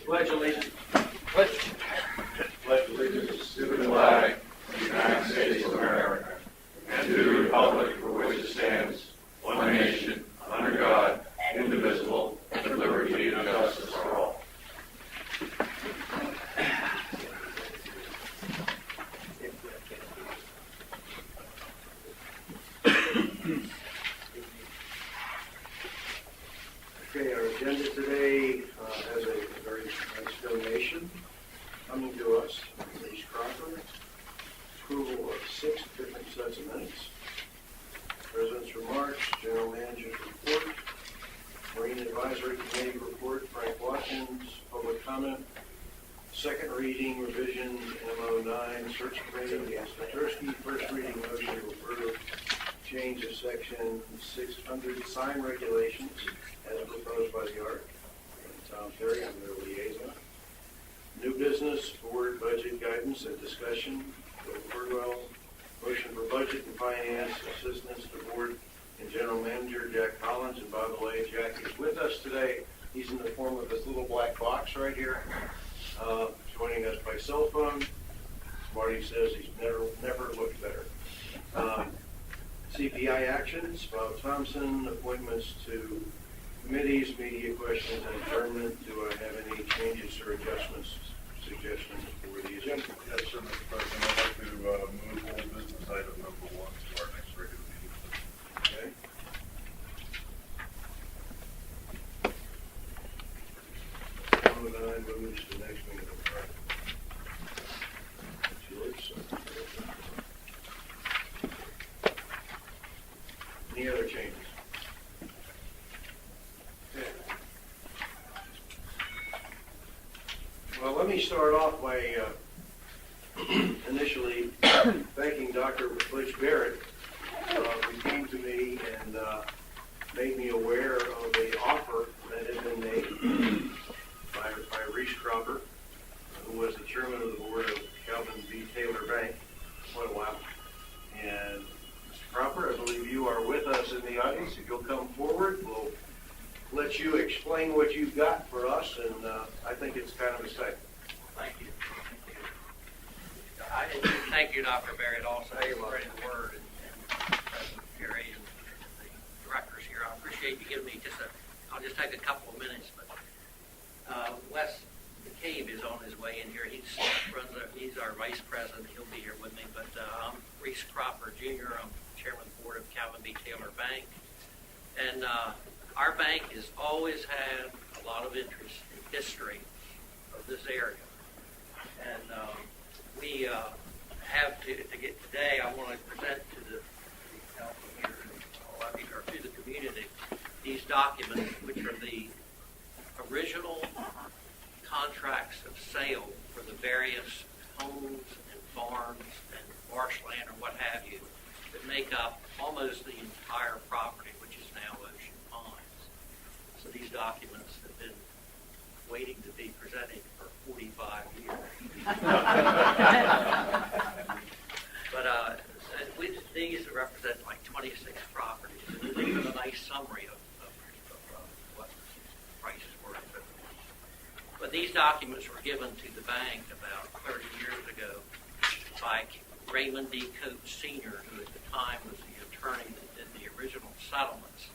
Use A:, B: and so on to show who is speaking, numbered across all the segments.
A: Pledge allegiance.
B: Pledge allegiance to the flag of the United States of America and to the republic for which it stands, one nation, under God, indivisible, with liberty and justice for all.
A: Okay, our agenda today has a very nice donation coming to us from Reese Cropper. Approval of 6 different sets of minutes. President's remarks, General Manager's report, Marine Advisory Committee report, Frank Watkins, public comment, second reading, revision, MO9, search committee, Gas Petersky, first reading motion to approve change of section 600 sign regulations as proposed by the ARC. And Tom Terry, I'm their liaison. New business, board budget guidance and discussion. Bill Cordwell, motion for budget and finance, assistance to board and general manager Jack Collins. And by the way, Jack is with us today. He's in the form of this little black box right here, joining us by cell phone. Marty says he's never looked better. CPI actions, Bob Thompson, appointments to committees, media questions, and adjournment. Do I have any changes or adjustments, suggestions for the agenda?
B: Yes, sir, Mr. President. I'd like to move old business item number 1 to our next regular meeting.
A: Okay. Number 9 moves to the next meeting. That's yours. Any other changes? Okay. Well, let me start off by initially thanking Dr. Butch Barrett, who came to me and made me aware of an offer that had been made by Reese Cropper, who was the chairman of the board of Calvin B. Taylor Bank for quite a while. And Mr. Cropper, I believe you are with us in the audience. If you'll come forward, we'll let you explain what you've got for us, and I think it's kind of exciting.
C: Thank you. Thank you, Dr. Barrett, also for spreading the word, and President Perry and the directors here. I appreciate you giving me I'll just take a couple of minutes, but Wes McCabe is on his way in here. He's our vice president. He'll be here with me, but I'm Reese Cropper, Jr. I'm chairman of the board of Calvin B. Taylor Bank, and our bank has always had a lot of interest in history of this area. And we have to get today, I want to present to the council here, or to the community, these documents, which are the original contracts of sale for the various homes and farms and marshland or what have you that make up almost the entire property, which is now Ocean Pines. So these documents have been waiting to be presented for 45 years. But these represent like 26 properties, and these are a nice summary of what prices were. But these documents were given to the bank about 30 years ago by Raymond D. Coates Sr., who at the time was the attorney that did the original settlements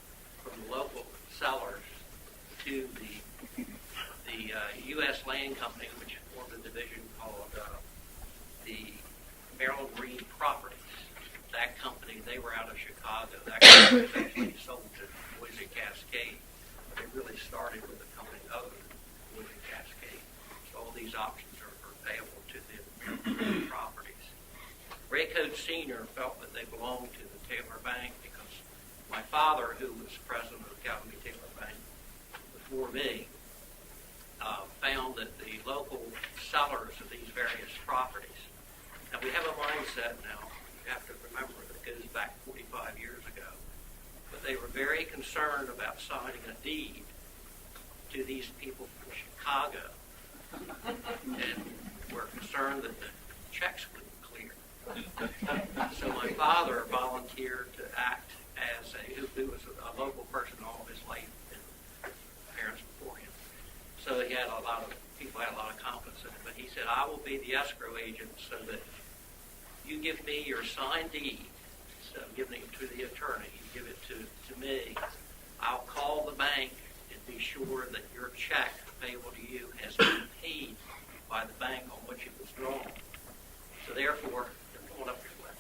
C: from the local sellers to the U.S. Land Company, which formed a division called the Maryland Marine Properties. That company, they were out of Chicago. That company was actually sold to Boise Cascade. They really started with a company other than Boise Cascade. So all these options are available to the properties. Ray Coates Sr. felt that they belonged to the Taylor Bank because my father, who was president of the Calvin B. Taylor Bank before me, found that the local sellers of these various properties, and we have a mindset now, you have to remember that it goes back 45 years ago, but they were very concerned about signing a deed to these people from Chicago, and were concerned that the checks wouldn't clear. So my father volunteered to act as who was a local person all of his life, and parents before him. So he had a lot of people said, I will be the escrow agent so that you give me your signed deed, instead of giving it to the attorney, you give it to me. I'll call the bank and be sure that your check payable to you has been paid by the bank on which it was drawn. So therefore, they're going up your way.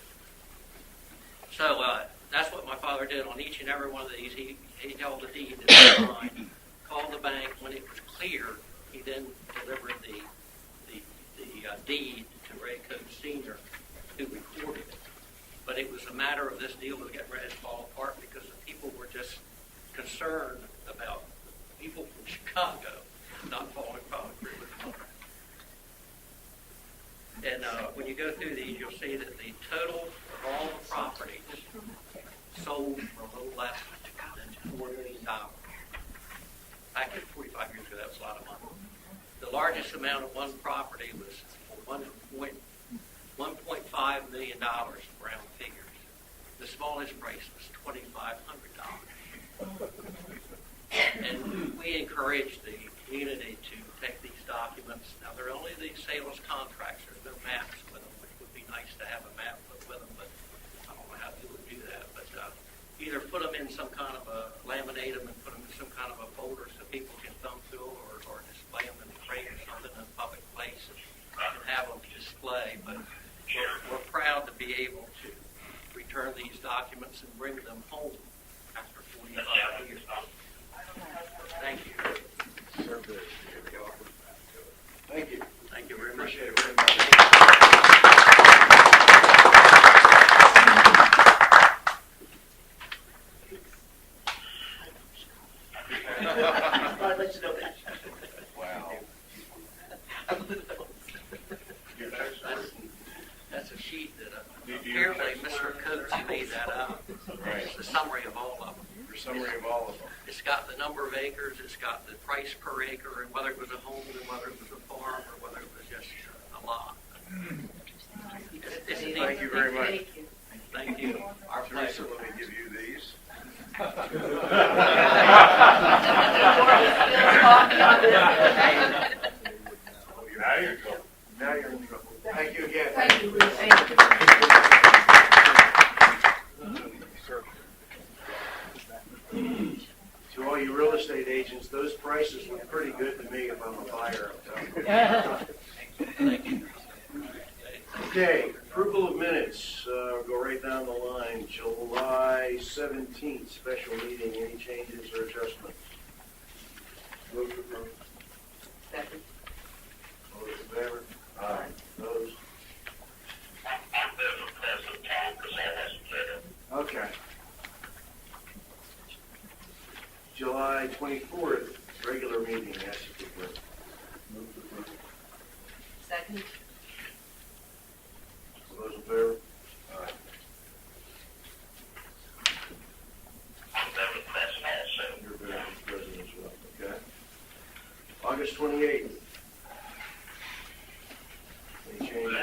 C: So that's what my father did on each and every one of these. He held the deed that was signed, called the bank. When it was clear, he then delivered the deed to Ray Coates Sr., who recorded it. But it was a matter of this deal was getting ready to fall apart because the people were just concerned about people from Chicago not following through with the contract. And when you go through these, you'll see that the total of all the properties sold for a little less than $4 million. Back in 45 years ago, that was a lot of money. The largest amount of one property was for $1.5 million round figures. The smallest price was $2,500. And we encourage the community to take these documents. Now, they're only the sales contracts. There's no maps with them, which would be nice to have a map put with them, but I don't know how people would do that. But either put them in some kind of laminate them and put them in some kind of a folder so people can thumb through or display them in a crate or something in a public place and have them display. But we're proud to be able to return these documents and bring them home after 45 years. Thank you.
A: Thank you.
C: Thank you very much.
A: Appreciate it very much.
D: I'd let you know that.
B: Wow.
C: That's a sheet that
B: You
C: apparently Mr. Coates made that up.
B: Right.
C: It's the summary of all of them.
A: Your summary of all of them.
C: It's got the number of acres, it's got the price per acre, and whether it was a home, and whether it was a farm, or whether it was just a lot. It's a neat-
A: Thank you very much.
D: Thank you.
C: Thank you. Our
A: Teresa,
C: pleasure.
A: let me give you these.
B: Now you're going.
A: Now you're in trouble. Thank you again.
D: Thank you, Ruth. Thank you.
A: To all you real estate agents, those prices look pretty good to me if I'm a buyer. I'm telling you. Okay, approval of minutes. Go right down the line. July 17th, special meeting. Any changes or adjustments? Move to approve.
D: Second.
A: All those in favor? Aye. Opposed? Okay. July 24th, regular meeting. Yes, if you could. Move to approve.
D: Second.
A: All those in favor? Aye. You're very president as well, okay? August 28th. Any changes?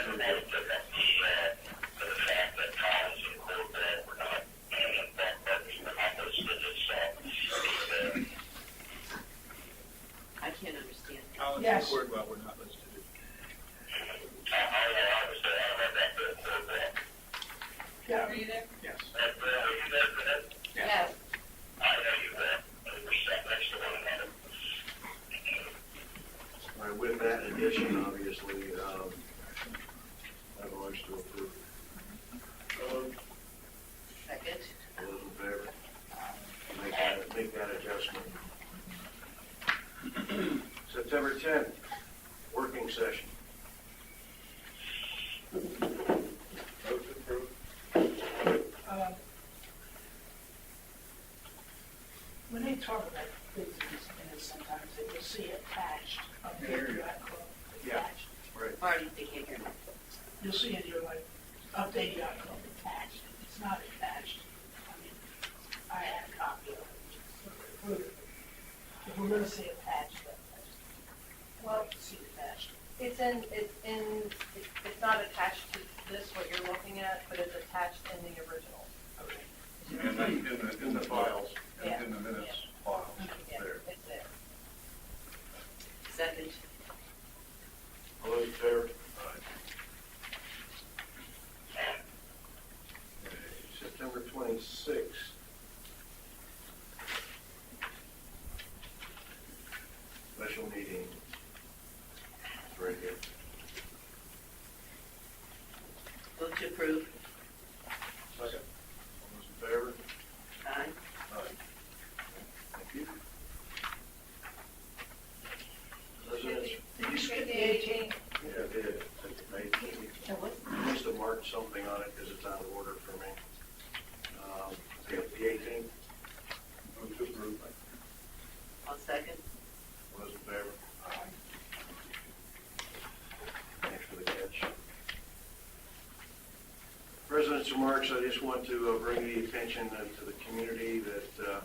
D: I can't understand.
E: Yes. Word well, we're not listed.
D: Are you there?
E: Yes.
D: Yes.
A: All right, with that addition, obviously, I have a motion to approve.
D: Second.
A: All those in favor? Make that adjustment. September 10th, working session. Motion approved.
F: When they talk about things in it, sometimes they will see attached, updated article,
A: Yeah.
F: attached.
A: Right.
D: Marty, they can't hear me.
F: You'll see in your, like, updated article attached. It's not attached. I mean, I had a copy of it. If we're gonna say attached,
G: Well,
F: see attached.
G: it's not attached to this, what you're looking at, but it's attached in the original.
F: Okay.
A: In the files,
G: Yeah.
A: in the minutes files,
G: Yeah,
A: there.
G: it's there.
D: Second.
A: All those in favor? remarks, I just want to bring the attention to the community that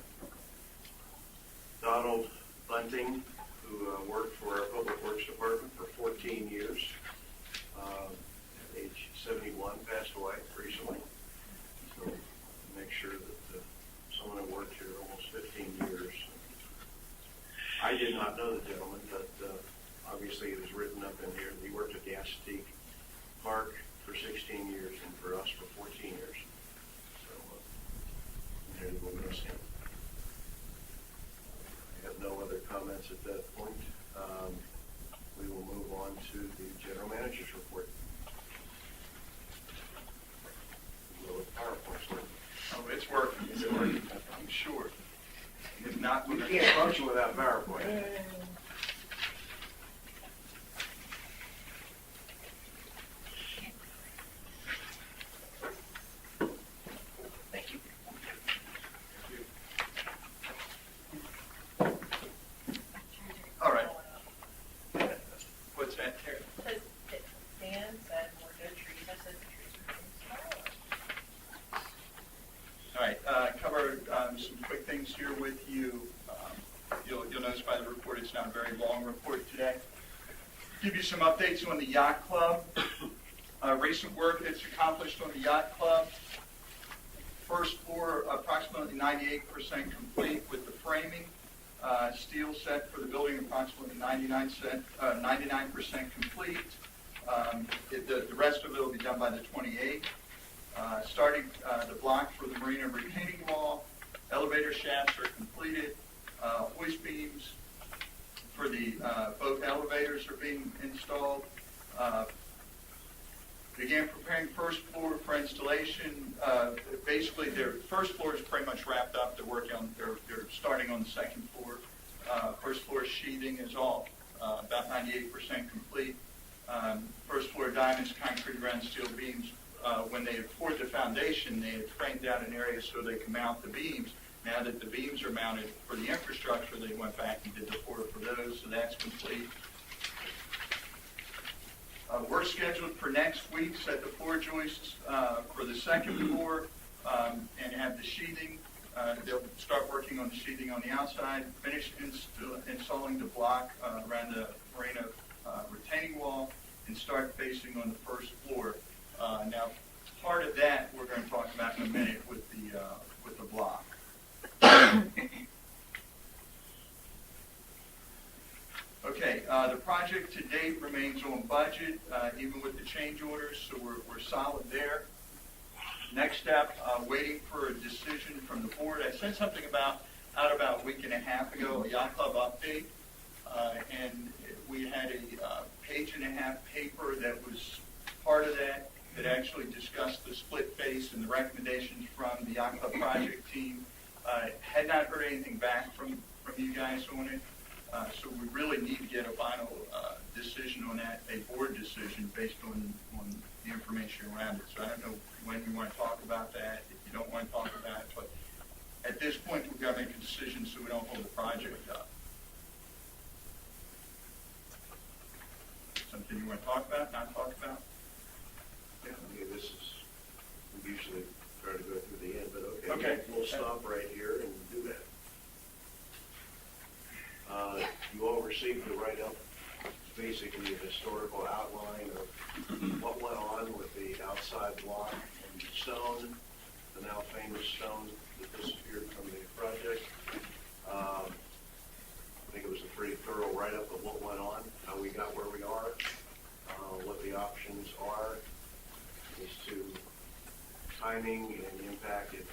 A: Donald Bunting, who worked for our Public Works Department for 14 years, at age 71, passed away recently. So make sure that someone who worked here almost 15 years. I did not know the gentleman, but obviously it was written up in here that he worked at the Assateague Park for 16 years and for us for 14 years. So and we'll miss him. I have no other comments at that point. We will move on to the general manager's report. Will the PowerPoint work?
E: Oh, it's working. It's working. I'm sure. If not,
A: You
E: we're
A: can't function without PowerPoint.
C: Thank you.
E: all right. What's that, Terry?
G: Dan said more good trees, I said the trees are getting smaller.
E: All right, cover some quick things here with you. You'll notice by the report, it's not a very long report today. Give you some updates on the yacht club. Recent work that's accomplished on the yacht club. First floor, approximately 98% complete with the framing. Steel set for the building, approximately 99% complete. The rest of it will be done by the 28th. Starting the block for the marina retaining wall, elevator shafts are completed, hoist beams for the both elevators are being installed. Began preparing first floor for installation. Basically, their first floor is pretty much wrapped up. They're starting on the second floor. First floor sheathing is all about 98% complete. First floor diamonds, concrete ground steel beams. When they had poured the foundation, they had framed out an area so they could mount the beams. Now that the beams are mounted for the infrastructure, they went back and did the pour for those, so that's complete. Work scheduled for next week, set the floor joists for the second floor and have the sheathing. They'll start working on the sheathing on the outside, finish installing the block around the marina retaining wall, and start facing on the first floor. Now, part of that we're going to talk about in a minute with the block. Okay, the project to date remains on budget, even with the change orders, so we're solid there. Next step, waiting for a decision from the board. I said something about a week and a half ago, a yacht club update, and we had a page and a half paper that was part of that actually discussed the split face and the recommendations from the yacht club project team. Had not heard anything back from you guys on it. So we really need to get a final decision on that, a board decision based on the information around it. So I don't know when you want to talk about that, if you don't want to talk about it, but at this point we've got to make a decision so we don't hold the project up. Something you want to talk about, not talk about?
A: Yeah, I mean, this is, we usually try to go through the end, but
E: Okay.
A: We'll stop right here and do that. You all received the write-up. It's basically a historical outline of what went on with the outside block and stone, the now famous stone that disappeared from the project. I think it was a pretty thorough write-up of what went on, how we got where we are, what the options are as to timing and impact if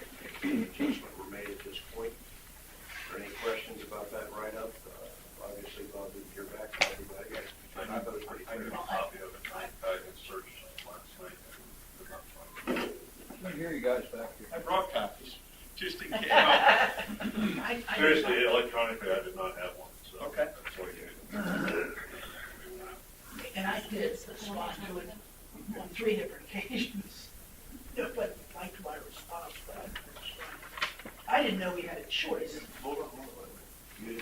A: any adjustment were made at this point. Are there any questions about that write-up? Obviously, Bob didn't hear back from everybody. I thought it was pretty
B: I got a
A: clear.
B: copy of it. I searched it last night and could not find it.
H: I hear you guys back here.
E: I brought copies, just in case.
B: Seriously, electronically, I did not have one, so.
E: Okay.
B: That's why I gave it.
F: And I did respond to it on 3 different occasions. Nobody liked my response, but I responded. I didn't know we had a choice.
A: Hold on. Did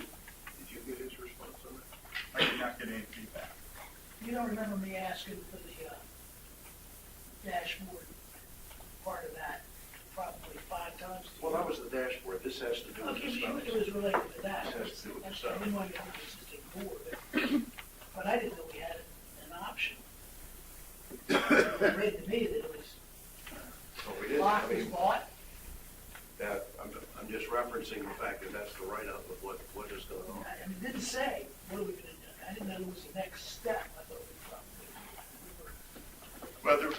A: you get his response on that?
E: I did not get any feedback.
F: You don't remember me asking for the dashboard part of that? It was related to that.
E: Has to do with the
F: I
E: sub.
F: didn't want to have an existing board, but I didn't know we had an option. It read to me that it was,
A: Well, we did, I
F: block was
A: mean,
F: bought.
A: that, I'm just referencing the fact that that's the write-up of what is going on.
F: I mean, it didn't say, what are we gonna do? I didn't know it was the next step. I thought we probably,
E: Well,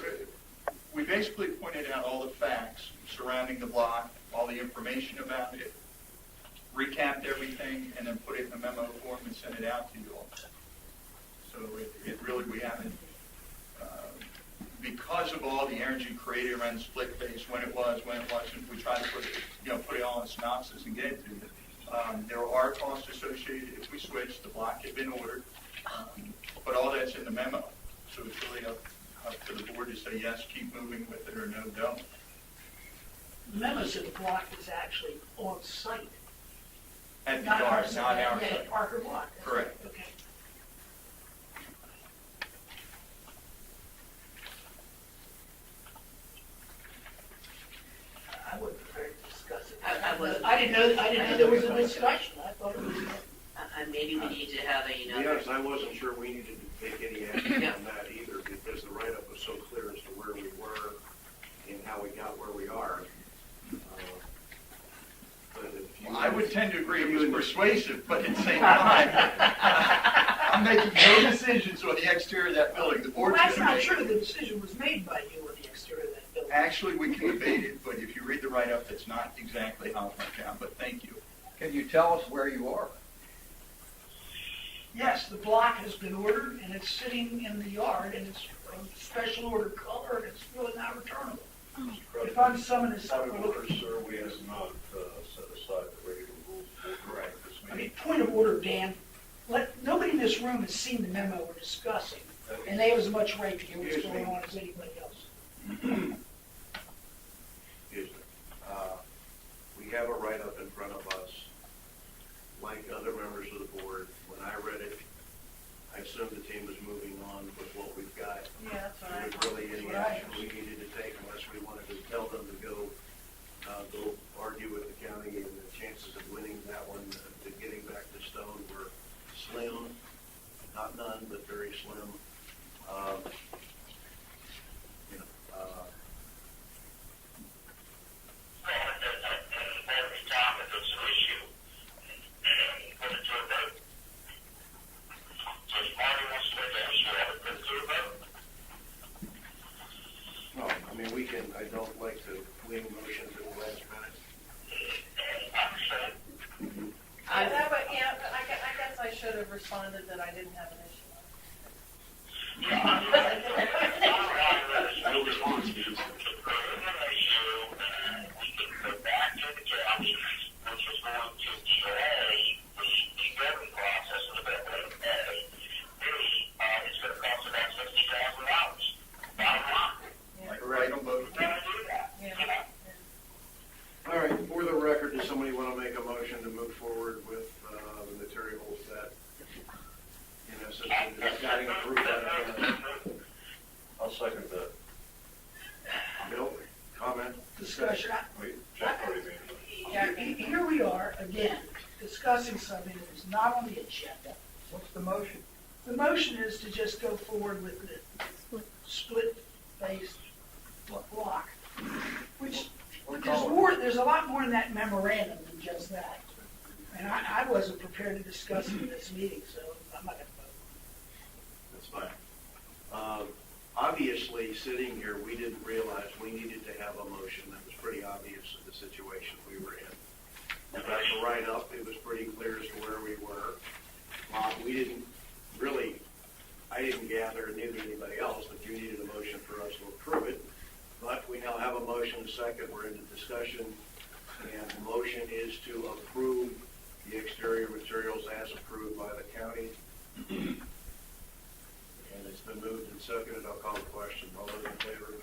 E: we basically pointed out all the facts surrounding the block, all the information about it, recapped everything, and then put it in a memo form and sent it out to you all. So it really, we haven't, because of all the energy created around the split phase, when it was, when it wasn't, we tried to put it all in a synopsis and get it to you. There are costs associated if we switch. The block had been ordered, but all that's in the memo. So it's really up to the board to say yes, keep moving with it, or no, don't.
F: the memo said the block is actually on site.
E: At the
F: Not
E: yard,
F: our-
E: not our
F: Yeah,
E: site.
F: Parker Block.
E: Correct.
F: Okay. I wasn't prepared to discuss it.
D: I wasn't.
F: I didn't know there was a discussion. I thought it was,
D: Maybe we need to have
A: To be honest, I wasn't sure we needed to take any action on that either, because the write-up was so clear as to where we were and how we got where we are. But if you-
E: I would tend to agree it was persuasive, but at the same time, I'm making no decisions on the exterior of that building. The
F: well,
E: board's
F: that's
E: gonna
F: not
E: make
F: true.
E: it.
F: The decision was made by you on the exterior of that building.
E: Actually, we can debate it, but if you read the write-up, that's not exactly how it went down, but thank you.
H: Can you tell us where you are?
F: Yes, the block has been ordered and it's sitting in the yard and it's a special order color and it's really not returnable. If I'm summing this up,
B: Point of order, sir, we have not set aside the regular rules for
E: Right.
B: this
F: I
B: meeting.
F: mean, point of order, Dan, nobody in this room has seen the memo we're discussing, and they have as much right to hear what's
A: Excuse me.
F: going on as anybody else.
A: Excuse me. We have a write-up in front of us, like other members of the board. When I read it, I assumed the team was moving on with what we've got.
G: Yeah, that's what I
A: There
G: thought.
A: was really any action we needed to take unless we wanted to tell them to go argue with the county, and the chances of winning that one, to getting back to Stone were slim, not none, but very slim. You know,
I: Every time if it's an issue, put it to a vote. So if Marty wants to make an issue of it, put it to a vote.
A: well, I mean, I don't like to wing motions at the last minute.
I: I understand.
G: But yeah, but I guess I should have responded that I didn't have an issue.
I: No response. To prove an issue, we can go back to the council, which is going to delay the voting process a little bit. A, it's going to cost about $60,000. Bottom line.
E: Like, right on both.
I: We're going to do that.
G: Yeah.
A: All right, for the record, does somebody want to make a motion to move forward with the materials that, in essence, is getting approved by the county?
B: I'll second that.
A: Bill, comment?
F: Discussion.
B: Wait, Jack already made it.
F: Yeah, here we are, again, discussing something that is not on the agenda.
H: What's the motion?
F: The motion is to just go forward with the split-based block, which, there's a lot more in that memorandum than just that. And I wasn't prepared to discuss it in this meeting, so I'm not gonna vote.
A: That's fine. Obviously, sitting here, we didn't realize we needed to have a motion. That was pretty obvious in the situation we were in. We got the write-up, it was pretty clear as to where we were. We didn't really, I didn't gather, and neither did anybody else, that you needed a motion for us to approve it. But we now have a motion, a second, we're into discussion, and the motion is to approve the exterior materials as approved by the county. And it's been moved and seconded, I'll call the question. All those in favor?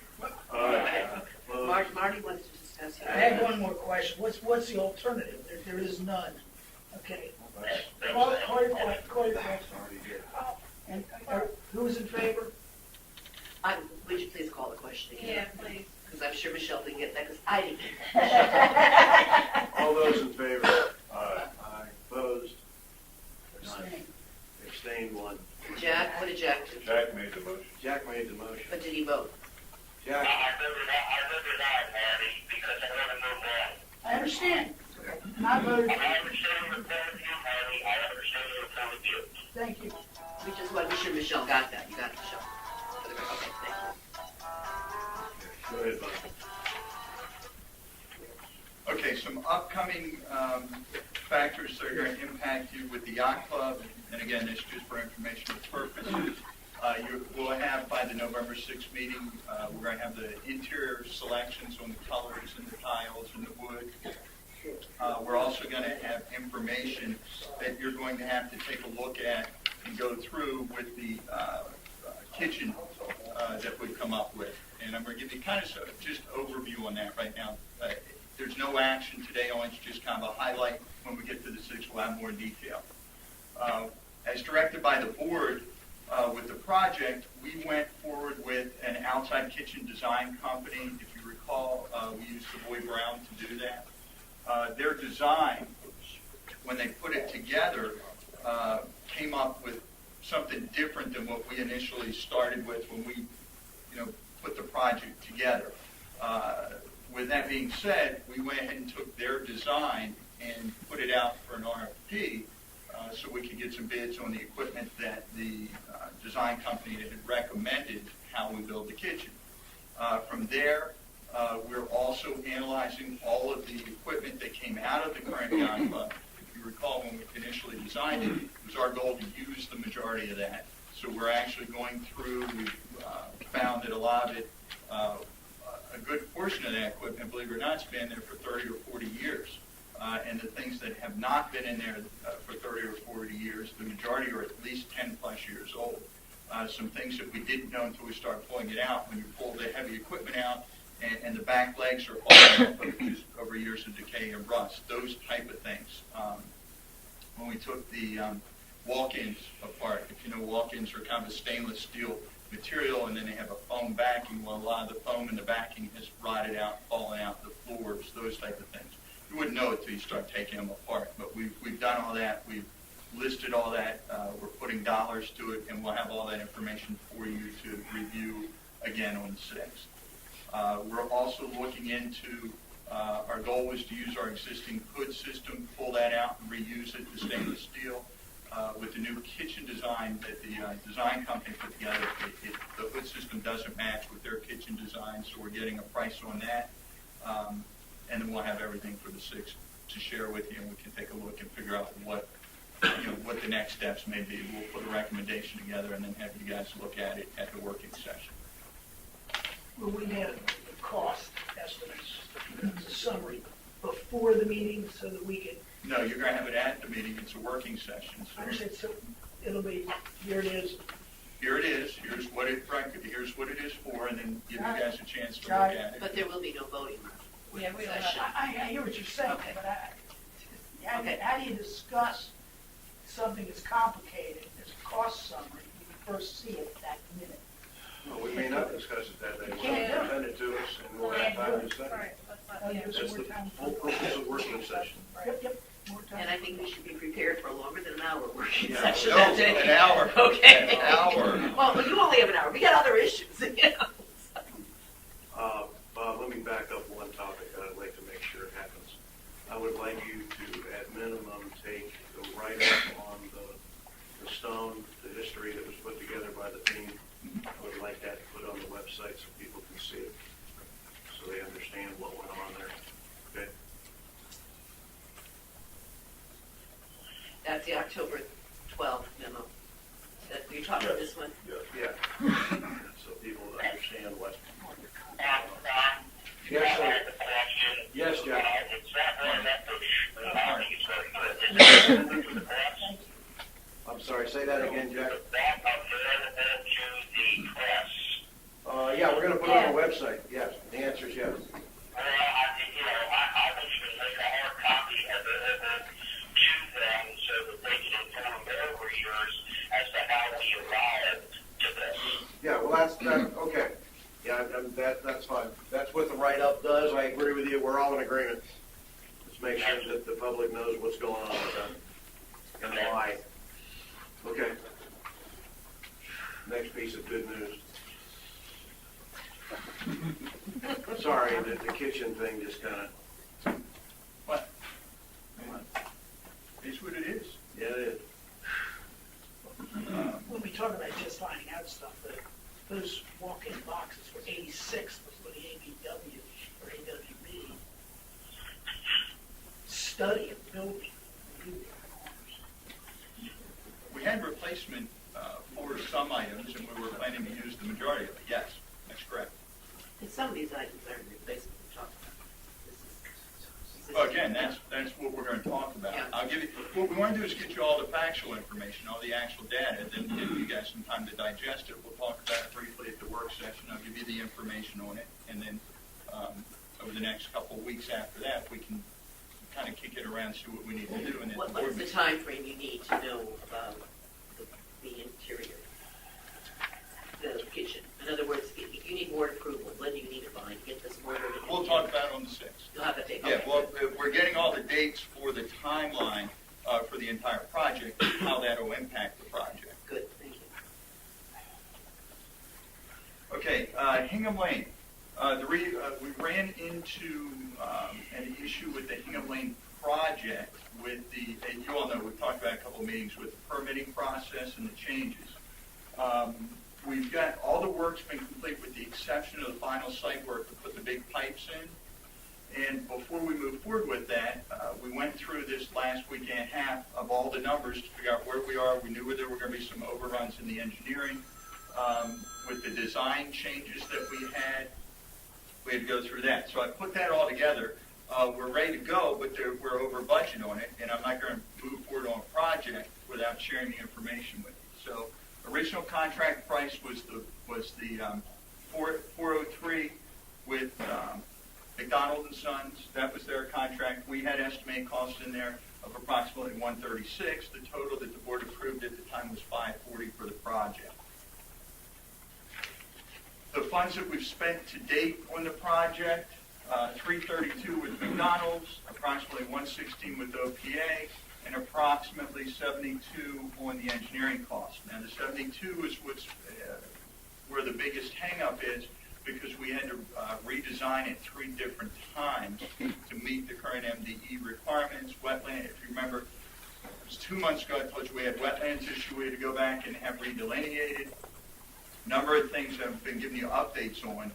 A: Opposed?
D: Marty wants to discuss it.
F: I have one more question. What's the alternative? There is none. Okay. Call your question.
A: Already did.
F: And who's in favor?
D: Would you please call the question
G: Yeah,
D: again?
G: please.
D: Because I'm sure Michelle didn't get that, because I didn't get that.
A: All those in favor? abstained, one.
D: Jack, what did Jack do?
B: Jack made the motion.
A: Jack made the motion.
D: But did he vote?
A: Jack,
I: I voted out, Marty, because I want to move on.
F: I understand. And I voted,
I: I understand your point of view, Marty, I understand your point of view.
F: thank you.
D: We just want to be sure Michelle got that. You got it, Michelle. Okay, thank you.
A: go ahead, Bob.
E: Okay, some upcoming factors that are going to impact you with the yacht club, and again, this is just for informational purposes. You will have by the November 6th meeting, we're going to have the interior selections on the colors and the tiles and the wood. We're also going to have information that you're going to have to take a look at and go through with the kitchen that we've come up with. And I'm going to give you kind of just overview on that right now. There's no action today on it, it's just kind of a highlight. When we get to the 6th, we'll have more detail. As directed by the board, with the project, we went forward with an outside kitchen design company. If you recall, we used Savoy Brown to do that. Their design, when they put it together, came up with something different than what we initially started with when we, put the project together. With that being said, we went ahead and took their design and put it out for an RFP so we could get some bids on the equipment that the design company had recommended how we build the kitchen. From there, we're also analyzing all of the equipment that came out of the current yacht club. If you recall, when we initially designed it, it was our goal to use the majority of that. So we're actually going through, we've found that a lot of it, a good portion of that equipment, believe it or not, has been there for 30 or 40 years. And the things that have not been in there for 30 or 40 years, the majority are at least 10 plus years old. Some things that we didn't know until we started pulling it out, when you pull the heavy equipment out and the back legs are falling off just over years of decay and rust, those type of things. When we took the walk-ins apart, if you know, walk-ins are kind of a stainless steel material, and then they have a foam backing. Well, a lot of the foam in the backing has rotted out, fallen out, the floors, those type of things. You wouldn't know it until you start taking them apart, but we've done all that. We've listed all that. We're putting dollars to it, and we'll have all that information for you to review again on the 6th. We're also looking into, our goal was to use our existing hood system, pull that out and reuse it, the stainless steel. With the new kitchen design that the design company put together, the hood system doesn't match with their kitchen design, so we're getting a price on that. And then we'll have everything for the 6th to share with you, and we can take a look and figure out what the next steps may be. We'll put a recommendation together and then have you guys look at it at the working session.
F: Will we have cost estimates, as a summary, before the meeting so that we can,
E: No, you're going to have it at the meeting. It's a working session.
F: I understand, so it'll be, here it is.
E: Here it is. Here's what it is for, and then give you guys a chance to look
F: Got it.
E: at it.
D: But there will be no voting
G: Yeah, we don't
D: session.
F: I hear what you're saying,
D: Okay.
F: but
D: Okay.
F: how do you discuss something as complicated as a cost summary when you first see it that minute?
A: Well, we may not discuss it that day.
F: You can't do it.
A: Send it to us, and we'll have time to study.
G: Right, let's
F: I'll
G: not, yeah.
F: give us
A: That's
F: more
A: the
F: time.
A: whole purpose of working session.
F: Yep, more time.
D: And I think we should be prepared for longer than an hour working
A: Yeah.
D: session
E: No,
D: that day.
E: an hour.
D: Okay.
E: An hour.
D: Well, you only have an hour. We got other issues.
A: Bob, let me back up one topic that I'd like to make sure it happens. I would like you to, at minimum, take the write-up on the stone, the history that was put together by the team. I would like that put on the website so people can see it, so they understand what went on there. Okay?
D: That's the October 12th memo. You're talking about this one?
A: Yeah. So people understand what.
I: Yes,
A: Yes,
I: sir.
A: sir.
I: The question.
A: Yes, Jack.
I: It's not very much, I think it's very good. Is it available to the press?
A: I'm sorry, say that again, Jack.
I: Is that available to the press?
A: Yeah, we're gonna put it on the website, yes. The answer is yes.
I: Well, I wish we make a hard copy available to them so that they can inform their readers as to how we arrived to this.
A: Yeah, well, that's, okay. Yeah, that's fine. That's what the write-up does. I agree with you. We're all in agreement. Let's make sure that the public knows what's going on with them and why. Okay. kitchen thing just kind of,
E: What? It's what it is.
A: yeah, it
F: When we talk about just finding out stuff, those walk-in boxes were 86 before the ABW or AWB study of building.
E: We had replacement for some items, and we were planning to use the majority of it. Yes, that's correct.
D: And some of these items aren't replacement we're talking about. This is-
E: Well, again, that's what we're going to talk about.
D: Yeah.
E: I'll give you, what we want to do is get you all the factual information, all the actual data, then give you guys some time to digest it. We'll talk about it briefly at the work session. I'll give you the information on it, and then over the next couple of weeks after that, we can kind of kick it around, see what we need to do. And then
D: What is the time frame you need to know about the interior, the kitchen? In other words, if you need board approval, when do you need it by to get this ordered?
E: we'll talk about it on the 6th.
D: You'll have a date.
E: Yeah,
D: Okay.
E: well, we're getting all the dates for the timeline for the entire project, how that will impact the project.
D: Good, thank you.
E: Okay, Hingham Lane. We ran into an issue with the Hingham Lane project with the, and you all know, we've talked about a couple of meetings with the permitting process and the changes. We've got, all the work's been complete with the exception of the final site work to put the big pipes in. And before we move forward with that, we went through this last week and a half of all the numbers to figure out where we are. We knew there were going to be some overruns in the engineering. With the design changes that we had to go through that. So I put that all together. We're ready to go, but we're over budget on it, and I'm not going to move forward on a project without sharing the information with you. So original contract price was the 403 with McDonald and Sons. That was their contract. We had estimated costs in there of approximately 136. The total that the board approved at the time was 540 for the project. The funds that we've spent to date on the project, 332 with McDonald's, approximately 116 with OPA, and approximately 72 on the engineering cost. Now, the 72 is where the biggest hang-up is, because we had to redesign it 3 different times to meet the current MDE requirements. Wetland, if you remember, it was 2 months ago I told you we had wetlands issue. We had to go back and have redelineated. Number of things I've been giving you updates on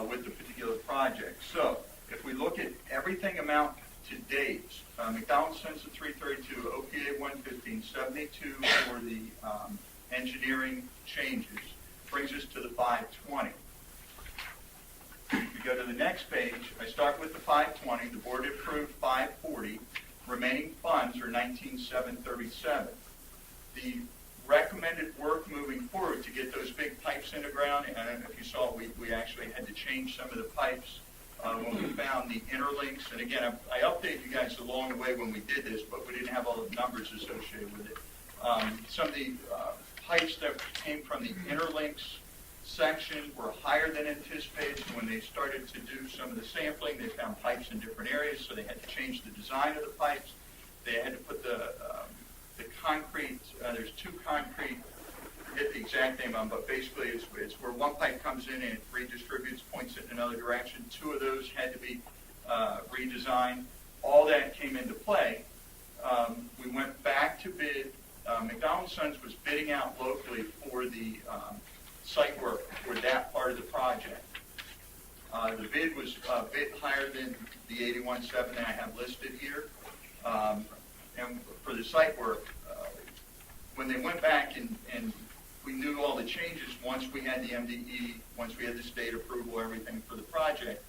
E: with the particular project. So if we look at everything amount to date, McDonald's Sons at 332, OPA 115, 72 for the engineering changes, brings us to the 520. If you go to the next page, I start with the 520. The board approved 540. Remaining funds are 19,737. The recommended work moving forward to get those big pipes in the ground, and I don't know if you saw, we actually had to change some of the pipes when we found the interlinks. And again, I updated you guys along the way when we did this, but we didn't have all the numbers associated with it. Some of the pipes that came from the interlinks section were higher than anticipated. So when they started to do some of the sampling, they found pipes in different areas, so they had to change the design of the pipes. They had to put the concrete, there's 2 concrete, hit the exact name on, but basically it's where one pipe comes in and it redistributes, points it in another direction. 2 of those had to be redesigned. All that came into play. We went back to bid. McDonald Sons was bidding out locally for the site work for that part of the project. The bid was a bit higher than the 81.7 that I have listed here. And for the site work, when they went back and we knew all the changes once we had the MDE, once we had the state approval, everything for the project,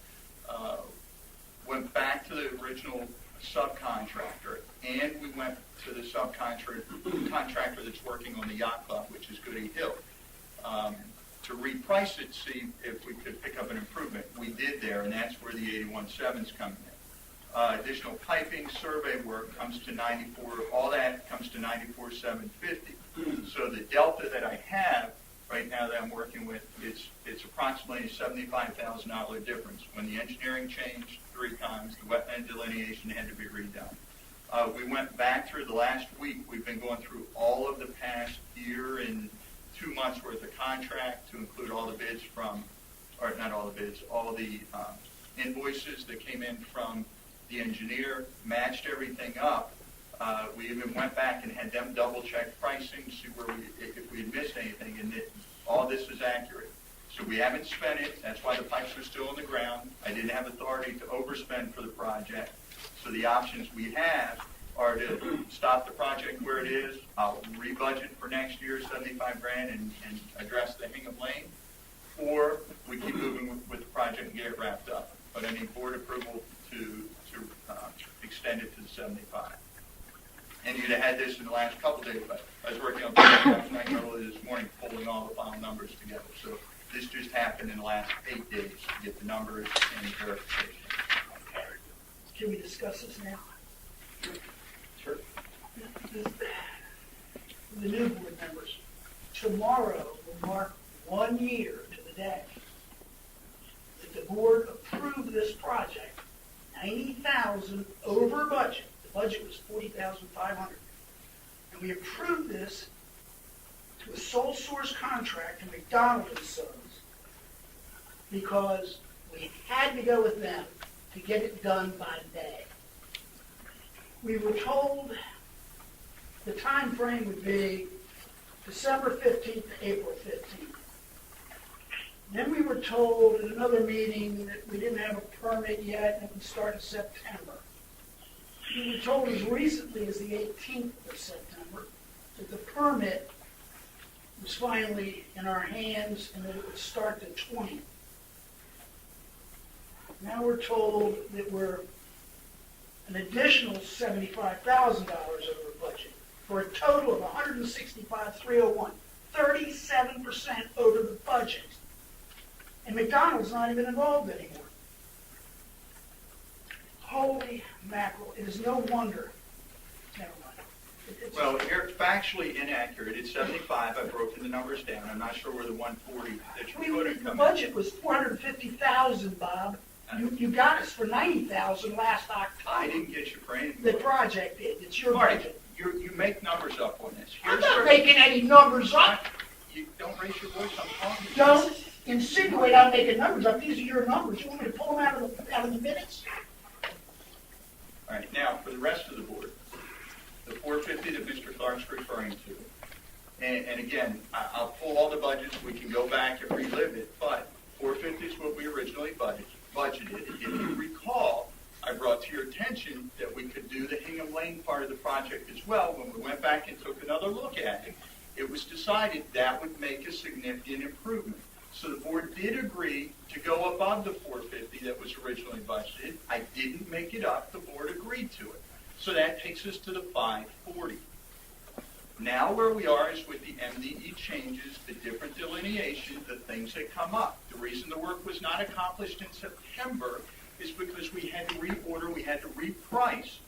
E: went back to the original subcontractor, and we went to the subcontractor that's working on the yacht club, which is Goody Hill, to reprice it, see if we could pick up an improvement. We did there, and that's where the 81.7's coming in. Additional piping survey work comes to 94. All that comes to 94,750. So the delta that I have right now that I'm working with, it's approximately a $75,000 difference. When the engineering changed 3 times, the wetland delineation had to be redone. We went back through the last week. We've been going through all of the past year and 2 months worth of contract to include all the bids from, or not all the bids, all the invoices that came in from the engineer, matched everything up. We even went back and had them double-check pricing, see if we had missed anything, and all this is accurate. So we haven't spent it. That's why the pipes are still in the ground. I didn't have authority to overspend for the project. So the options we have are to stop the project where it is. I'll rebudget for next year, $75,000, and address the Hingham Lane, or we keep moving with the project and get it wrapped up. But I need board approval to extend it to the 75. And you'd have had this in the last couple of days, but I was working on last night and early this morning, pulling all the final numbers together. So this just happened in the last 8 days to get the numbers and verification.
F: Can we discuss this now?
E: Sure.
F: The new board members, tomorrow will mark 1 year to the day that the board approved this project, $90,000 over budget. The budget was $40,500. And we approved this to a sole source contract to McDonald & Sons because we had to go with them to get it done by May. We were told the time frame would be December 15th to April 15th. Then we were told in another meeting that we didn't have a permit yet and it would start in September. We were told as recently as the 18th of September that the permit was finally in our hands and that it would start the 20th. Now we're told that we're an additional $75,000 over budget for a total of $165,301, 37% over the budget. And McDonald's not even involved anymore. Holy mackerel, it is no wonder. Never mind.
E: Well, you're factually inaccurate. It's 75. I've broken the numbers down. I'm not sure where the 140 that you put it
F: the
E: comes.
F: budget was $450,000, Bob. You got us for $90,000 last October.
E: I didn't get you for anything.
F: The project did. It's your
E: Marty,
F: budget.
E: you make numbers up on this.
F: I'm not making any numbers up.
E: You don't raise your voice. I'm talking.
F: Don't insinuate I'm making numbers up. These are your numbers. You want me to pull them out of the minutes?
E: All right. Now, for the rest of the board, the 450 that Mr. Clark's referring to, and again, I'll pull all the budgets. We can go back and relive it, but 450 is what we originally budgeted. If you recall, I brought to your attention that we could do the Hingham Lane part of the project as well. When we went back and took another look at it, it was decided that would make a significant improvement. So the board did agree to go above the 450 that was originally budgeted. I didn't make it up. The board agreed to it. So that takes us to the 540. Now where we are is with the MDE changes, the different delineation, the things that come up. The reason the work was not accomplished in September is because we had to reorder, we had to reprice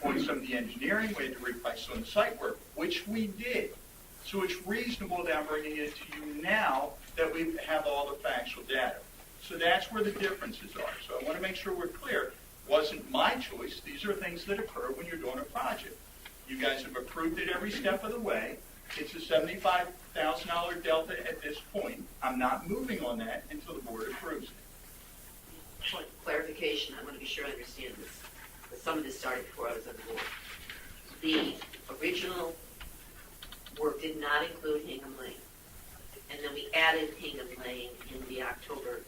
E: on some of the engineering, we had to reprice on the site work, which we did. So it's reasonable that I'm bringing it to you now that we have all the factual data. So that's where the differences are. So I want to make sure we're clear. It wasn't my choice. These are things that occur when you're doing a project. You guys have approved it every step of the way. It's a $75,000 delta at this point. I'm not moving on that until the board approves it.
D: Point of clarification, I want to be sure I understand this, because some of this started before I was on the board. The original work did not include Hingham Lane, and then we added Hingham Lane in the October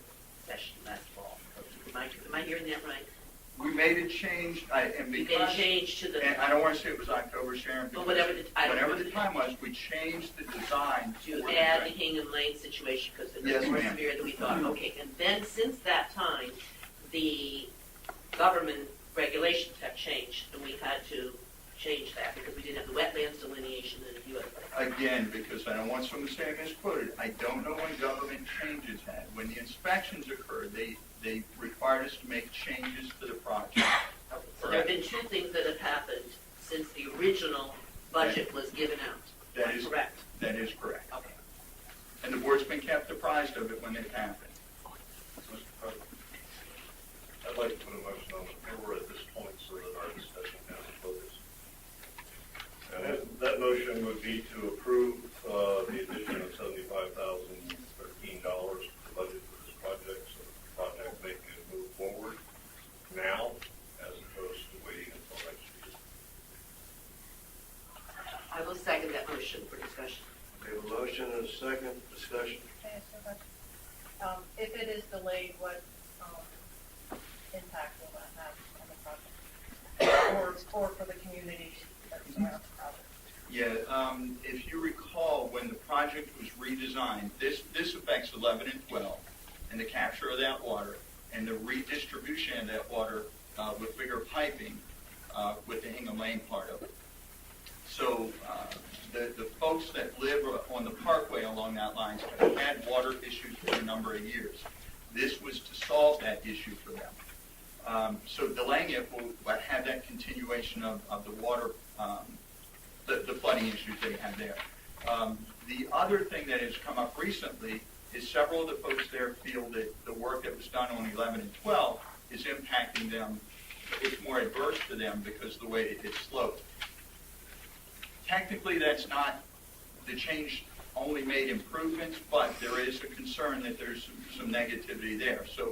D: session last fall. Am I hearing that right?
E: We made a change, and
D: We
E: because,
D: made a change to the,
E: and I don't want to say it was October, Sharon,
D: Well,
E: because
D: whatever
E: the time was, we changed the design
D: to
E: for
D: add the
E: the
D: Hingham Lane situation, because it
E: Yes,
D: was more
E: ma'am.
D: severe than we thought. Okay, and then since that time, the government regulations have changed, and we had to change that because we didn't have the wetlands delineation and a few other things.
E: Again, because I don't want someone to say I misquoted, I don't know when government changes had. When the inspections occurred, they required us to make changes to the project.
D: So there have been two things that have happened since the original budget was given out.
E: That is
D: Correct.
E: That is correct.
D: Okay.
E: And the board's been kept apprised of it when it happened.
B: Mr. President, I'd like to put a motion on the floor at this point so that our discussion can be focused. And that motion would be to approve the addition of $75,013 to the budget for this project so the project may move forward.
D: second that motion for discussion.
A: We have a motion and a second discussion.
G: Can I ask you a question? If it is delayed, what impact will that have on the project? Or for the community that surrounds the project?
E: Yeah, if you recall, when the project was redesigned, this affects 11 and 12, and the capture of that water, and the redistribution of that water with bigger piping with the Hingham Lane part of it. So the folks that live on the parkway along that line have had water issues for a number of years. This was to solve that issue for them. So delaying it will have that continuation of the water, the flooding issues they have there. The other thing that has come up recently is several of the folks there feel that the work that was done on 11 and 12 is impacting them. It's more adverse to them because of the way it's sloped. Technically, that's not, the change only made improvements, but there is a concern that there's some negativity there. So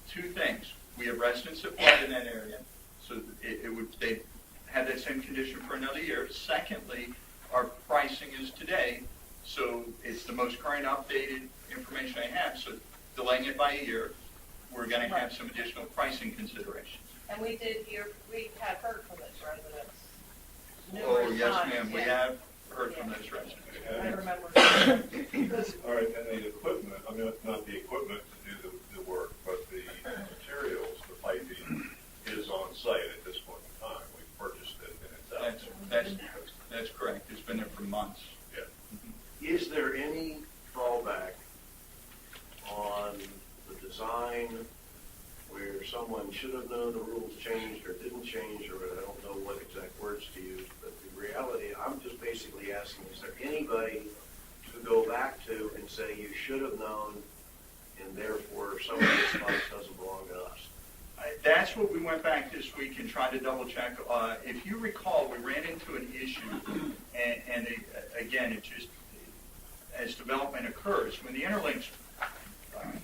E: two things. We have residents that flood in that area, so they have that same condition for another year. Secondly, our pricing is today, so it's the most current updated information I have. So delaying it by a year, we're going to have some additional pricing considerations.
G: And we have heard from those residents
E: Oh,
G: numerous
E: yes,
G: times.
E: ma'am, we have heard from those residents.
G: I remember.
B: All right, and the equipment, I mean, not the equipment to do the work, but the materials, the piping is on site at this point in time. We've purchased it and it's out.
E: That's correct. It's been there for months.
B: Yeah.
A: Is there any fallback on the design where someone should have known the rules changed or didn't change, or I don't know what exact words to use, but the reality, I'm just basically asking, is there anybody to go back to and say you should have known and therefore some of this funds doesn't belong to us?
E: That's what we went back this week and tried to double check. If you recall, we ran into an issue, and again, it just, as development occurs, when the interlinks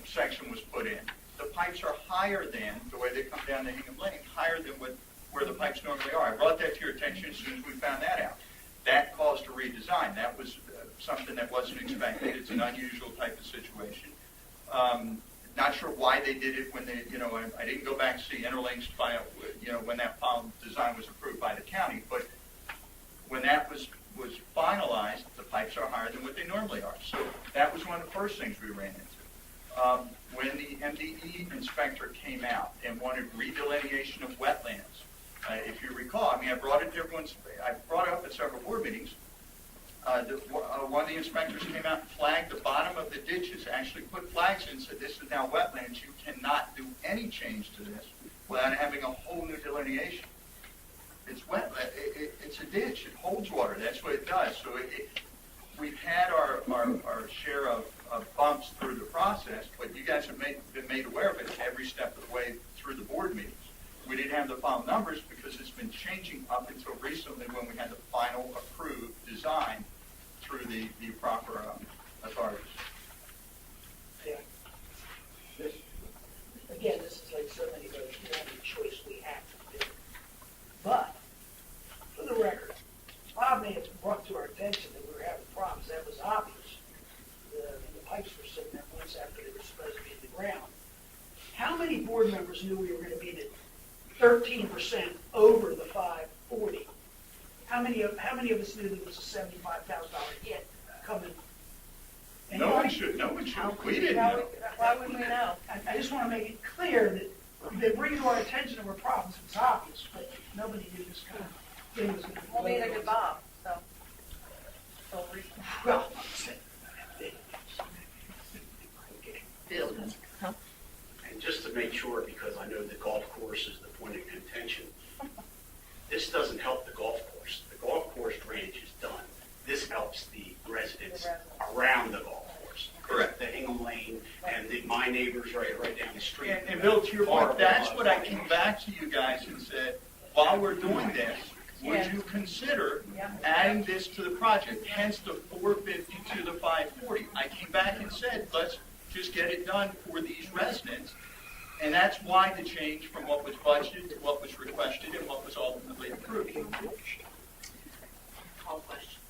E: section was put in, the pipes are higher than, the way they come down the Hingham Lane, higher than where the pipes normally are. I brought that to your attention as soon as we found that out. That caused a redesign. That was something that wasn't expected. It's an unusual type of situation. Not sure why they did it when they, I didn't go back to see Interlinks file, when that final design was approved by the county, but when that was finalized, the pipes are higher than what they normally are. So that was one of the first things we ran into. When the MDE inspector came out and wanted redelineation of wetlands, if you recall, I brought it up at several board meetings. One of the inspectors came out and flagged the bottom of the ditches, actually put flags in and said, this is now wetlands. You cannot do any change to this without having a whole new delineation. It's wet. It's a ditch. It holds water. That's what it does. So we've had our share of bumps through the process, but you guys have been made aware of it every step of the way through the board meetings. We didn't have the final numbers because it's been changing up until recently when we had the final approved design through the proper authorities.
F: Yeah. Again, this is like so many votes, the only choice we have to do. But, for the record, Bob may have brought to our attention that we were having problems. That was obvious. The pipes were sitting there months after they were supposed to be in the ground. How many board members knew we were going to be at 13% over the 540? How many of us knew there was a $75,000 hit coming?
E: No one should. We didn't know.
G: Why wouldn't we know?
F: I just want to make it clear that they bring to our attention there were problems. It was obvious, but nobody knew this kind of thing was going to be.
G: Well, neither did Bob, so. So recent.
F: Well,
D: Bill,
J: And just to make sure, because I know the golf course is the point of contention, this doesn't help the golf course. The golf course drainage is done. This helps the residents around the golf course.
E: Correct.
J: The Hingham Lane and my neighbors right down the street.
E: And Bill, to your point, that's what I came back to you guys and said, while we're doing this, would you consider adding this to the project, hence the 450 to the 540? I came back and said, let's just get it done for these residents. And that's why the change from what was budgeted to what was requested and what was ultimately approved.
D: call question.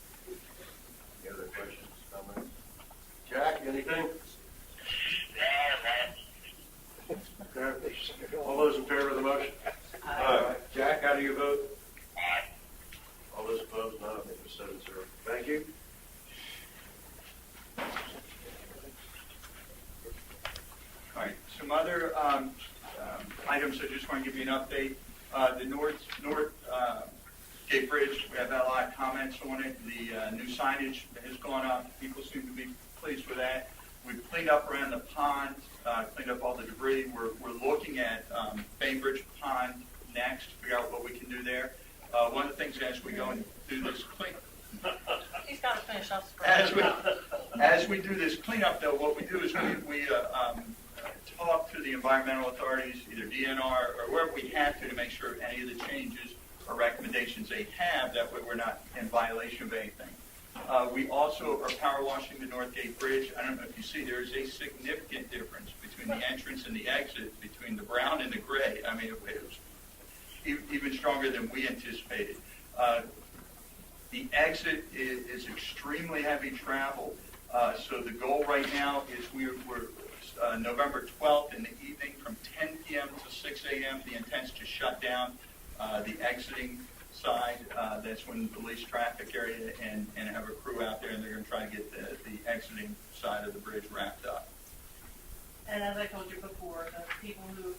A: 7-0. Thank you.
E: All right, some other items I just want to give you an update. The North Gate Bridge, we have had a lot of comments on it. The new signage has gone up. People seem to be pleased with that. We've cleaned up around the pond, cleaned up all the debris. We're looking at Bainbridge Pond next to figure out what we can do there. One of the things as we go and do this clean,
G: He's got to finish off
E: as we do this cleanup, though, what we do is we talk to the environmental authorities, either DNR or wherever we have to make sure any of the changes or recommendations they have, that way we're not in violation of anything. We also are power washing the North Gate Bridge. I don't know if you see, there is a significant difference between the entrance and the exit, between the brown and the gray. I mean, it was even stronger than we anticipated. The exit is extremely heavy travel. So the goal right now is we're November 12th in the evening from 10 p.m. to 6 a.m. The intent is to shut down the exiting side. That's when the least traffic area and have a crew out there, and they're going to try to get the exiting side of the bridge wrapped up.
G: And as I told you before, the people who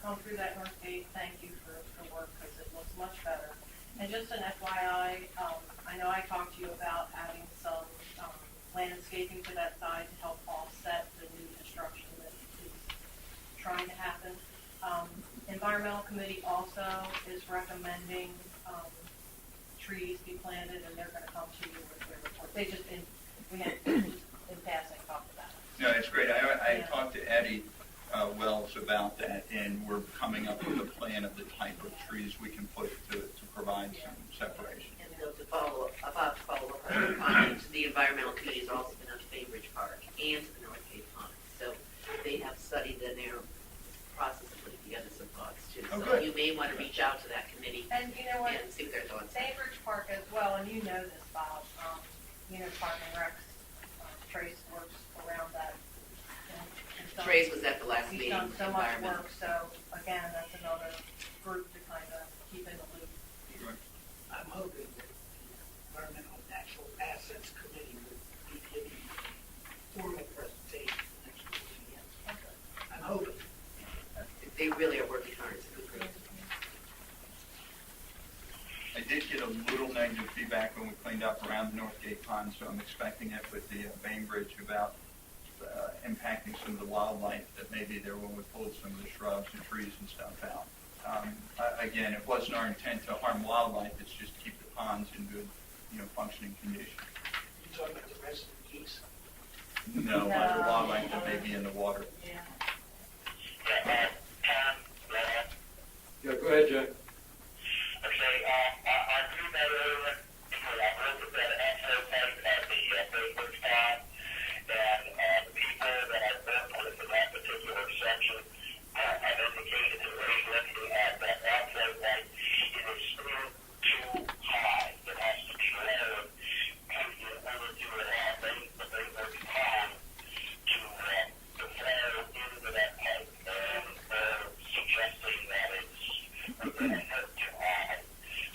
G: come through that North Gate, thank you for the work because it looks much better. And just an FYI, I know I talked to you about adding some landscaping to that side to help offset the new construction that is trying to happen. Environmental Committee also is recommending trees be planted, and they're going to come to you with their report. We had in passing talked about it.
E: No, it's great. I talked to Eddie Wells about that, and we're coming up with a plan of the type of trees we can put to provide some separation.
D: And to follow up on your comments, the environmental committee has also been on Bainbridge Park and to the North Gate Pond. So they have studied and they're process of putting together some thoughts too.
E: Oh,
D: So
E: good.
D: you may want to reach out to that committee
G: And you know what?
D: and see what their thoughts are.
G: Bainbridge Park as well, and you know this, Bob. You know, Park and Recs, Trace works around that. And so
D: Trace was at the last
G: he's
D: meeting.
G: done so much
D: environmental.
G: work, so again, that's another group to kind of keep in the loop.
F: I'm hoping that the Environmental and Natural Assets Committee would be giving formal presentation next week. I'm hoping.
D: They really are working hard. It's a good group.
E: I did get a little negative feedback when we cleaned up around the North Gate Pond, so I'm expecting it with the Bainbridge about impacting some of the wildlife, that maybe there when we pulled some of the shrubs and trees and stuff out. Again, it wasn't our intent to harm wildlife, it's just to keep the ponds in good, functioning condition.
F: You're talking about the resident geese.
E: No, other wildlife that may be in the water.
G: Yeah.
I: Tom,
B: Yeah, go ahead, Jack.
I: okay, I knew that earlier, because I looked at that answer pipe at the Bainbridge Pond, and the people that I worked with in that particular section have indicated that when you're looking at that answer pipe, it is still too high. It has to be lowered in order to allow the Bainbridge Pond to flow into that pipe. And they're suggesting that it's too high.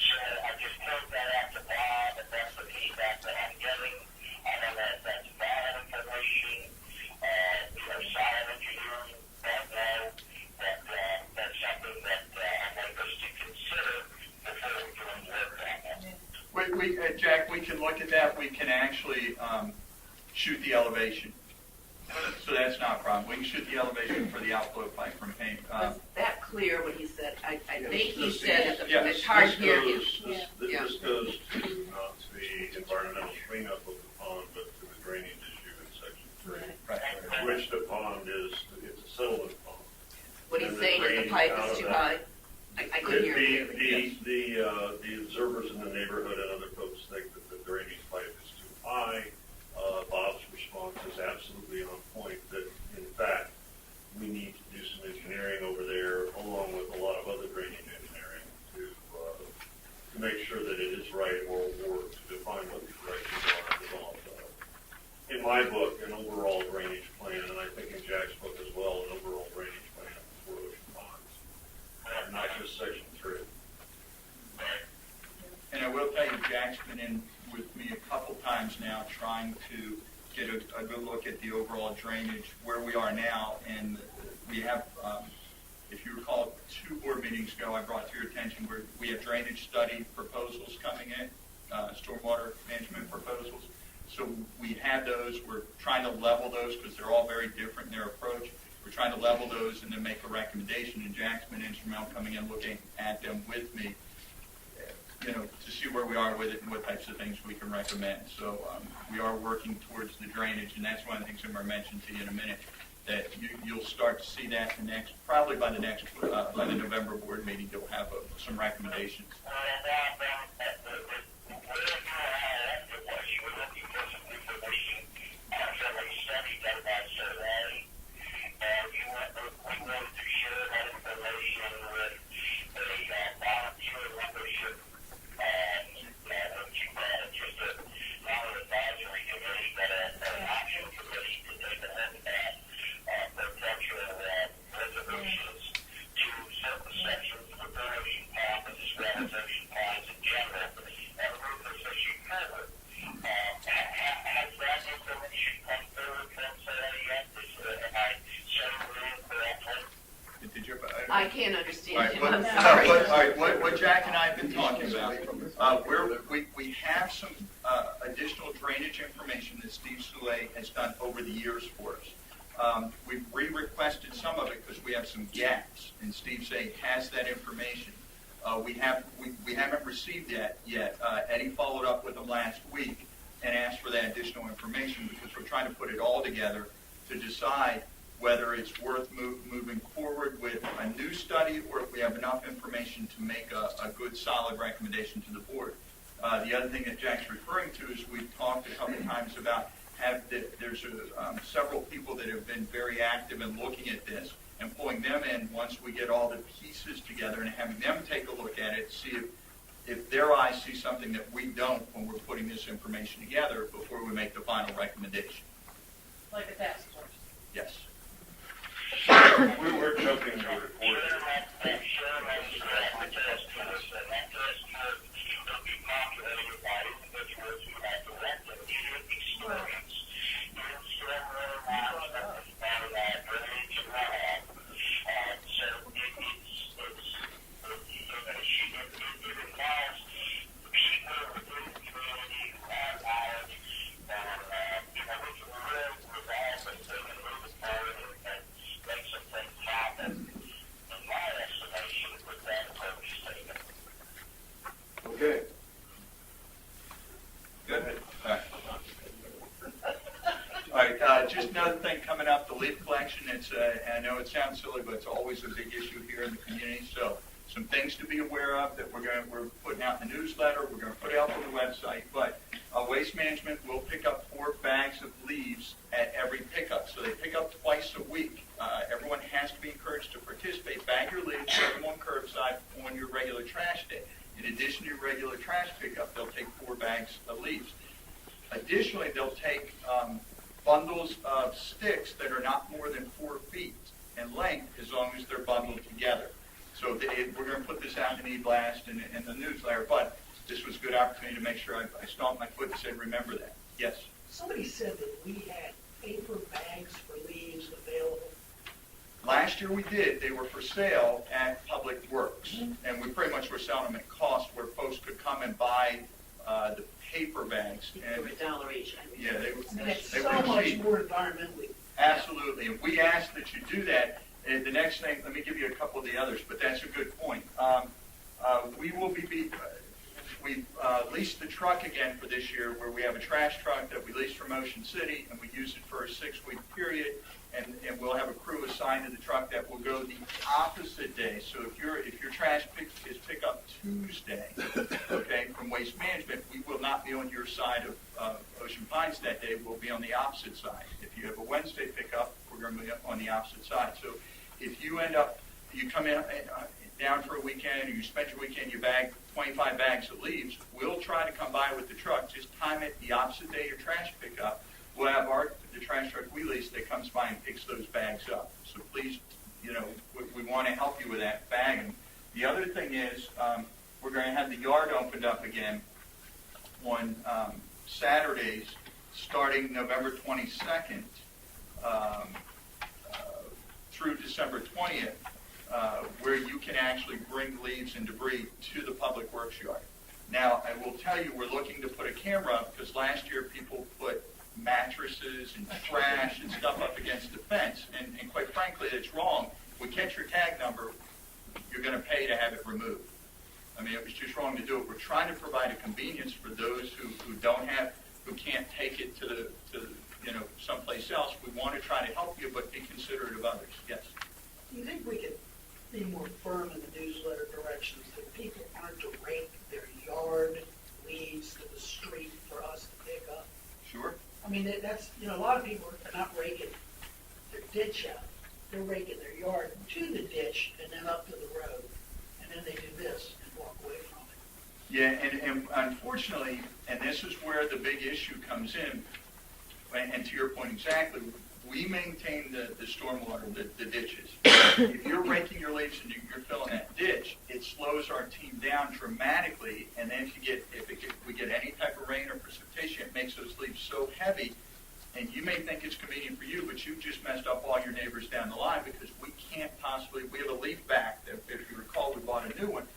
I: So I just point that out to Bob, and that's the feedback that I'm getting. I know that that's valid information. Solid engineering don't know that that's something that I'd like us to consider before we do any work on that.
E: Jack, we can look at that. We can actually shoot the elevation. So that's not a problem. We can shoot the elevation for the outflow pipe from paint.
D: Was that clear what he said? I think he
B: this-
D: said that
E: yes,
D: it's hard
B: This
D: here.
B: goes,
D: Yeah.
B: this goes to not to the environmental cleanup of the pond, but to the drainage issue in section 3,
E: Right.
B: which the pond is, it's a settlement pond.
D: What he's
B: And
D: saying is the
B: drain
D: pipe
B: out
D: is
B: of
D: too
B: that.
D: high. I couldn't hear him clearly.
B: The observers in the neighborhood and other folks think that the drainage pipe is too high. Bob's response is absolutely on point, that in fact, we need to do some engineering over there, along with a lot of other drainage engineering, to make sure that it is right, or to define what the corrections are and develop, in my book, an overall drainage plan, and I think in Jack's book as well, an overall drainage plan for ocean ponds, not just section 3.
E: been with me a couple times now trying to get a good look at the overall drainage, where we are now. And we have, if you recall, 2 board meetings ago, I brought to your attention where we have drainage study proposals coming in, stormwater management proposals. So we had those. We're trying to level those because they're all very different in their approach. We're trying to level those and then make a recommendation. And Jack's been instrumental coming in, looking at them with me, to see where we are with it and what types of things we can recommend. So we are working towards the drainage, and that's one of the things I'm going to mention to you in a minute, that you'll start to see that probably by the November board meeting, you'll have some recommendations.
D: I can't understand him,
E: All
D: I'm
E: right,
D: sorry.
E: what Jack and I have been talking about, we have some additional drainage information that Steve Soule has done over the years for us. We've re-requested some of it because we have some gaps, and Steve Soule has that information. We haven't received that yet. Eddie followed up with him last week and asked for that additional information because we're trying to put it all together to decide whether it's worth moving forward with a new study or if we have enough information to make a good, solid recommendation to the board. The other thing that Jack's referring to is we've talked a couple times about there's several people that have been very active in looking at this and pulling them in once we get all the pieces together and having them take a look at it, see if their eyes see something that we don't when we're putting this information together before we make the final recommendation.
G: Like a task force.
E: Yes.
B: We're jumping to report.
A: Okay.
E: Good. All right. Just another thing coming up, the leaf collection. It's I know it sounds silly, but it's always a big issue here in the community. So some things to be aware of that we're putting out in the newsletter. We're going to put out on the website. But Waste Management will pick up 4 bags of leaves at every pickup. So they pick up twice a week. Everyone has to be encouraged to participate. Bag your leaves, put them on curbside on your regular trash day. In addition to your regular trash pickup, they'll take 4 bags of leaves. Additionally, they'll take bundles of sticks that are not more than 4 feet in length as long as they're bundled together. So we're going to put this out in the e-blast and in the newsletter, but this was a good opportunity to make sure I stomped my foot and said, remember that. Yes?
F: Somebody said that we had paper bags for leaves available.
E: Last year we did. They were for sale at Public Works, and we pretty much were selling them at cost where folks could come and buy the paper bags.
D: For $1 each.
E: Yeah, they
F: I mean, it's
E: they
F: so
E: were
F: much
E: cheap.
F: more environmentally.
E: Absolutely. And we ask that you do that. And the next thing, let me give you a couple of the others, but that's a good point. We will we've leased the truck again for this year, where we have a trash truck that we leased from Ocean City, and we use it for a 6-week period, and we'll have a crew assigned to the truck that will go the opposite day. So if your trash is pick up Tuesday, okay, from Waste Management, we will not be on your side of Ocean Pines that day. We'll be on the opposite side. If you have a Wednesday pickup, we're going to be on the opposite side. So if you come in down for a weekend, or you spend your weekend, you bag 25 bags of leaves, we'll try to come by with the truck. Just time it the opposite day your trash pickup. We'll have the trash truck we lease that comes by and picks those bags up. So please, we want to help you with that bagging. The other thing is we're going to have the yard opened up again on Saturdays, starting November 22nd through December 20th, where you can actually bring leaves and debris to the Public Works yard. Now, I will tell you, we're looking to put a camera up because last year people put mattresses and trash and stuff up against the fence, and quite frankly, it's wrong. We catch your tag number, you're going to pay to have it removed. I mean, it was just wrong to do it. We're trying to provide a convenience for those who don't have, who can't take it to someplace else. We want to try to help you, but be considerate of others. Yes.
F: Do you think we could be more firm in the newsletter directions that people aren't to rake their yard leaves to the street for us to pick up?
E: Sure.
F: I mean, that's, a lot of people are not raking their ditch out. They're raking their yard to the ditch and then up to the road. And then they do this and walk away from it.
E: Yeah, and unfortunately, and this is where the big issue comes in, and to your point exactly, we maintain the stormwater, the ditches. If you're raking your leaves and you're filling that ditch, it slows our team down dramatically, and then if we get any type of rain or precipitation, it makes those leaves so heavy, and you may think it's convenient for you, but you've just messed up all your neighbors down the line because we can't possibly, we have a leaf back that, if you recall, we bought a new one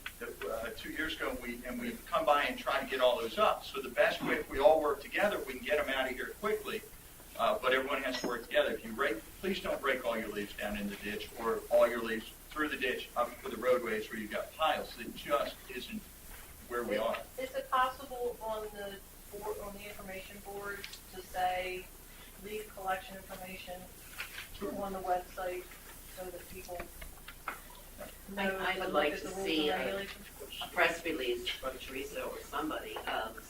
E: 2 years ago, and we come by and try to get all those up. So the best way, if we all work together, we can get them out of here quickly. But everyone has to work together. If you rake, please don't rake all your leaves down in the ditch or all your leaves through the ditch up to the roadways where you've got piles. It just isn't where we are.
G: Is it possible on the information board to say leaf collection information on the website so that people know
D: I would
G: to
D: like
G: look at
D: to
G: the rules
D: see
G: and
D: a
G: regulations?
D: press release from Teresa or somebody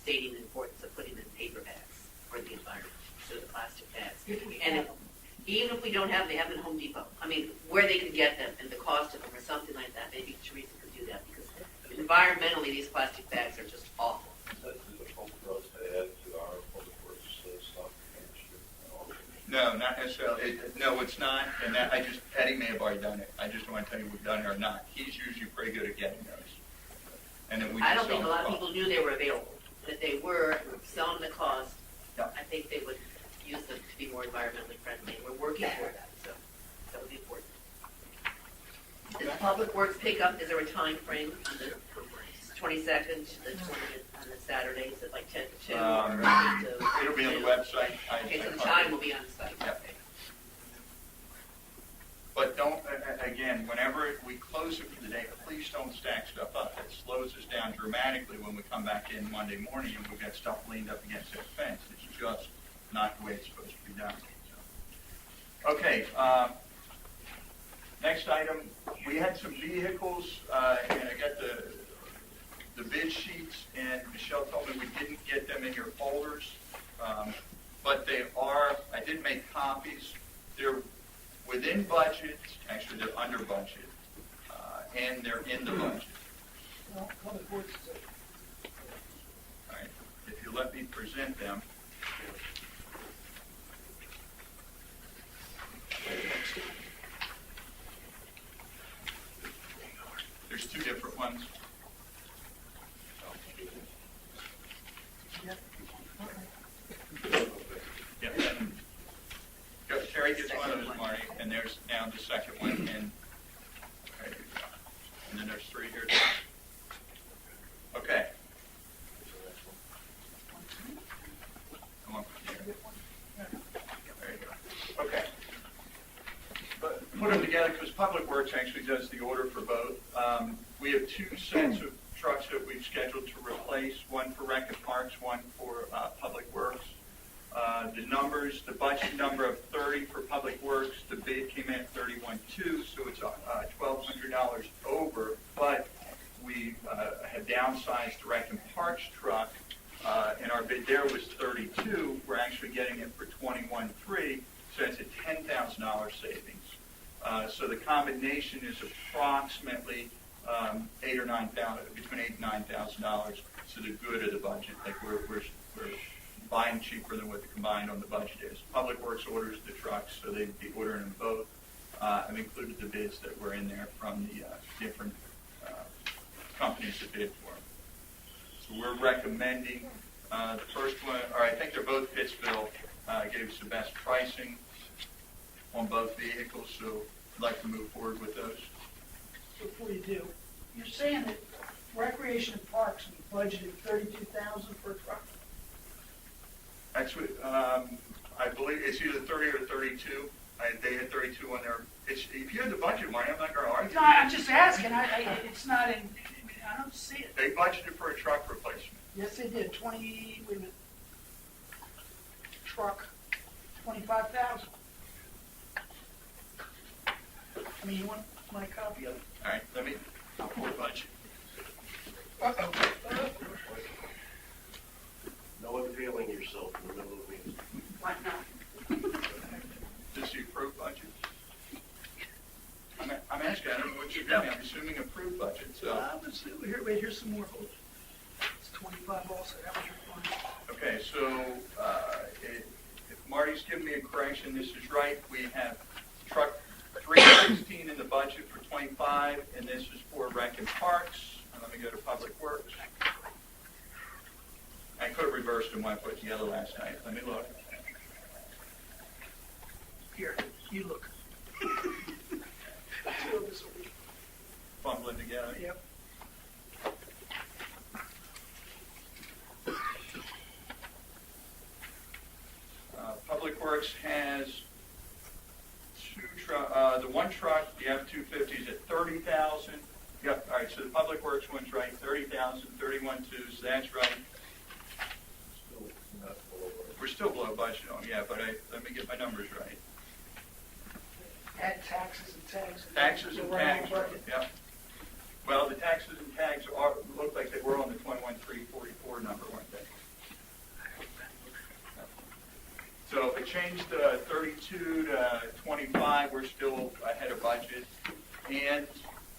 D: stating the importance of putting in paper bags for the environment, so the plastic bags.
F: If we
D: And
F: have
D: even if we don't have, they have them at Home Depot. I mean, where they can get them and the cost of them or something like that, maybe Teresa could do that because environmentally, these plastic bags are just awful.
E: No, not necessarily. No, it's not. And Eddie may have already done it. I just don't want to tell you we've done it or not. He's usually pretty good at getting those. And then we
D: I
E: just
D: don't think a
E: sell
D: lot of
E: them.
D: people knew they were available. But if they were selling the cost,
E: Yeah.
D: I think they would use them to be more environmentally friendly. We're working for that, so that would be important. Does Public Works pick up, is there a time frame on the 22nd to the 20th on the Saturday? Is it like 10 to 2? or is it to-
E: It'll be on the website.
D: Okay, so the time will be on the site.
E: Yeah.
D: Okay.
E: But don't, again, whenever we close it for the day, please don't stack stuff up. It slows us down dramatically when we come back in Monday morning and we've got stuff leaned up against that fence. It's just not the way it's supposed to be done. So. Okay, next item, we had some vehicles, and I got the bid sheets, and Michelle told me we didn't get them in your folders, but they are, I did make copies. They're within budget, actually they're under budget, and they're in the budget.
F: well, Public Works is
E: All right, if you let me present them. There's two different ones. Yeah. Terry gets one of those, Marty, and there's now the second one, and there you go. And then there's three here. Okay. Come on. There you go. Okay. But put them together because Public Works actually does the order for both. We have two sets of trucks that we've scheduled to replace, one for Rec and Parks, one for Public Works. The budget number of 30 for Public Works, the bid came in at 31.2, so it's $1,200 over, but we have downsized the Rec and Parks truck, and our bid there was 32. We're actually getting it for 21.3, so it's a $10,000 savings. So the combination is approximately $8,000 or $9,000, between $8,000 and $9,000 to the good of the budget. Like we're buying cheaper than what the combined on the budget is. Public Works orders the trucks, so they'd be ordering them both. I've included the bids that were in there from the different companies that bid for them. So we're recommending The first one, or I think they're both Pittsville, gave us the best pricing on both vehicles, so I'd like to move forward with those.
F: Before you do, you're saying that Recreation and Parks, we budgeted $32,000 for a truck?
E: That's what, I believe it's either 30 or 32. They had 32 on there. If you had the budget money, I'm not going to argue.
F: No, I'm just asking, it's not in, I don't see it.
E: They budgeted for a truck replacement.
F: Yes, they did, wait a minute. Truck, 25,000. I mean, you want my copy of it?
E: All right, I'll pull the budget.
F: Uh-oh.
A: No unveiling yourself in the middle of the meeting.
D: Why not?
E: This is the approved budget. I'm asking, I don't know what you're doing. I'm assuming approved budget, so.
F: Let's see, here's some more. It's 25 also, that was your point.
E: Okay, so if Marty's giving me a correction, this is right. We have truck 316 in the budget for 25, and this is for Rec and Parks. And let me go to Public Works. I could have reversed them when I put together last night. Let me look.
F: Here, you look.
E: Fumbling together.
F: Yep.
E: Public Works has two the one truck, the F-250 is at 30,000. Yep, all right, so the Public Works one's right, 30,000, 31.2, so that's right. We're still below budget on, yeah, but let me get my numbers right.
F: Add taxes and tags.
E: Taxes and tags,
F: Budget.
E: yeah. Well, the taxes and tags look like they were on the 21,344 number, weren't they? So if it changed 32 to 25, we're still ahead of budget. And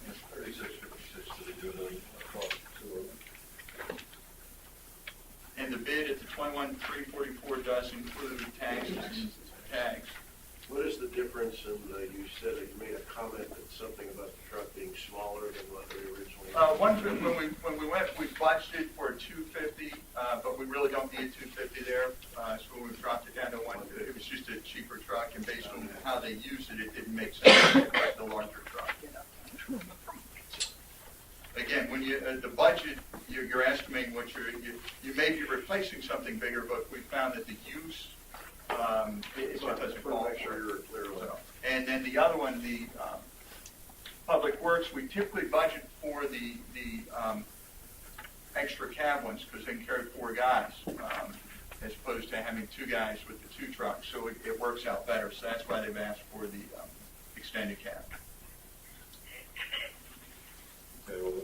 B: It's 3656 to the good across the two of them.
E: And the bid at the 21,344 does include taxes and tags.
A: What is the difference in you said that you made a comment that something about the truck being smaller than what they originally?
E: When we went, we budgeted for a 250, but we really don't need a 250 there. So when we dropped it down to 150, it was just a cheaper truck, and based on how they used it, it didn't make sense to get the larger truck. Again, when you the budget, you're estimating what you may be replacing something bigger, but we found that the use it doesn't
A: want
E: fall.
A: to make sure you're clear on that.
E: And then the other one, the Public Works, we typically budget for the extra cab ones because they can carry 4 guys as opposed to having 2 guys with the 2 trucks. So it works out better. So that's why they've asked for the extended cab.
B: Okay, well,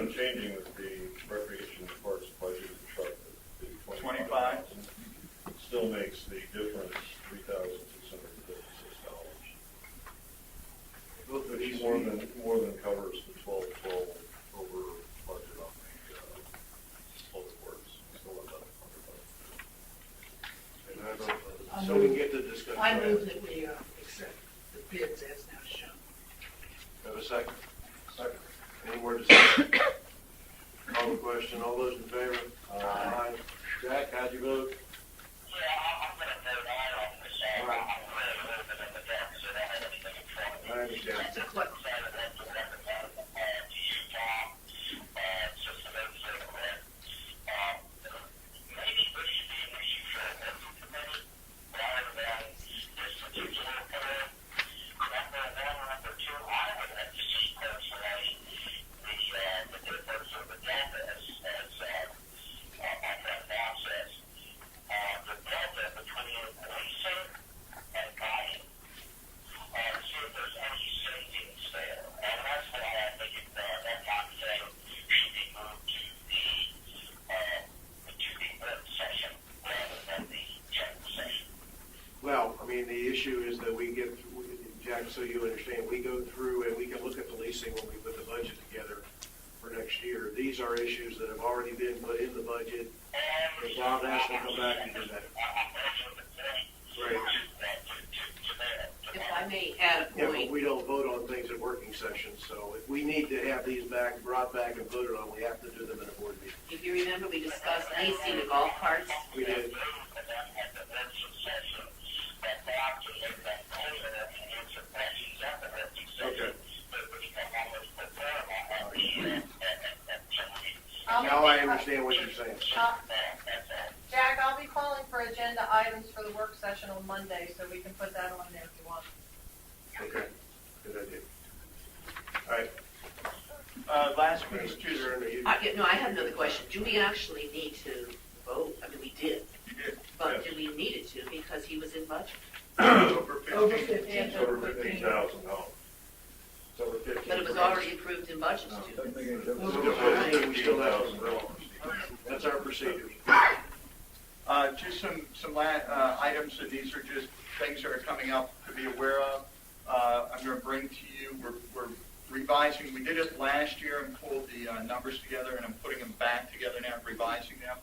B: changing with the Recreation and Parks budget of the truck to
E: 25.
B: Still makes the difference $3,656.
A: Both of these
B: More than covers the 1212 over budget on the Public Works. Still about $100.
A: So we can get the discussion.
F: I move that we accept the bids as now shown.
A: Have a second? Second. Any more discussion? Call the question. All those in favor? Aye. Jack, how'd you vote?
I: I'm going to vote aye on this. I'm really a little bit in the dark, so I don't have anything in front of me.
A: I understand.
D: That's a quick.
I: Maybe this should be an issue for a building committee rather than this particular code. Number 1 or number 2, I would like to see personally the difference of the delta as on that process. The delta between policing and buying, and see if there's any savings there. And that's why I think that time frame should be moved to the to-be work session rather than the general session.
A: Well, I mean, the issue is that we get, Jack, so you understand, we go through and we can look at the leasing when we put the budget together for next year. These are issues that have already been put in the budget. If Bob asks to come back and do that. Right.
D: If I I may add a
A: Yeah, but
D: point.
A: we don't vote on things at working sessions, so if we need to have these brought back and voted on, we have to do them in a board meeting.
D: If you remember, we discussed leasing the golf carts.
A: We did. Okay. Now I understand what you're saying.
G: Jack, I'll be calling for agenda items for the work session on Monday, so we can put that on there if you want.
A: Okay, good idea. All right.
E: Last piece, just,
A: Sharon, are you-
D: No, I have another question. Do we actually need to vote? I mean, we did,
E: you did,
D: but do we need it to because he was in budget?
E: over
F: Over
E: 15.
F: 15.
B: It's over $15,000.
A: It's over 15.
D: But it was already approved in budgets too.
H: Doesn't make any difference.
A: It's over 15, we still have some. That's our procedure.
E: Just some items, that these are just things that are coming up to be aware of. I'm going to bring to you, we're revising, we did it last year and pulled the numbers together, and I'm putting them back together now, revising them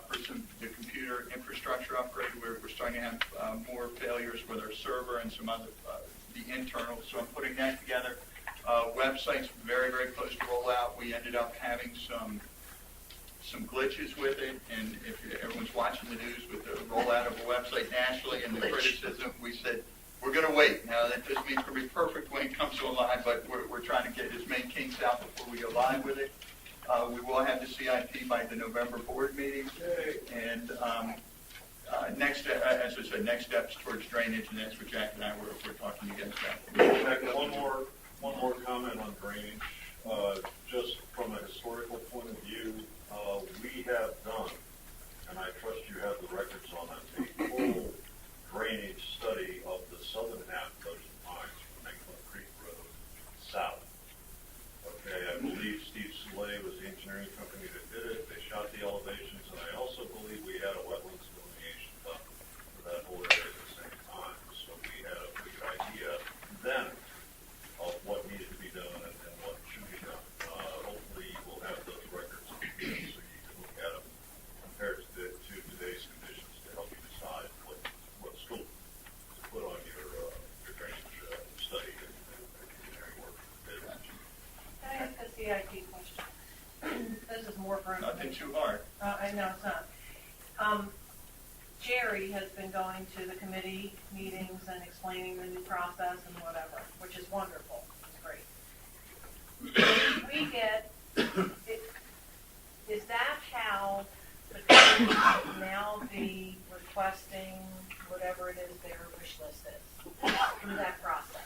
E: for the computer infrastructure upgrade. We're starting to have more failures with our server and some other, the internal, so I'm putting that together. Website's very, very close to rollout. We ended up having some glitches with it, and if everyone's watching the news with the rollout of a website nationally and the criticism, we said, we're going to wait. Now, that doesn't mean it's going to be perfect when it comes to live, but we're trying to get as many kinks out before we go live with it. We will have the CIP by the November board meeting, and next, as I said, next steps towards drainage, and that's what Jack and I were talking together about.
B: Jack, one more comment on drainage. Just from a historical point of view, we have done, and I trust you have the records on that, a full drainage study of the southern half of Ocean Pines from Nickel Creek Road south. Okay, I believe Steve Soule was the engineering company that did it. They shot the elevations, and I also believe we had a wetlands delineation done for that whole area at the same time. So we had a good idea then of what needed to be done and what should be done. Hopefully you will have those records so you can look at them compared to today's conditions to help you decide what scope to put on your drainage study and engineering work.
G: Can I ask a CIP question? This is more for.
E: Nothing too hard.
G: I know it's not. Jerry has been going to the committee meetings and explaining the new process and whatever, which is wonderful. It's great. We get, is that how the committee should now be requesting whatever it is their wish list is through that process?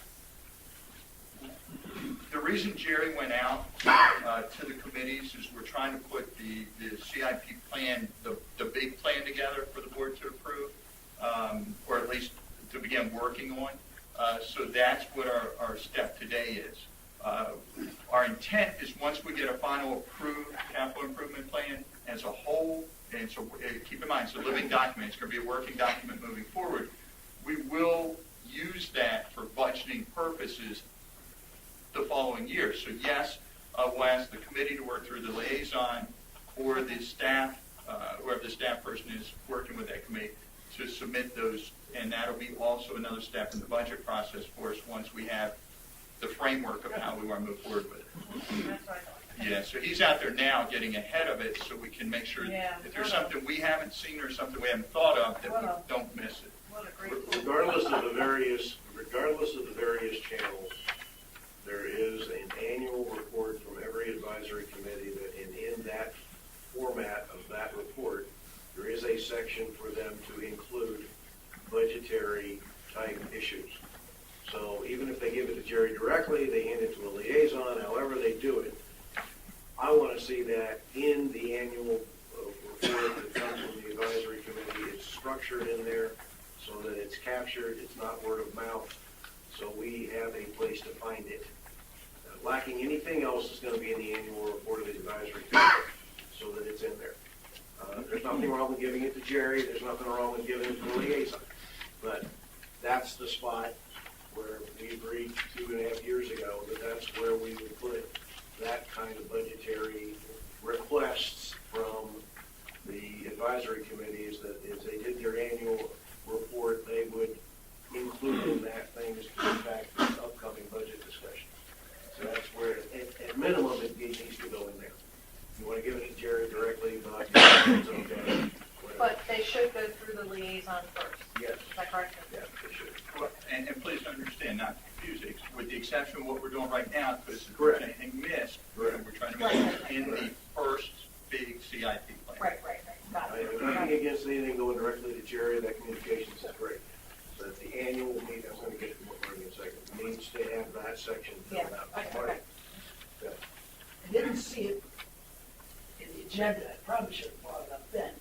E: The reason Jerry went out to the committees is we're trying to put the CIP plan, the big plan together for the board to approve, or at least to begin working on. So that's what our step today is. Our intent is once we get a final approved capital improvement plan as a whole, and so keep in mind, it's a living document, it's going to be a working document moving forward, we will use that for budgeting purposes the following year. So yes, we'll ask the committee to work through the liaison or the staff, whoever the staff person is working with that committee, to submit those, and that'll be also another step in the budget process for us once we have the framework of how we want to move forward with it.
G: That's what I thought.
E: Yeah, so he's out there now getting ahead of it so we can make sure
G: Yeah.
E: if there's something we haven't seen or something we haven't thought of, that we don't miss it.
G: What a great.
A: Regardless of the various channels, there is an annual report from every advisory committee that in that format of that report, there is a section for them to include budgetary type issues. So even if they give it to Jerry directly, they hand it to a liaison, however they do it, I want to see that in the annual report that comes from the advisory committee. It's structured in there so that it's captured, it's not word of mouth, so we have a place to find it. Lacking anything else is going to be in the annual report of the advisory committee so that it's in there. There's nothing wrong with giving it to Jerry, there's nothing wrong with giving it to the liaison, but that's the spot where we agreed 2.5 years ago that that's where we would put that kind of budgetary requests from the advisory committees, that if they did their annual report, they would include in that things
G: But they should go through the liaison first.
A: Yes.
G: Is that correct?
A: Yeah, it should.
E: And please understand, not to confuse it, with the exception of what we're doing right now, because if
A: Correct.
E: there's anything missed,
A: Correct.
E: we're trying to make it in the first big CIP plan.
G: Right. Got
A: I
G: it.
A: have nothing against anything going directly to Jerry, that communications is great. But the annual meeting, I'm gonna get to Marty in a second, needs to have that section filled
G: Yeah,
A: out.
G: okay.
A: Marty? Yeah.
F: I didn't see it in the agenda, I probably should have brought it up then.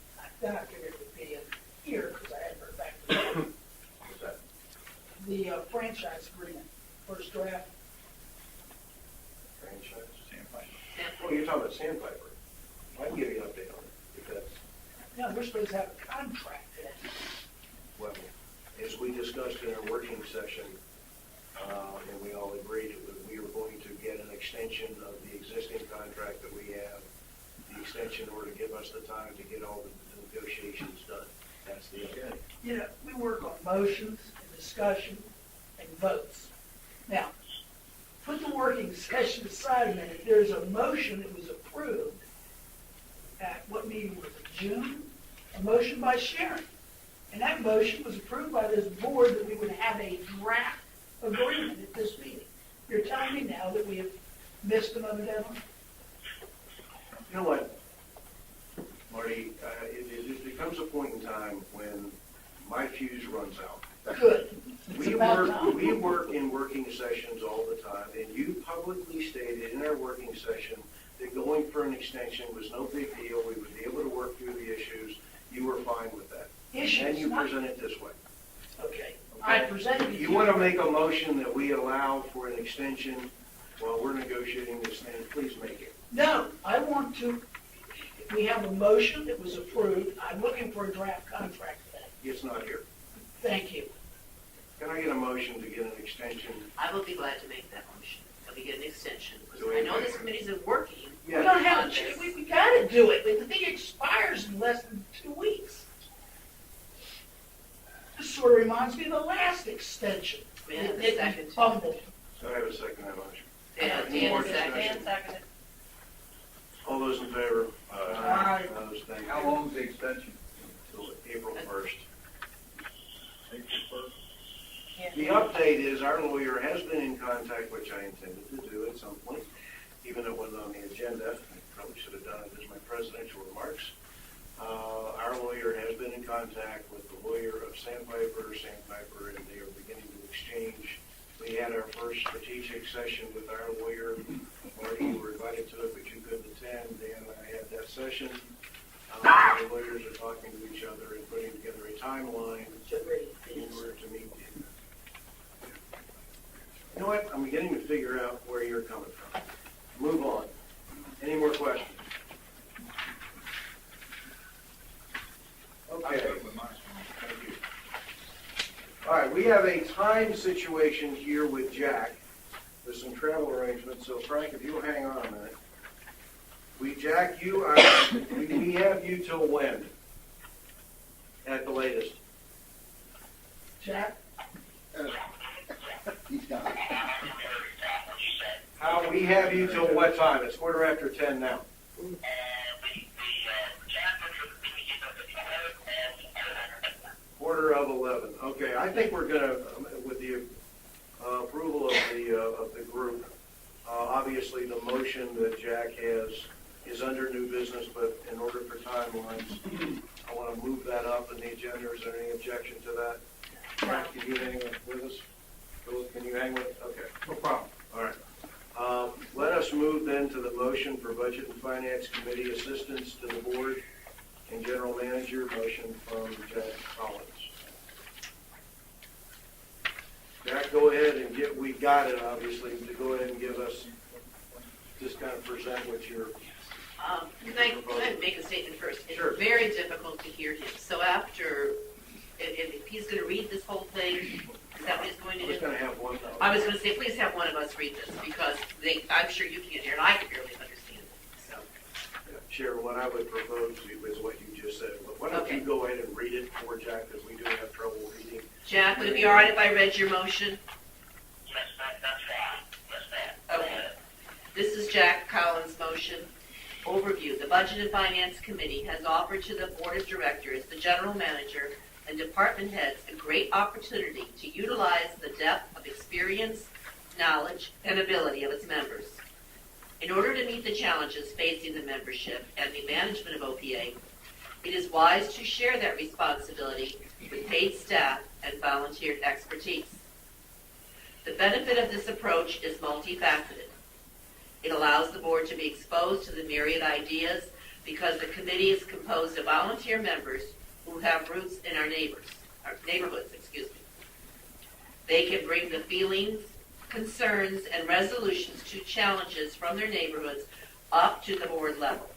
F: I figured it would be in here, because I hadn't heard back from them.
A: What's that?
F: The franchise agreement, first draft.
A: Franchise?
E: Sandpiper.
A: Oh, you're talking about Sandpiper. I can give you an update on it, if that's,
F: No, we're supposed to have a contract then.
A: well, as we discussed in our working session, and we all agreed, we were going to get an extension of the existing contract that we have, the extension in order to give us the time to get all the negotiations done. That's the intent.
F: You know, we work on motions and discussion and votes. Now, put the working session aside a minute. There's a motion that was approved at, what meeting was it, June? A motion by Sharon. And that motion was approved by this board that we would have a draft agreement at this meeting. You're telling me now that we have missed another deadline?
A: You know what, Marty, it becomes a point in time when my fuse runs out.
F: Good. It's
A: We
F: about
A: work,
F: time.
A: we work in working sessions all the time, and you publicly stated in our working session that going for an extension was no big deal, we would be able to work through the issues, you were fine with that. And
F: Issues,
A: you
F: not,
A: present it this way.
F: okay. I presented it.
A: You want to make a motion that we allow for an extension while we're negotiating this thing, please make it.
F: No, I want to, we have a motion that was approved. I'm looking for a draft contract then.
A: It's not here.
F: Thank you.
A: Can I get a motion to get an extension?
D: I will be glad to make that motion, that we get an extension, because
A: Do we-
D: I know this committee's been working.
F: We don't have
D: on
F: a,
D: this.
F: we gotta do it. The thing expires in less than 2 weeks. This sort of reminds me of the last extension.
D: May I have a
F: It
D: second?
F: fumbled.
A: So I have a second on that motion.
D: Dan,
A: More
D: Dan, second.
G: Dan seconded.
A: All those in favor?
F: Aye.
A: Opposed, thank you.
H: How long's the extension?
A: Till April 1st.
H: April first?
G: Yeah.
A: The update is our lawyer has been in contact, which I intended to do at some point, even though it wasn't on the agenda. I probably should have done it as my presidential remarks. Our lawyer has been in contact with the lawyer of Sandpiper, and they are beginning to exchange. We had our first strategic session with our lawyer. Marty, you were invited to it, but you couldn't attend. Dan and I had that session. The lawyers are talking to each other and putting together a timeline in order to meet the. You know what? I'm beginning to figure out where you're coming from. Move on. Any more questions? Okay. Thank you. All right, we have a time situation here with Jack. There's some travel arrangements, so Frank, if you'll hang on a minute. Jack, we have you till when? At the latest?
F: Jack?
H: He's gone.
A: How, we have you till what time? It's 10:15 now. Quarter of 11. Okay, I think we're gonna, with the approval of the group, obviously the motion that Jack has is under new business, but in order for timelines, I want to move that up in the agenda. Is there any objection to that? Frank, can you hang with us? Philip, can you hang with? Okay, no problem. All right. Let us move then to the motion for Budget and Finance Committee assistance to the board and General Manager, motion from Jack Collins. Jack, go ahead and we got it, obviously, to go ahead and give us, just kind of present what you're.
D: Can I make a statement first?
A: Sure.
D: It's very difficult to hear him. So after, if he's going to read this whole thing, is that what he's going
A: I'm
D: to
A: just
D: do?
A: going to have one.
D: I was going to say, please have one of us read this, because I'm sure you can't hear, and I can barely understand it. So,
A: Sharon, what I would propose to you is what you just said. Why don't you
D: Okay.
A: go ahead and read it for Jack, because we do have trouble reading.
D: Jack, would it be all right if I read your motion?
I: Yes, that's fine. Yes, ma'am.
D: Okay. This is Jack Collins' motion. Overview. The Budget and Finance Committee has offered to the Board of Directors, the General Manager, and department heads a great opportunity to utilize the depth of experience, knowledge, and ability of its members. In order to meet the challenges facing the membership and the management of OPA, it is wise to share that responsibility with paid staff and volunteered expertise. The benefit of this approach is multifaceted. It allows the board to be exposed to the myriad ideas because the committee is composed of volunteer members who have roots in our neighborhoods. They can bring the feelings, concerns, and resolutions to challenges from their neighborhoods up to the board level.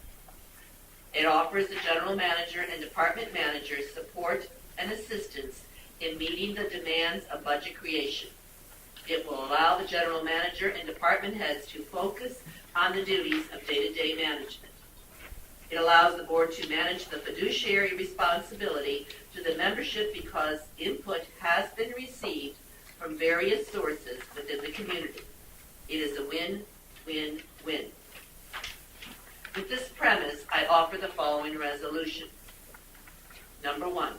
D: It offers the general manager and department managers support and assistance in meeting the demands of budget creation. It will allow the general manager and department heads to focus on the duties of day-to-day management. It allows the board to manage the fiduciary responsibility to the membership because input has been received from various sources within the community. It is a win-win-win. With this premise, I offer the following resolution. Number 1,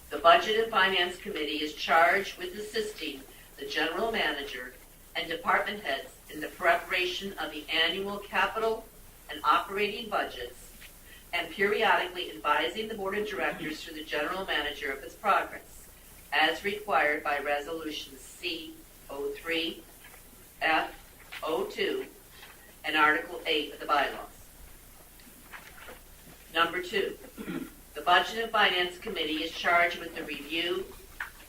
D: the Budget and Finance Committee is charged with assisting the General Manager and department heads in the preparation of the annual capital and operating budgets and periodically advising the Board of Directors through the General Manager of its progress, as required by Resolution C-03, F-02, and Article 8 of the bylaws. Number 2, the Budget and Finance Committee is charged with the review,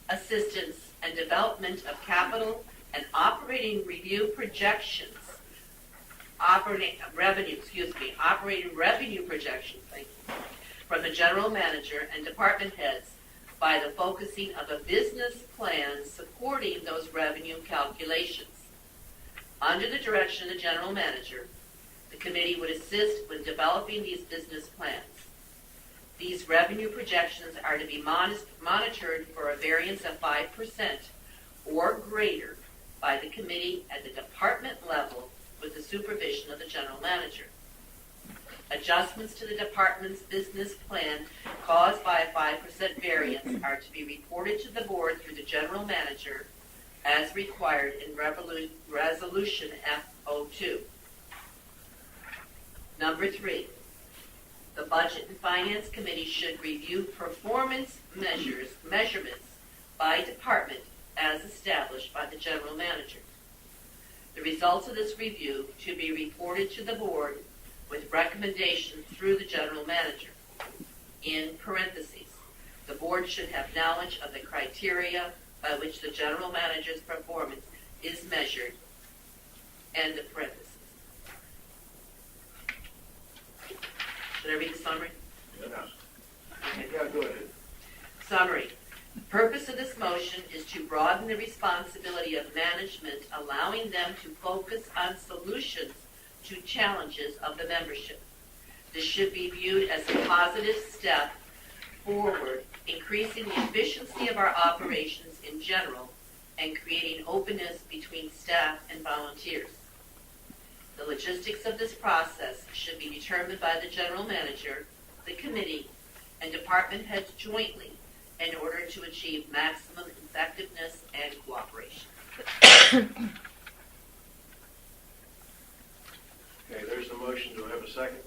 D: assistance, and development of capital and operating review projections, operating revenue projections, from the General Manager and department heads by the focusing of a business plan supporting those revenue calculations. Under the direction of the General Manager, the committee would assist with developing these business plans. These revenue projections are to be monitored for a variance of 5% or greater by the committee at the department level with the supervision of the General Manager. Adjustments to the department's business plan caused by a 5% variance are to be reported to the board through the General Manager as required in Resolution F-02. Number 3, the Budget and Finance Committee should review performance measurements by department as established by the General Manager. The results of this review should be reported to the board with recommendations through the General Manager. In parentheses, the board should have knowledge of the criteria by which the General Manager's performance is measured. End of parentheses. Should I read the summary?
A: Yeah, go ahead.
D: Summary. The purpose of this motion is to broaden the responsibility of management, allowing them to focus on solutions to challenges of the membership. This should be viewed as a positive step forward, increasing the efficiency of our operations in general and creating openness between staff and volunteers. The logistics of this process should be determined by the General Manager, the committee, and department heads jointly in order to achieve maximum effectiveness and cooperation.
A: Okay, there's the motion. Do I have a second?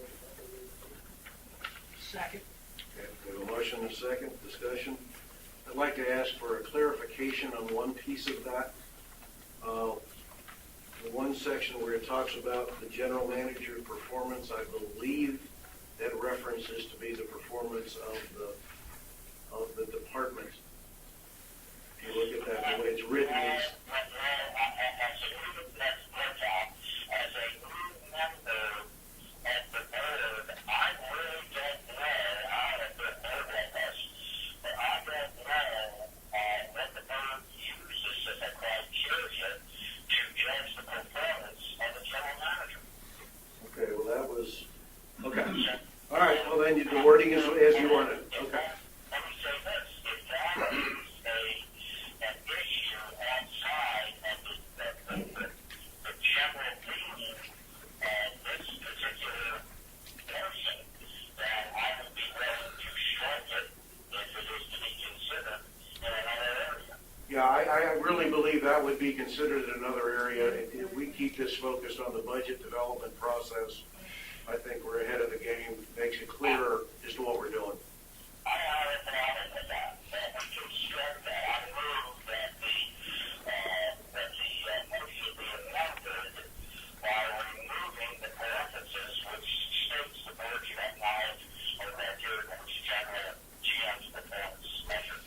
F: Second.
A: Okay, we have a motion and a second. Discussion. I'd like to ask for a clarification on one piece of that. The one section where it talks about the general manager performance, I believe that references to be the performance of the department. If you look at that, the way it's written is. Okay, well that was, okay. All right, well then the wording is as you want it. Okay.
I: Let me say this, if that is an issue outside of the general meaning of this particular
A: really believe that would be considered another area. If we keep this focused on the budget development process, I think we're ahead of the game. Makes it clearer as to what we're doing.
I: I have a problem with that. That we can strike that. I move that the motion be amended by removing the parenthesis which states the board should acknowledge or record which general GM's performance measure.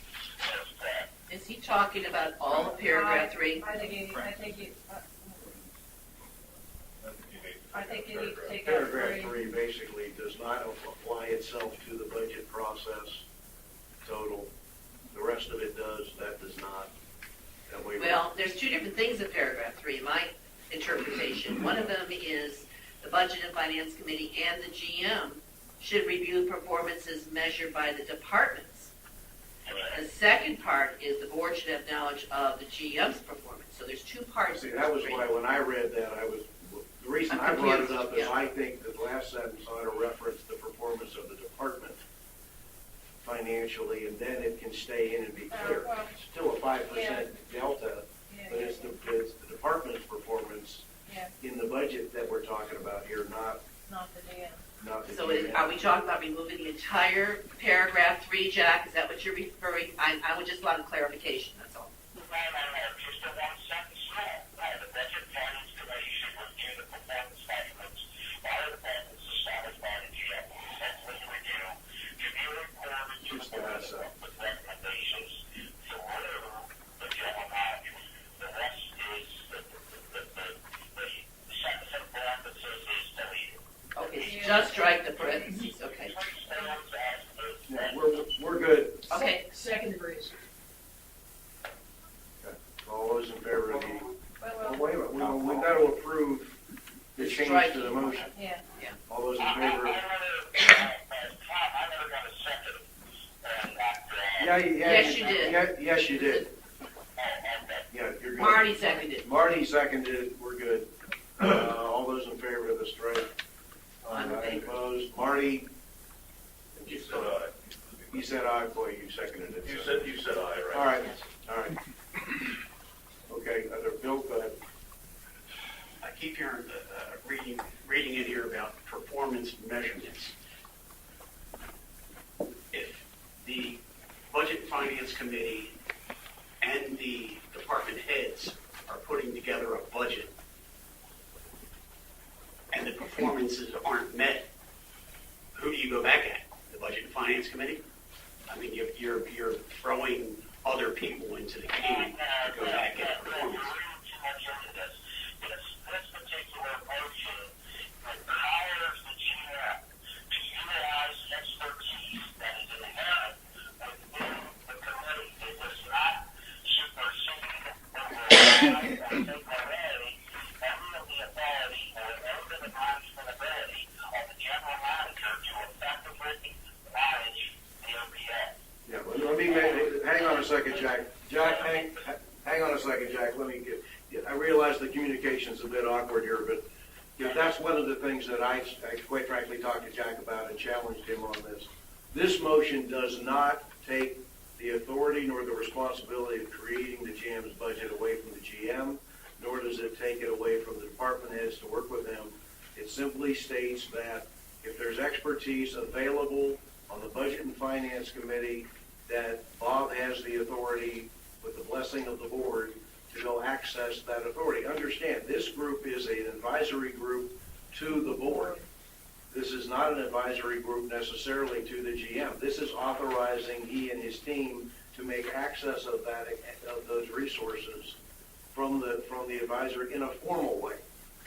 D: Is he talking about all of paragraph 3?
G: I think you need to take out
A: Paragraph
G: 3.
A: 3 basically does not apply itself to the budget process total. The rest of it does, that does not. That way
D: Well, there's two different things in paragraph 3, my interpretation. One of them is the Budget and Finance Committee and the GM should review performances measured by the departments. The second part is the board should have knowledge of the GM's performance. So there's two parts.
A: See,
D: of
A: that was
D: this
A: why when I read that, the reason I
D: I'm
A: brought it
D: confused,
A: up is
D: yeah.
A: I think the last sentence ought to reference the performance of the department financially, and then it can stay in and be clear.
G: well,
A: It's still a 5%
G: yeah.
A: delta, but
G: Yeah,
A: it's the department's performance
G: yeah,
A: in the budget that we're talking about here, not
G: not the DM.
A: the
D: So
A: GM.
D: are we talking about removing the entire paragraph 3, Jack? Is that what you're referring? I would just like a clarification, that's all.
I: No, just a one sentence rule. The budget finance committee should review the performance measurements by the departments established by the GM. Essentially review reported to the board with recommendations through the general manager. The rest is the sentence in parentheses is deleted.
D: Okay, so just strike the parentheses, okay.
I: Stands as the
A: Yeah, we're good.
D: Okay.
F: Second Bruce.
A: All those in favor of the,
G: Well,
A: wait a minute, we've got to approve the change to the motion.
G: yeah.
A: All those in
I: I
A: favor?
I: never got a second on that.
D: Yes, you did.
A: Yes, you did. Yeah, you're good.
D: Marty seconded.
A: Marty seconded, we're good. All those in favor of the strike?
D: I'm in
A: Aye,
D: favor.
A: opposed? Marty,
H: You said aye.
A: you said aye, boy, you seconded it.
H: You said aye, right?
A: All right, all right. Okay, Bill, go ahead.
J: I keep hearing, reading in here about performance measurements. If the Budget and Finance Committee and the department heads are putting together a budget and the performances aren't met, who do you go back at? The Budget and Finance Committee? I mean, you're throwing other people into the game to go back at performance.
I: This particular motion requires the GM to utilize expertise that is inherent within the committee. It does not supersede or take away any of the authority or over the management ability of the general manager to effectively manage the OPS.
A: Yeah, let me, hang on a second, Jack. Jack, hang on a second, Jack. Let me I realize the communication's a bit awkward here, but that's one of the things that I quite frankly talked to Jack about and challenged him on this. This motion does not take the authority nor the responsibility of creating the GM's budget away from the GM, nor does it take it away from the department heads to work with them. It simply states that if there's expertise available on the Budget and Finance Committee, that Bob has the authority, with the blessing of the board, to go access that authority. Understand, this group is an advisory group to the board. This is not an advisory group necessarily to the GM. This is authorizing he and his team to make access of those resources from the advisory in a formal way.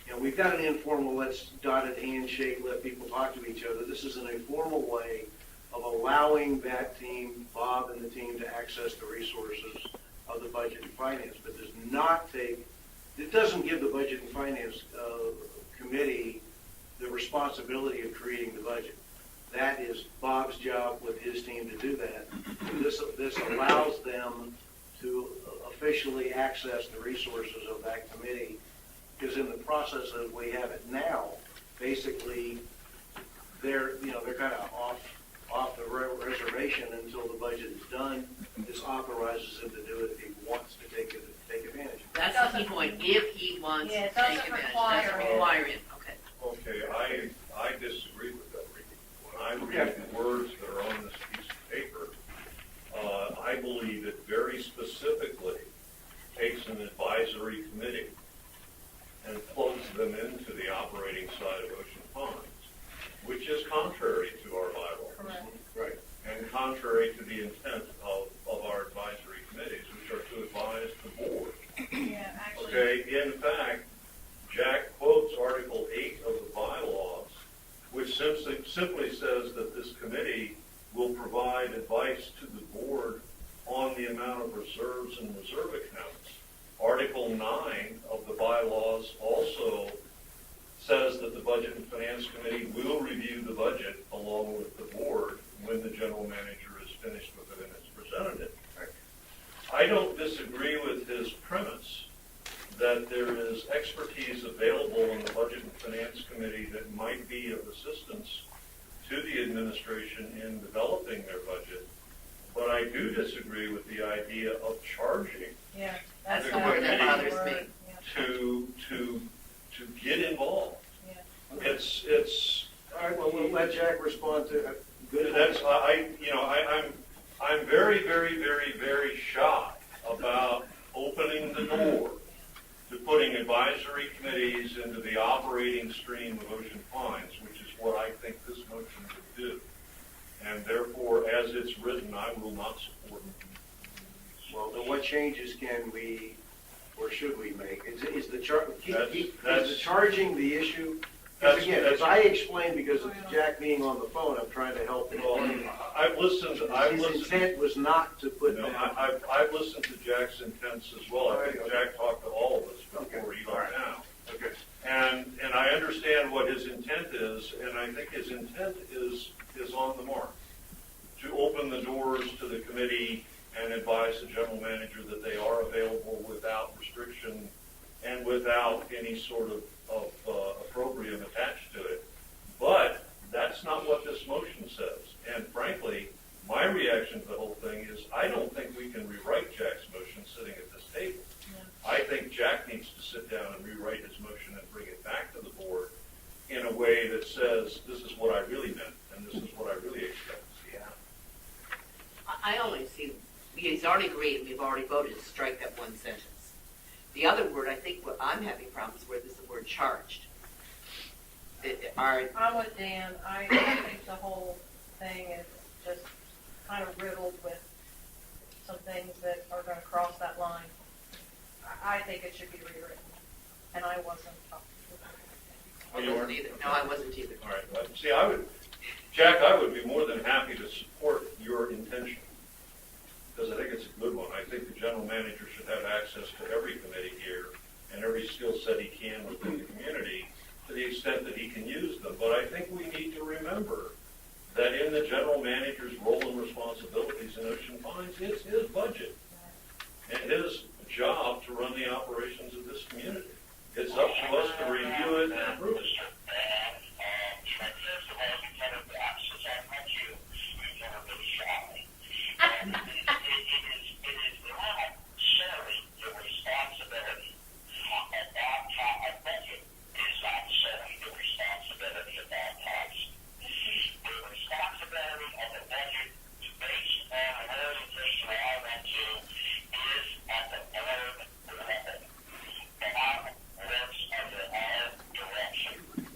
A: You know, we've got an informal, let's dotted handshake, let people talk to each other. This is an informal way of allowing that team, Bob and the team, to access the resources of the Budget and Finance, but does not take, it doesn't give the Budget and Finance Committee the responsibility of creating the budget. That is Bob's job with his team to do that. And this allows them to officially access the resources of that committee, because in the process as we have it now, basically they're kind of off off the reservation until the budget is done. This authorizes him to do it if he wants to take advantage of it.
D: That's the key point, if he wants
G: Yeah,
D: to
G: it
D: take
G: doesn't
D: advantage,
G: require
D: doesn't
G: it.
D: require it, okay.
H: Okay, I disagree with that reading. When I read the words that are on this piece of paper, I believe it very specifically takes an advisory committee and plugs them into the operating side of Ocean Ponds, which is contrary to our bylaws.
G: Correct.
A: Right.
H: And contrary to the intent of our advisory committees, which are to advise the board.
G: Yeah, actually.
H: Okay, in fact, Jack quotes Article 8 of the bylaws, which simply says that this committee will provide advice to the board on the amount of reserves and reserve accounts. Article 9 of the bylaws also says that the Budget and Finance Committee will review the budget along with the board when the general manager is finished with it and has presented it. I don't disagree with his premise that there is expertise available in the Budget and Finance Committee that might be of assistance to the administration in developing their budget, but I do disagree with the idea of charging
G: Yeah, that's
H: The
G: the
H: word that
D: bothers me.
G: Yeah.
H: to get involved.
G: Yeah.
H: It's
A: All right, well, we'll let Jack respond to it. Good.
H: that's I'm very, very, very, very shy about opening the door to putting advisory committees into the operating stream of Ocean Pines, which is what I think this motion would do. And therefore, as it's written, I will not support it.
A: Well, then what changes can we, or should we make? Is the is the charging the issue? Because again, as I explained, because of Jack being on the phone, I'm trying to help him.
H: Well, I've listened.
A: His intent was not to put down.
H: I've listened to Jack's intents as well. I think Jack talked to all of us before he left now.
A: Okay.
H: And I understand what his intent is, and I think his intent is on the mark. To open the doors to the committee and advise the general manager that they are available without restriction and without any sort of opprobrium attached to it. But that's not what this motion says. And frankly, my reaction to the whole thing is I don't think we can rewrite Jack's motion sitting at this table. I think Jack needs to sit down and rewrite his motion and bring it back to the board in a way that says, this is what I really meant, and this is what I really expect to see happen.
D: I only see, he's already agreed, we've already voted to strike that one sentence. The other word, I think what I'm having problems with is the word charged.
G: I'm with Dan. I think the whole thing is just kind of riddled with some things that are going to cross that line. I think it should be rewritten, and I wasn't.
D: I wasn't either. No, I wasn't either.
H: All right. See, Jack, I would be more than happy to support your intention, because I think it's a good one. I think the general manager should have access to every committee here and every skill set he can within the community to the extent that he can use them. But I think we need to remember that in the general manager's role and responsibilities in Ocean Pines, it's his budget and his job to run the operations of this community. It's up to us to review it and approve it.
I: First of all, you never watch, since I met you, you've never been shy. It is not solely the responsibility of a budget is not solely the responsibility of that tax. The responsibility of the budget based on an organization I went to is at the board level. The board works under our direction.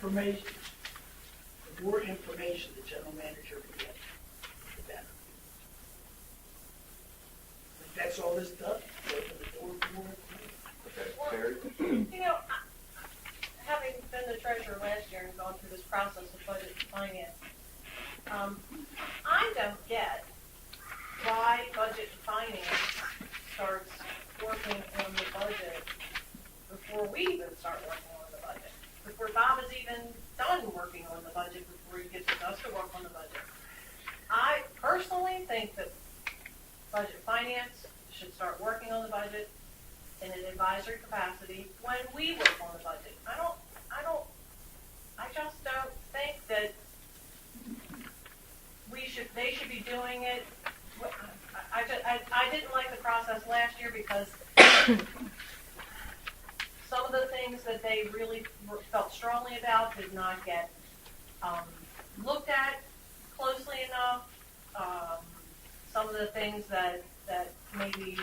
F: information, the more information the general manager can get, the better. I think that's all this does, open the door for more information.
A: Okay, Terry?
G: You know, having been the treasurer last year and gone through this process of budget and finance, I don't get why budget and finance starts working on the budget before we even start working on the budget. Before Bob is even done working on the budget, before he gets us to work on the budget. I personally think that budget finance should start working on the budget in an advisory capacity when we work on the budget. I just don't think that they should be doing it. I didn't like the process last year because some of the things that they really felt strongly about did not get looked at closely enough. Some of the things that maybe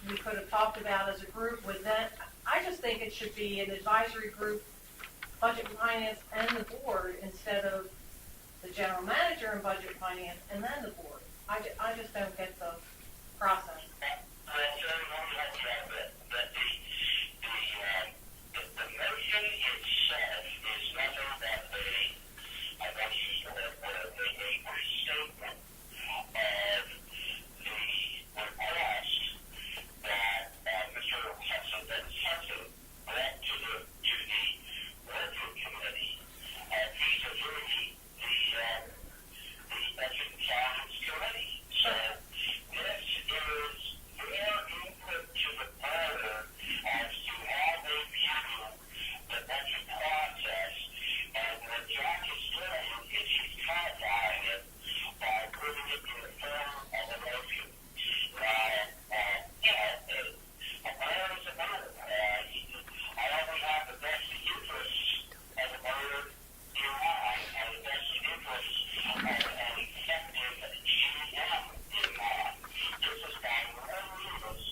G: we could have talked about as a group with that. I just think it should be an advisory group, budget and finance, and the board instead of the general manager and budget and finance and then the board. I just don't get the process.
I: The motion itself is nothing but I want to use the word, a restatement of the request that Mr. Hudson brought to the working committee vis-a-vis the budget and finance committee. So this is their input to the board as to how they view the budget process. And what Jack is doing is he's codifying it by putting it in the form of a motion. A mayor is a mayor. I always have the best interests of the mayor in mind, and the best interests of an effective GM in mind. This is by no means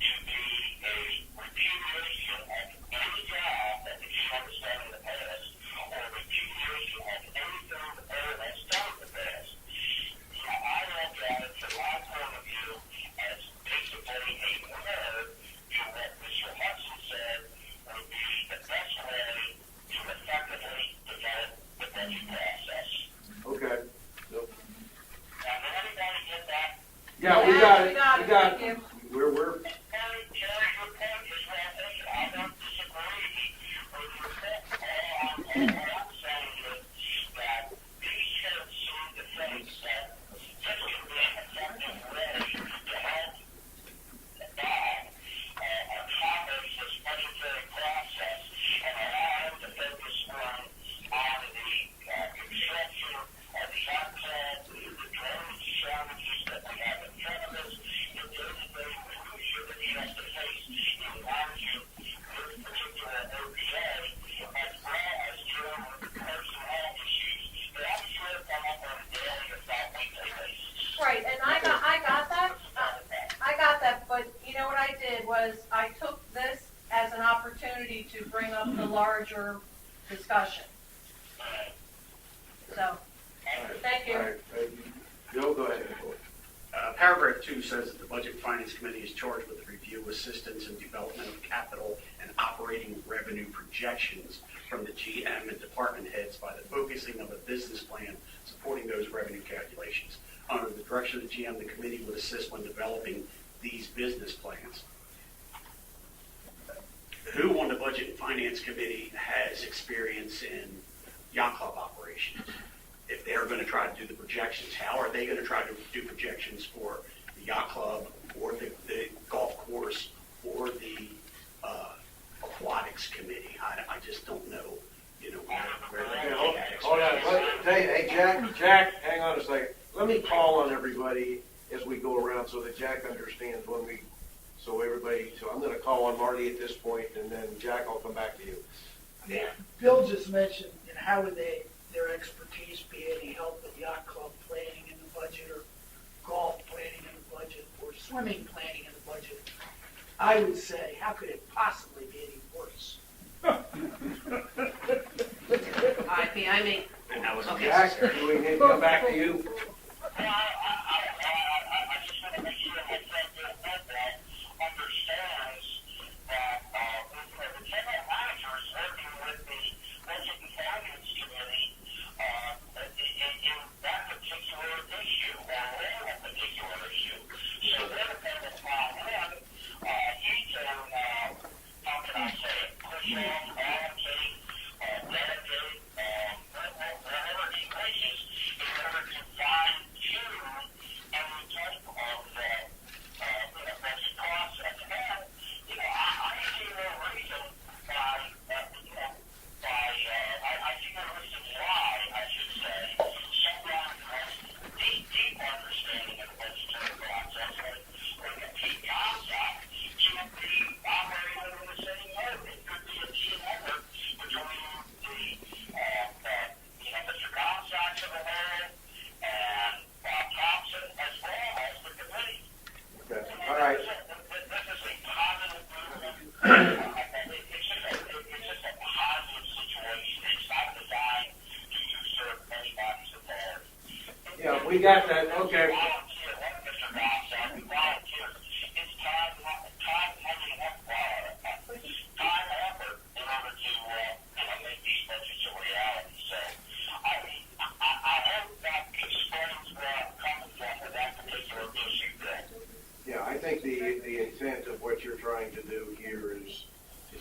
I: to be a repudiation of any job that the GM has done in the past, or a repudiation of anything the mayor has done in the past. I look at it from my point of view as basically a word to what Mr. Hudson said would be the best way to effectively develop the budget process.
A: Okay.
I: Now, did anybody get that?
A: Yeah, we got it.
G: We got it. Thank you.
A: We're,
I: Terry, your point is well taken. I don't disagree with your point. All I'm saying is that these should seem to think that this can be an effective way to help Bob accomplish this budgetary process and allow him to focus on the construction of the yacht club, the drainage challenges that we have in front of us, the day-to-day minutia that he has to face in managing this particular OPA, as well as dealing with the personnel issues that I'm sure come up on a daily, if not weekly basis.
G: Right, and I got that. I got that, but you know what I did was I took this as an opportunity to bring up the larger discussion. So, thank you.
A: all right, thank you. Joe, go ahead.
J: Paragraph 2 says that the Budget and Finance Committee is charged with the review, assistance, and development of capital and operating revenue projections from the GM and department heads by the focusing of a business plan supporting those revenue calculations. Under the direction of the GM, the committee would assist when developing these business plans. Who on the Budget and Finance Committee has experience in yacht club operations? If they're going to try to do the projections, how are they going to try to do projections for the yacht club or the golf course or the aquatics committee? I just don't know, where
A: Okay,
J: they
A: hold
J: have
A: on.
J: experience.
A: Let me tell you, hey, Jack, hang on a second. Let me call on everybody as we go around so that Jack understands so I'm going to call on Marty at this point, and then Jack, I'll come back to you.
F: Yeah, Bill just mentioned, how would their expertise be any help with yacht club planning in the budget, or golf planning in the budget, or swimming planning in the budget? I would say, how could it possibly be any worse?
D: Jack, may I make,
J: And that was
D: Okay.
A: Jack, do we need to come back to you?
I: I just want to make sure my friend Bill Bedbeck understands that the general manager is working with the Budget and Finance Committee in that particular issue, or a particular issue. So therefore, upon him, he can, how can I say it, push on, allocate, delegate, whatever he wishes in order to fine-tune any type of budget process. And, I see no reason why, I see no reason why, I should say, someone who has deep understanding of the budgetary process, like Pete Gonzalez, should be operating under the same mode. It could be a team effort between Mr. Gonzalez of the whole and Bob Thompson as well as the committee.
A: Okay, all right.
I: This is a positive movement. It's just a positive situation. It's not designed to usurp anybody's authority.
A: Yeah, we got that, okay.
I: Volunteer, like Mr. Gonzalez, we volunteer. It's time, money, and effort in order to make these budgets a reality. So, I hope that explains where I'm coming from with that particular issue there.
A: Yeah, I think the intent of what you're trying to do here is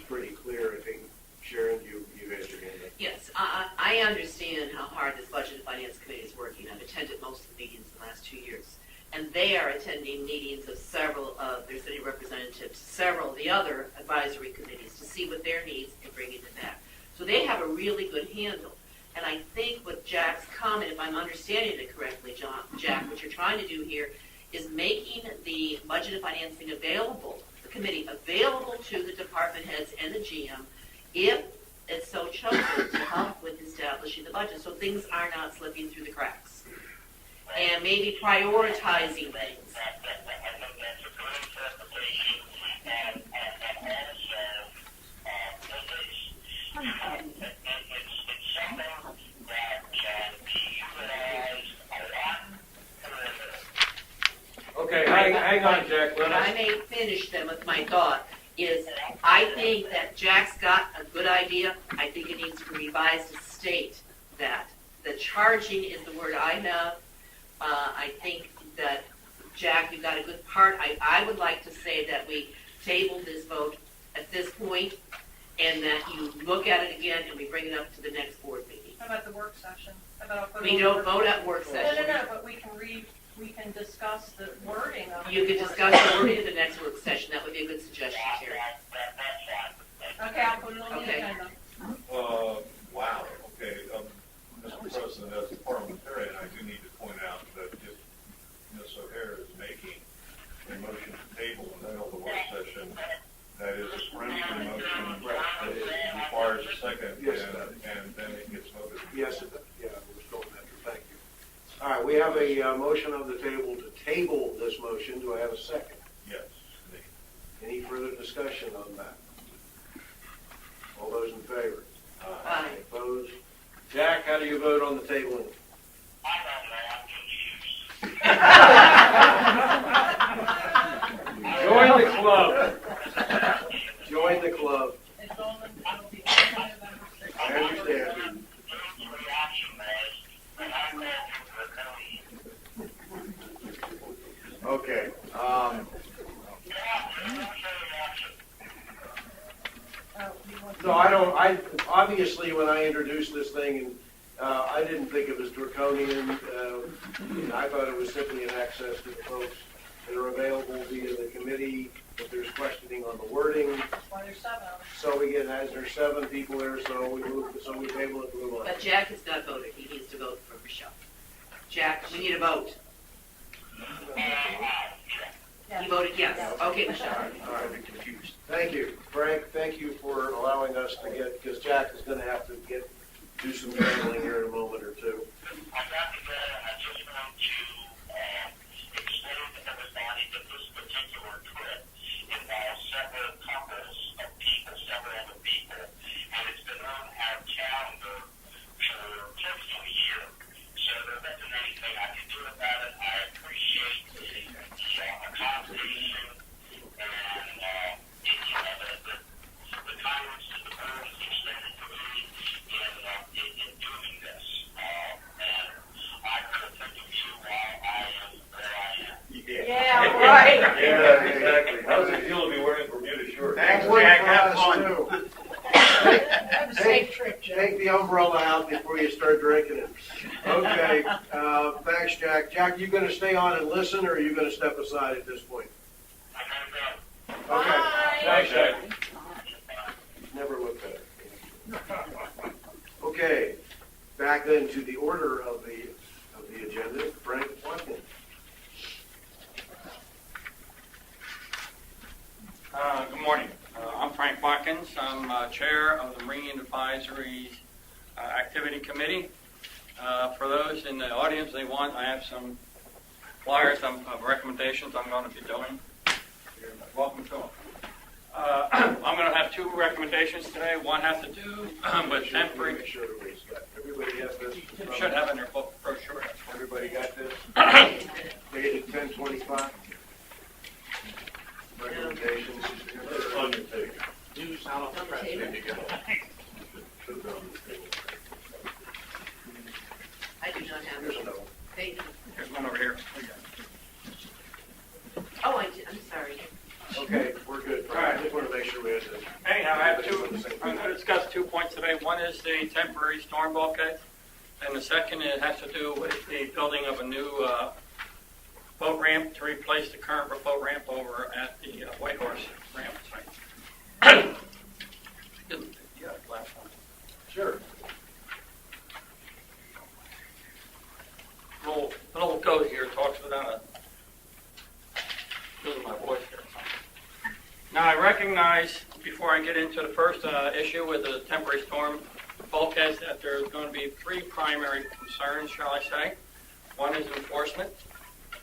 A: pretty clear. I think, Sharon, you had your hand up.
D: yes, I understand how hard this Budget and Finance Committee is working. I've attended most of the meetings in the last 2 years. And they are attending meetings of several of their city representatives, several of the other advisory committees to see what their needs and bringing it back. So they have a really good handle. And I think with Jack's comment, if I'm understanding it correctly, Jack, what you're trying to do here is making the budget and financing available, the committee available to the department heads and the GM if it's so chosen to help with establishing the budget so things are not slipping through the cracks. And maybe prioritizing things.
I: I think that's a good interpretation, and also, it's something that can be utilized a lot further.
A: Okay, hang on, Jack, let
D: If I
A: us,
D: may finish then with my thought, is I think that Jack's got a good idea. I think it needs to be revised to state that the charging is the word I have. I think that, Jack, you got a good part. I would like to say that we table this vote at this point, and that you look at it again and we bring it up to the next board meeting.
G: How about the work session? How about
D: We don't vote at work
G: No,
D: session.
G: but we can discuss the wording of it.
D: You could discuss the wording at the next work session. That would be a good suggestion, Terry.
G: Okay, I'll put it on the
D: Okay.
G: agenda.
H: Wow, okay, Mr. President, as a parliamentarian, I do need to point out that if Ms. O'Hare is making a motion to table until the work session, that is a friendly motion, that it requires a second,
A: Yes,
H: and then it gets voted.
A: yes, yeah, we're still in that, thank you. All right, we have a motion on the table to table this motion. Do I have a second?
H: Yes.
A: Any further discussion on that? All those in favor?
D: Aye.
A: Opposed? Jack, how do you vote on the tabling?
I: I don't know, I'm confused.
A: Join the club. Join the club.
G: It's on it'll be on November 6th.
A: I understand.
I: The reaction was, when I called him for Cody.
A: Okay. No, I don't, obviously, when I introduced this thing, and I didn't think it was draconian. I thought it was simply an access to the folks that are available via the committee, if there's questioning on the wording.
G: That's why there's 7 of them.
A: So we get, as there's 7 people there, so we table it, move on.
D: But Jack has not voted. He needs to vote for Michelle. Jack, we need a vote. You voted yes. Okay, Michelle.
A: All right, confused. Thank you, Frank. Thank you for allowing us to get, because Jack is going to have to do some handling here in a moment or two.
I: I got together and I just want to explain to everybody that this particular trip involves several couples of people, several other people, and it's been on our calendar for
J: on.
A: too.
F: Have a safe trip, Jack.
A: Take the umbrella out before you start drinking it. Okay, thanks, Jack. Jack, you gonna stay on and listen, or are you gonna step aside at this point? Okay.
B: Thanks, Jack.
A: Never looked better. Okay, back then to the order of the agenda. Frank Watkins.
K: Good morning. I'm Frank Watkins. I'm Chair of the Marine Advisory Activity Committee. For those in the audience, I have some flyers of recommendations I'm going to be doing. You're welcome to them. I'm going to have two recommendations today. One has to do with temporary.
A: Make sure everybody's got, everybody has this.
K: You should have in your book brochure.
A: Everybody got this? Dated 10/25. Recommendations.
H: It's on your table.
D: On the table.
H: There you go. Should have been on the table.
D: I do not have
A: Here's
D: it.
A: another one.
D: Thank you.
K: There's one over here.
D: Oh, I'm sorry.
A: Okay, we're good. I just want to make sure we have this.
K: Anyhow, I have two. I'm going to discuss 2 points today. One is the temporary storm bulkhead, and the second it has to do with the building of a new boat ramp to replace the current boat ramp over at the White Horse ramp site. You got a glass one.
A: Sure.
K: An old goat here talks without a losing my voice here. Now I recognize, before I get into the first issue with the temporary storm bulkheads, that there's going to be three primary concerns, shall I say. One is enforcement.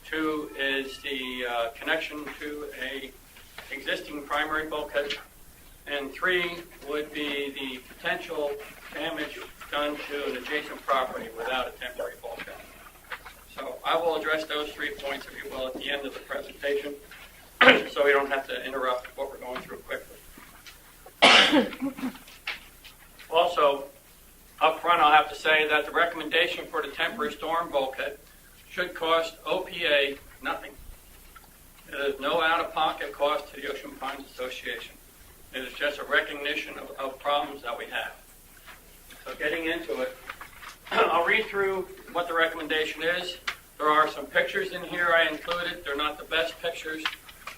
K: Two is the connection to a existing primary bulkhead. And three would be the potential damage done to an adjacent property without a temporary bulkhead. So I will address those 3 points, if you will, at the end of the presentation, so we don't have to interrupt what we're going through quickly. Also, up front, I'll have to say that the recommendation for the temporary storm bulkhead should cost OPA nothing. There is no out-of-pocket cost to the Ocean Pines Association. It is just a recognition of problems that we have. So getting into it, I'll read through what the recommendation is. There are some pictures in here I included. They're not the best pictures.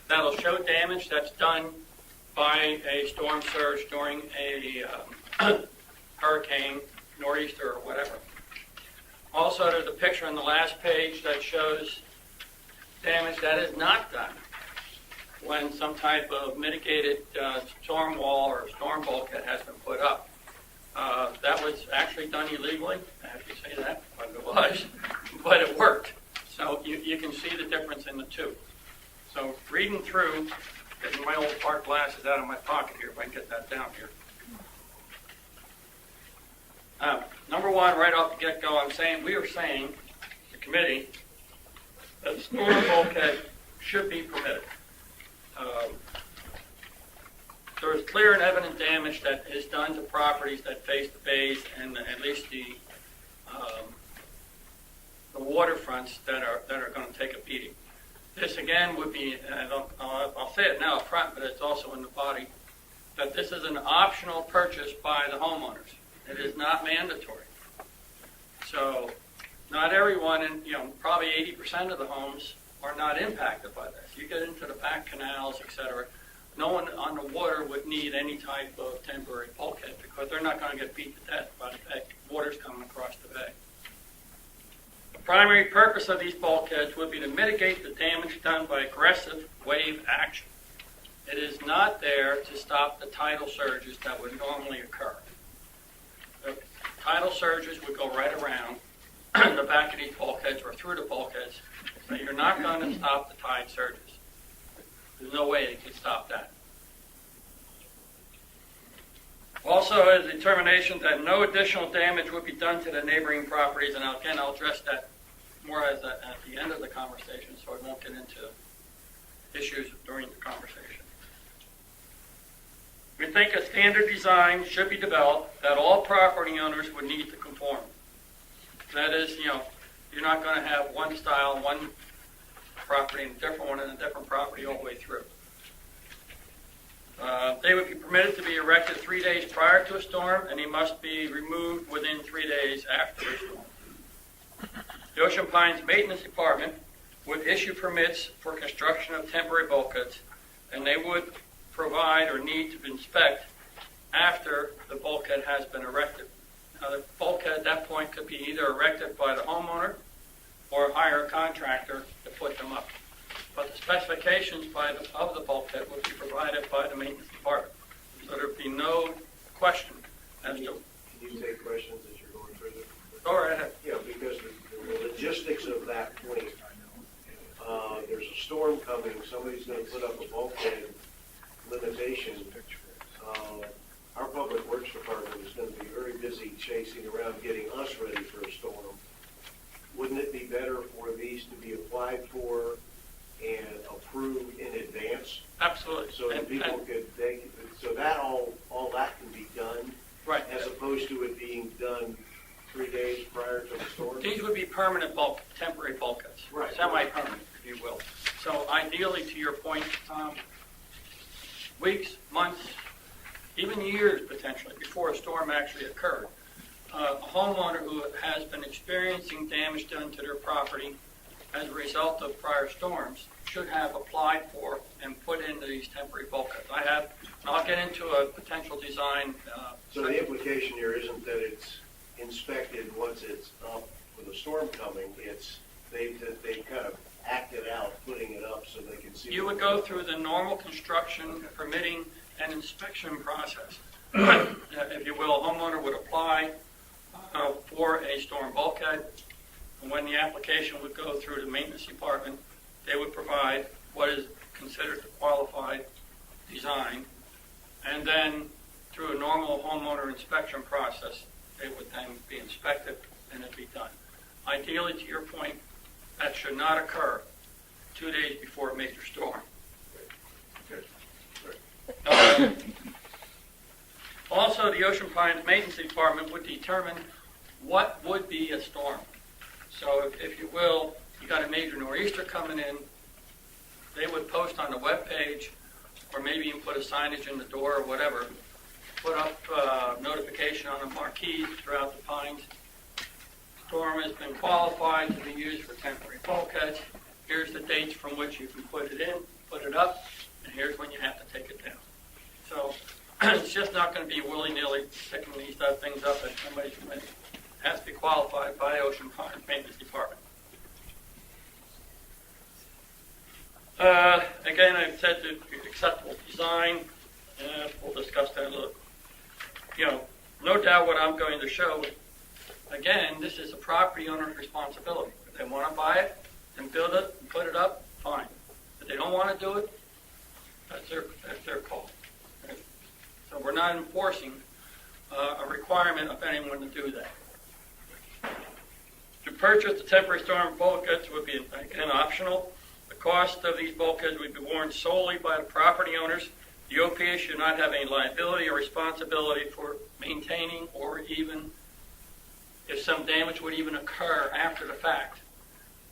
K: That'll show damage that's done by a storm surge during a hurricane, nor'easter, or whatever. Also, there's a picture on the last page that shows damage that is not done when some type of mitigated storm wall or storm bulkhead has been put up. That was actually done illegally, I have to say that, but it was, but it worked. So you can see the difference in the two. So reading through, getting my old park glasses out of my pocket here, if I can get that down here. Number one, right off the get-go, we are saying, the committee, that the storm bulkhead should be permitted. There is clear and evident damage that is done to properties that face the bays and at least the waterfronts that are going to take a beating. This again would be, I'll say it now up front, but it's also in the body, that this is an optional purchase by the homeowners. It is not mandatory. So not everyone, and probably 80% of the homes are not impacted by this. You get into the back canals, etc. No one on the water would need any type of temporary bulkhead because they're not going to get beat to death by the water's coming across the bay. The primary purpose of these bulkheads would be to mitigate the damage done by aggressive wave action. It is not there to stop the tidal surges that would normally occur. The tidal surges would go right around the back of these bulkheads or through the bulkheads, so you're not going to stop the tide surges. There's no way it could stop that. Also, a determination that no additional damage would be done to the neighboring properties, and again, I'll address that more at the end of the conversation, so I won't get into issues during the conversation. We think a standard design should be developed that all property owners would need to conform. That is, you're not going to have one style, one property, and a different one, and a different property all the way through. They would be permitted to be erected 3 days prior to a storm, and they must be removed within 3 days after a storm. The Ocean Pines Maintenance Department would issue permits for construction of temporary bulkheads, and they would provide or need to inspect after the bulkhead has been erected. Now, the bulkhead at that point could be either erected by the homeowner or hire a contractor to put them up. But the specifications of the bulkhead would be provided by the maintenance department. So there'd be no question as to.
A: Can you take questions as you're going through this?
K: Go right ahead.
A: Yeah, because the logistics of that point, there's a storm coming, somebody's gonna put up a bulkhead limitation. Our public works department is gonna be very busy chasing around getting us ready for a storm. Wouldn't it be better for these to be applied for and approved in advance?
K: Absolutely.
A: So that people so that all that can be done?
K: Right.
A: As opposed to it being done 3 days prior to the storm?
K: These would be permanent temporary bulkheads.
A: Right.
K: Semi-permanent, if you will. So ideally, to your point, weeks, months, even years potentially before a storm actually occurred, a homeowner who has been experiencing damage done to their property as a result of prior storms should have applied for and put in these temporary bulkheads. And I'll get into a potential design.
A: So the implication here isn't that it's inspected once it's up with a storm coming, they've kind of acted out putting it up so they can see.
K: You would go through the normal construction, permitting, and inspection process. If you will, a homeowner would apply for a storm bulkhead, and when the application would go through the maintenance department, they would provide what is considered a qualified design, and then through a normal homeowner inspection process, they would then be inspected and it'd be done. Ideally, to your point, that should not occur 2 days before a major storm. Also, the Ocean Pines Maintenance Department would determine what would be a storm. So if you will, you got a major nor'easter coming in, they would post on the webpage, or maybe even put a signage in the door or whatever, put up notification on the marquee throughout the Pines. Storm has been qualified to be used for temporary bulkheads. Here's the dates from which you can put it in, put it up, and here's when you have to take it down. So it's just not going to be willy-nilly sticking these things up at somebody's permit. It has to be qualified by Ocean Pines Maintenance Department. Again, I've said the acceptable design, we'll discuss that a little. No doubt what I'm going to show, again, this is a property owner's responsibility. If they want to buy it and build it and put it up, fine. If they don't want to do it, that's their call. Okay? So we're not enforcing a requirement of anyone to do that. To purchase the temporary storm bulkheads would be, again, optional. The cost of these bulkheads would be borne solely by the property owners. The OPA should not have any liability or responsibility for maintaining, or even if some damage would even occur after the fact.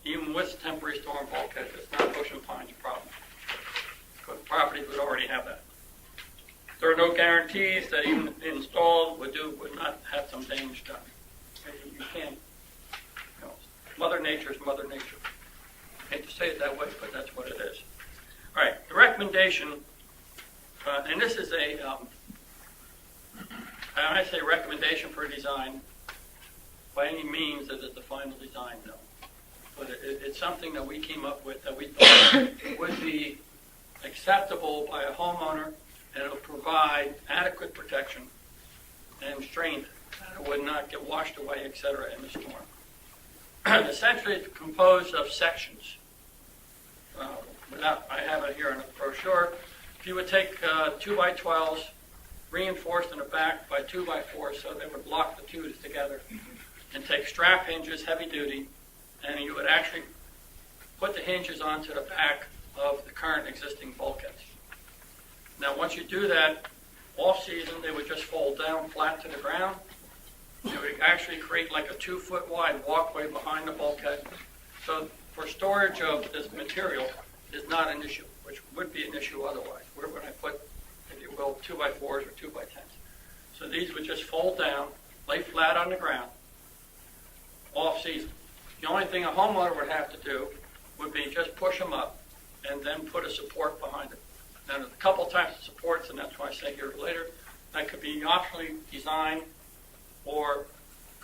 K: Even with temporary storm bulkheads, it's not Ocean Pines' problem, because properties would already have that. There are no guarantees that even installed would not have some damage done. You can't. Mother Nature is Mother Nature. I hate to say it that way, but that's what it is. All right, the recommendation, and this is when I say recommendation for a design, by any means is it the final design, no. But it's something that we came up with that we thought would be acceptable by a homeowner, and it will provide adequate protection and strength, and it would not get washed away, etc., in the storm. Essentially, it's composed of sections. I have it here in a brochure. If you would take 2x12s, reinforced in the back by 2x4s, so they would lock the two together, and take strap hinges, heavy duty, and you would actually put the hinges onto the back of the current existing bulkheads. Now, once you do that, off season, they would just fold down flat to the ground. It would actually create like a 2-foot wide walkway behind the bulkhead. So for storage of this material is not an issue, which would be an issue otherwise. Where would I put, if will, 2x4s or 2x10s. So these would just fold down, lay flat on the ground, off-season. The only thing a homeowner would have to do would be just push them up and then put a support behind it. Now, there's a couple types of supports, and that's why I say here later, that could be optionally designed or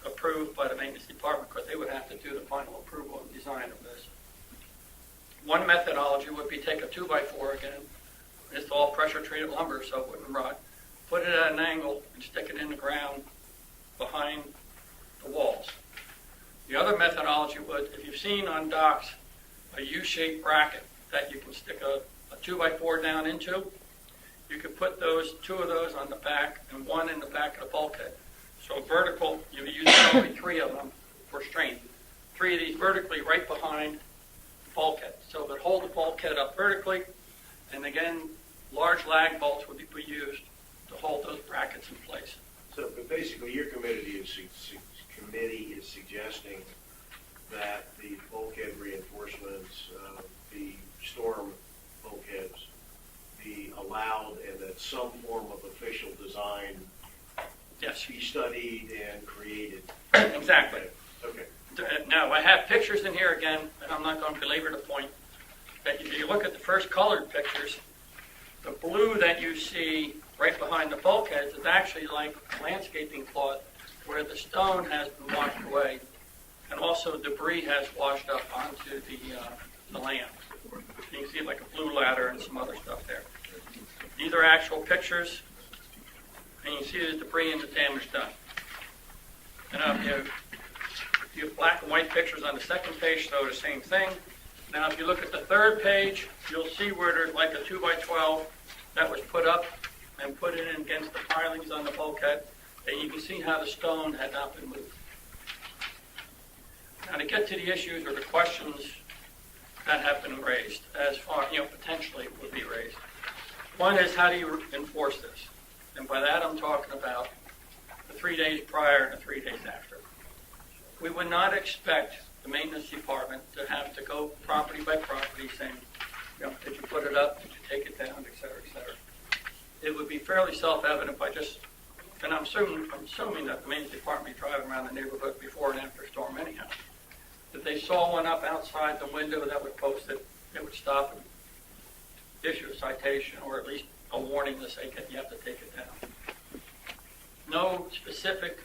K: approved by the maintenance department, because they would have to do the final approval and design of this. One methodology would be take a 2x4 again, it's all pressure treated lumber so it wouldn't rot, put it at an angle and stick it in the ground behind the walls. The other methodology would, if you've seen on docks a U-shaped bracket that you can stick a 2x4 down into, you could put two of those on the back and one in the back of the bulkhead. So vertical, you use probably 3 of them for strength. 3 of these vertically right behind the bulkhead. So that hold the bulkhead up vertically, and again, large lag bolts would be used to hold those brackets in place.
A: So, but basically, your committee is suggesting that the bulkhead reinforcements, the storm bulkheads, be allowed, and that some form of official design
K: Yes.
A: be studied and created.
K: Exactly.
A: Okay.
K: Now, I have pictures in here again, and I'm not going to belabor the point, that if you look at the first colored pictures, the blue that you see right behind the bulkheads is actually like landscaping cloth, where the stone has been washed away, and also debris has washed up onto the land. You can see like a blue ladder and some other stuff there. These are actual pictures, and you can see the debris and the damage done. And if you have black and white pictures on the second page, show the same thing. Now, if you look at the third page, you'll see where there's like a 2x12 that was put up and put in against the pilings on the bulkhead, and you can see how the stone had not been moved. Now, to get to the issues or the questions that have been raised, as far, potentially would be raised. One is, how do you enforce this? And by that, I'm talking about the 3 days prior and the 3 days after. We would not expect the maintenance department to have to go property by property saying, did you put it up, did you take it down, et cetera, et cetera. It would be fairly self-evident by just, and I'm assuming that the maintenance department be driving around the neighborhood before and after a storm anyhow. If they saw one up outside the window that would post it, they would stop and issue a citation, or at least a warning to say you have to take it down. No specific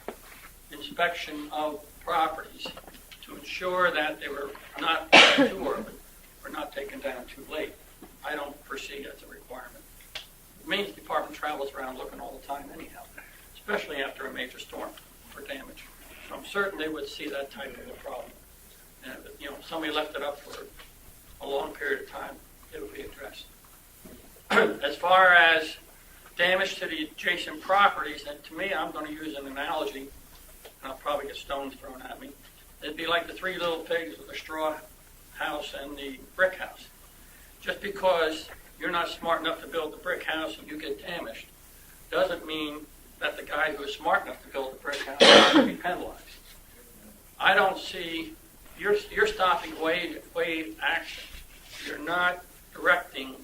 K: inspection of properties to ensure that they were not too urban or not taken down too late, I don't foresee as a requirement. The maintenance department travels around looking all the time anyhow, especially after a major storm or damage. So I'm certain they would see that type of a problem. And if somebody left it up for a long period of time, it would be addressed. As far as damage to the adjacent properties, and to me, I'm going to use an analogy, and I'll probably get stones thrown at me. It'd be like the 3 little pigs with the straw house and the brick house. Just because you're not smart enough to build the brick house and you get damaged, doesn't mean that the guy who is smart enough to build the brick house should be penalized. I don't see, you're stopping wave action. You're not directing,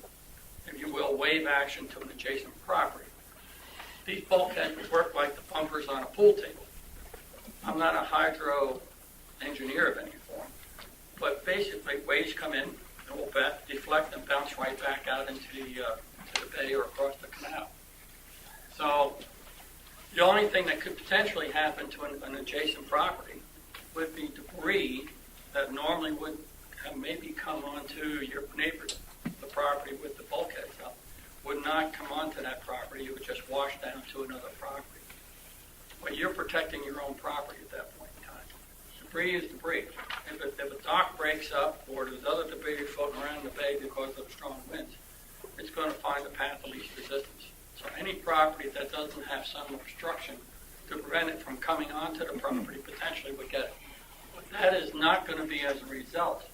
K: if you will, wave action to an adjacent property. These bulkheads would work like the bumpers on a pool table. I'm not a hydro engineer of any form, but basically waves come in and will deflect and bounce right back out into the bay or across the canal. So the only thing that could potentially happen to an adjacent property would be debris that normally would have maybe come onto your neighbor's the property with the bulkheads up, would not come onto that property. It would just wash down to another property. But you're protecting your own property at that point in time. Debris is debris. If a dock breaks up or there's other debris floating around the bay because of strong winds, it's going to find the path of least resistance. So any property that doesn't have some obstruction to prevent it from coming onto the property potentially would get it. But that is not going to be as a result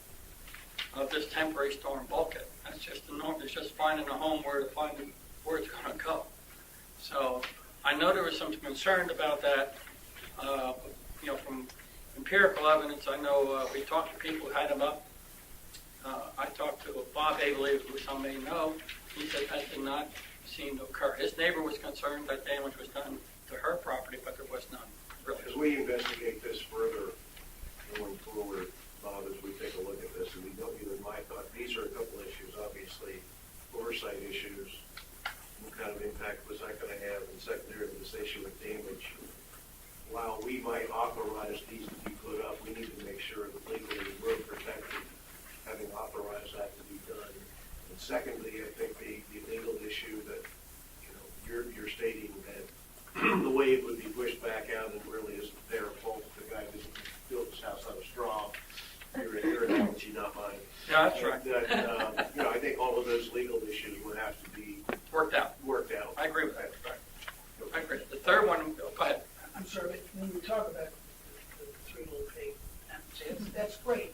K: of this temporary storm bulkhead. That's just the norm. It's just finding a home where it's going to go. So I know there was some concern about that. From empirical evidence, I know we talked to people who had them up. I talked to Bob Abley, who some may know. He said that did not seemed to occur. His neighbor was concerned that damage was done to her property, but there was none, really.
A: As we investigate this further going forward, Bob, as we take a look at this, and we don't even my thought, these are a couple issues, obviously, oversight issues. What kind of impact was that going to have? And secondarily, this issue of damage. While we might authorize these to be put up, we need to make sure that legally we're protected, having authorized that to be done. And secondly, I think the legal issue that, you're stating that the way it would be pushed back out and really isn't their fault. The guy didn't build his house out of straw. Your analogy, not mine.
K: Yeah, that's right.
A: That, I think all of those legal issues would have to be
K: Worked out.
A: worked out.
K: I agree with that. Right. I agree. The third one, go ahead.
F: I'm sorry, but when we talk about the three little pig, that's great,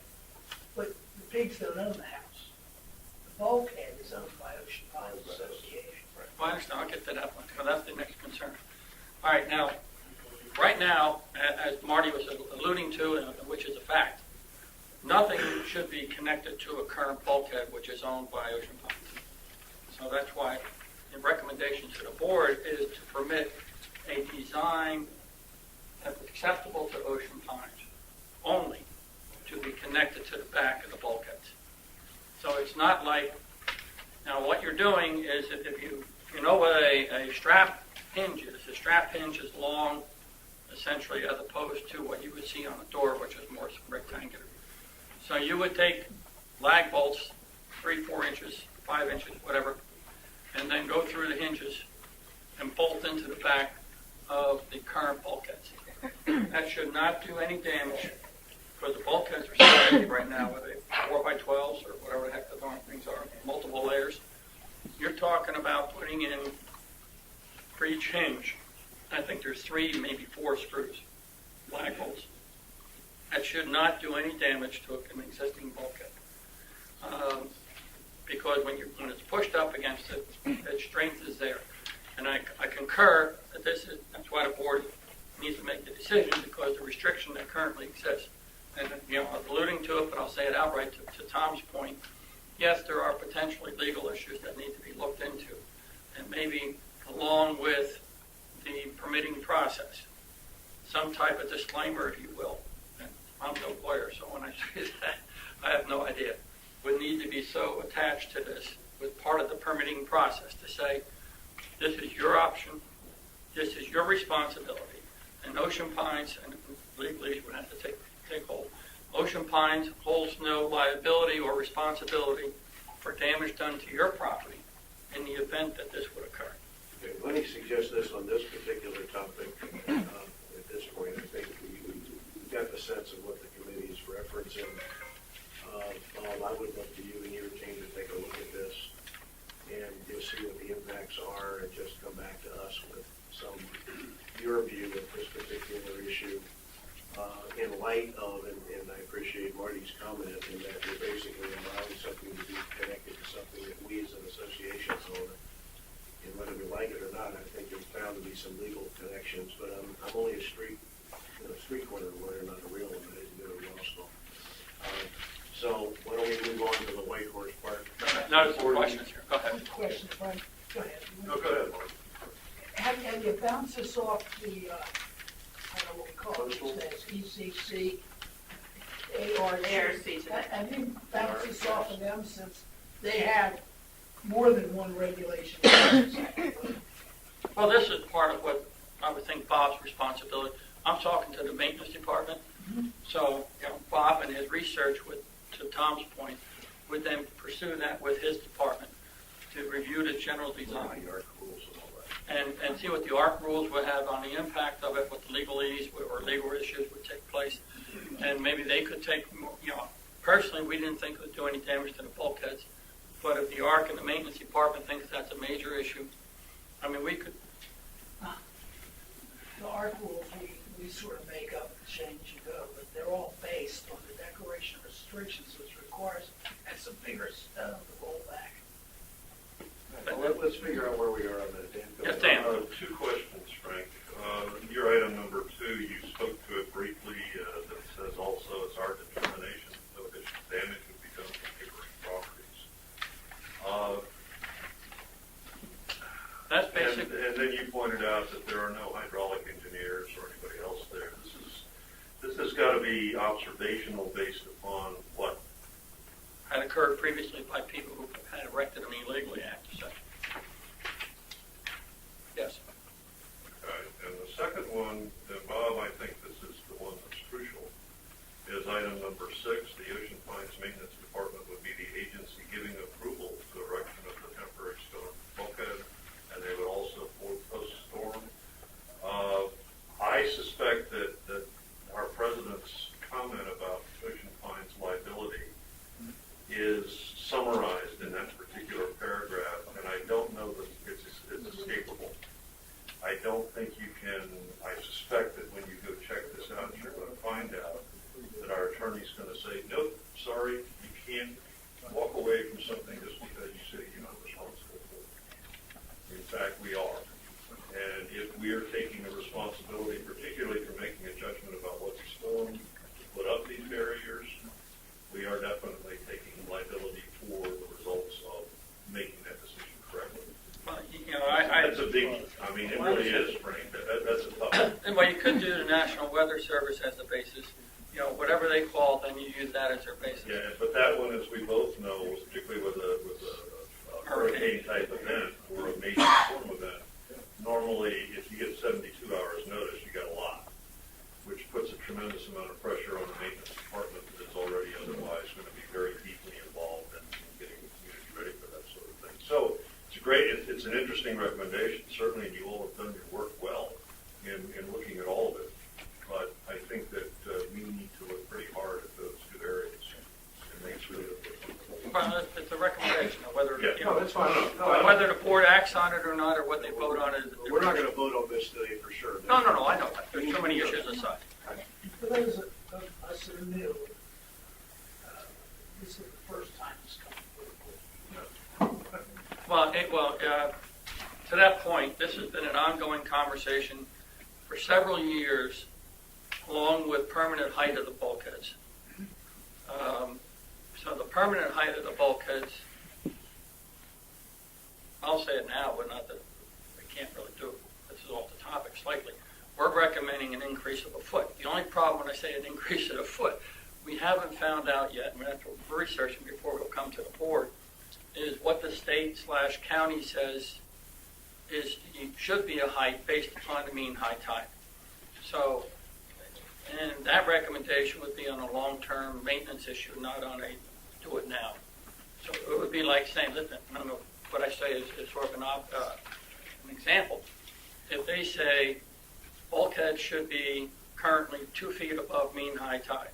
F: but the pigs don't own the house. The bulkhead is owned by Ocean Pines Association.
K: Well, I understand. I'll get to that one, because that's the next concern. All right, now, right now, as Marty was alluding to, and which is a fact, nothing should be connected to a current bulkhead which is owned by Ocean Pines. So that's why the recommendation to the board is to permit a design that's acceptable to Ocean Pines only to be connected to the back of the bulkheads. So it's not like, now what you're doing is if you know what a strap hinge is, a strap hinge is long essentially as opposed to what you would see on a door, which is more rectangular. So you would take lag bolts, 3, 4 inches, 5 inches, whatever, and then go through the hinges and bolt into the back of the current bulkheads. That should not do any damage, because the bulkheads are so heavy right now with a 4x12s or whatever the heck the darn things are, multiple layers. You're talking about putting in, for each hinge, I think there's 3, maybe 4 screws, lag bolts. That should not do any damage to an existing bulkhead. Because when it's pushed up against it, its strength is there. And I concur that that's why the board needs to make the decision, because the restriction that currently exists. And, I'm alluding to it, but I'll say it outright to Tom's point. Yes, there are potentially legal issues that need to be looked into. And maybe along with the permitting process, some type of disclaimer, if you will. And I'm no lawyer, so when I say that, I have no idea. Would need to be so attached to this with part of the permitting process to say, this is your option, this is your responsibility. And Ocean Pines, and legally would have to take hold, Ocean Pines holds no liability or responsibility for damage done to your property in the event that this would occur.
A: Okay, let me suggest this on this particular topic. At this point, I think we've got the sense of what the committee is referencing. Bob, I would love for you and your team to take a look at this and just see what the impacts are and just come back to us with your view of this particular issue in light of, and I appreciate Marty's comment in that we're basically allowing something to be connected to something that we as an association own. And whether we like it or not, I think there's bound to be some legal connections, but I'm only a street corner lawyer, not a real one. I didn't go to law school. So why don't we move on to the White Horse Park?
K: No, there's some questions here. Go ahead.
F: Question, Frank, go ahead.
A: No, go ahead, Mark.
F: Have you bounced this off the, I don't know what we call it, ECC, ARC? Have you bounced this off of them since they have more than one regulation?
K: Well, this is part of what I would think Bob's responsibility. I'm talking to the maintenance department. So, Bob and his research, to Tom's point, would then pursue that with his department to review the general design.
A: The ARC rules and all that.
K: And see what the ARC rules would have on the impact of it, what the legalese or legal issues would take place. And maybe they could take, personally, we didn't think it would do any damage to the bulkheads. But if the ARC and the maintenance department thinks that's a major issue, I mean, we could.
F: The ARC rules, we sort of make up and change and go, but they're all based on the Declaration of Restrictions, which requires that's a bigger stone to roll back.
A: Well, let's figure out where we are on that, Dan.
K: Yes, Dan.
H: 2 questions, Frank. Your item number 2, you spoke to it briefly, that says also it's our determination that additional damage would be done to neighboring properties. no hydraulic engineers or anybody else there. This has got to be observational based upon what
K: Had occurred previously by people who had erected them illegally, I have to say. Yes.
H: And the second one, and Bob, I think this is the one that's crucial, is item number 6. The Ocean Pines Maintenance Department would be the agency giving approval to the erection of the temporary stone bulkhead, and they would also post-storm. I suspect that our president's comment about Ocean Pines liability is summarized in that particular paragraph, and I don't know that it's escapable. I don't think you can, I suspect that when you go check this out, you're going to find out that our attorney's going to say, nope, sorry, you can't walk away from something just because you say you're not responsible for it. In fact, we are. And if we are taking a responsibility, particularly for making a judgment about what storm to put up these barriers, we are definitely taking liability for the results of making that decision correctly.
K: Well,
H: That's a big, I mean, it really is, Frank. That's a tough one.
K: And what you could do, the National Weather Service as the basis, whatever they call, then you use that as their basis.
H: Yeah, but that one, as we both know, particularly with a hurricane-type event or a major storm event, normally, if you get 72 hours notice, you got a lot, which puts a tremendous amount of pressure on the maintenance department that is already otherwise going to be very deeply involved in getting the community ready for that sort of thing. So it's an interesting recommendation, certainly, and you all have done your work well in looking at all of it. But I think that we need to look pretty hard at those two areas and make sure that
K: Well, it's a recommendation of whether,
A: No, that's fine. No,
K: whether the board acts on it or not, or what they vote on it.
A: we're not going to vote on this today for sure.
K: No, I know that. There's too many issues aside.
F: For those of us that are new, this is the first time it's come forward.
K: Well, to that point, this has been an ongoing conversation for several years, along with permanent height of the bulkheads. So the permanent height of the bulkheads, I'll say it now, but not that we can't really do it. This is off the topic slightly. We're recommending an increase of a foot. The only problem when I say an increase of a foot, we haven't found out yet, and we have to research it before we'll come to the board, is what the state/county says is should be a height based upon the mean high tide. So, and that recommendation would be on a long-term maintenance issue, not on a do it now. So it would be like saying, listen, I don't know, what I say is sort of an example. If they say bulkhead should be currently 2 feet above mean high tide.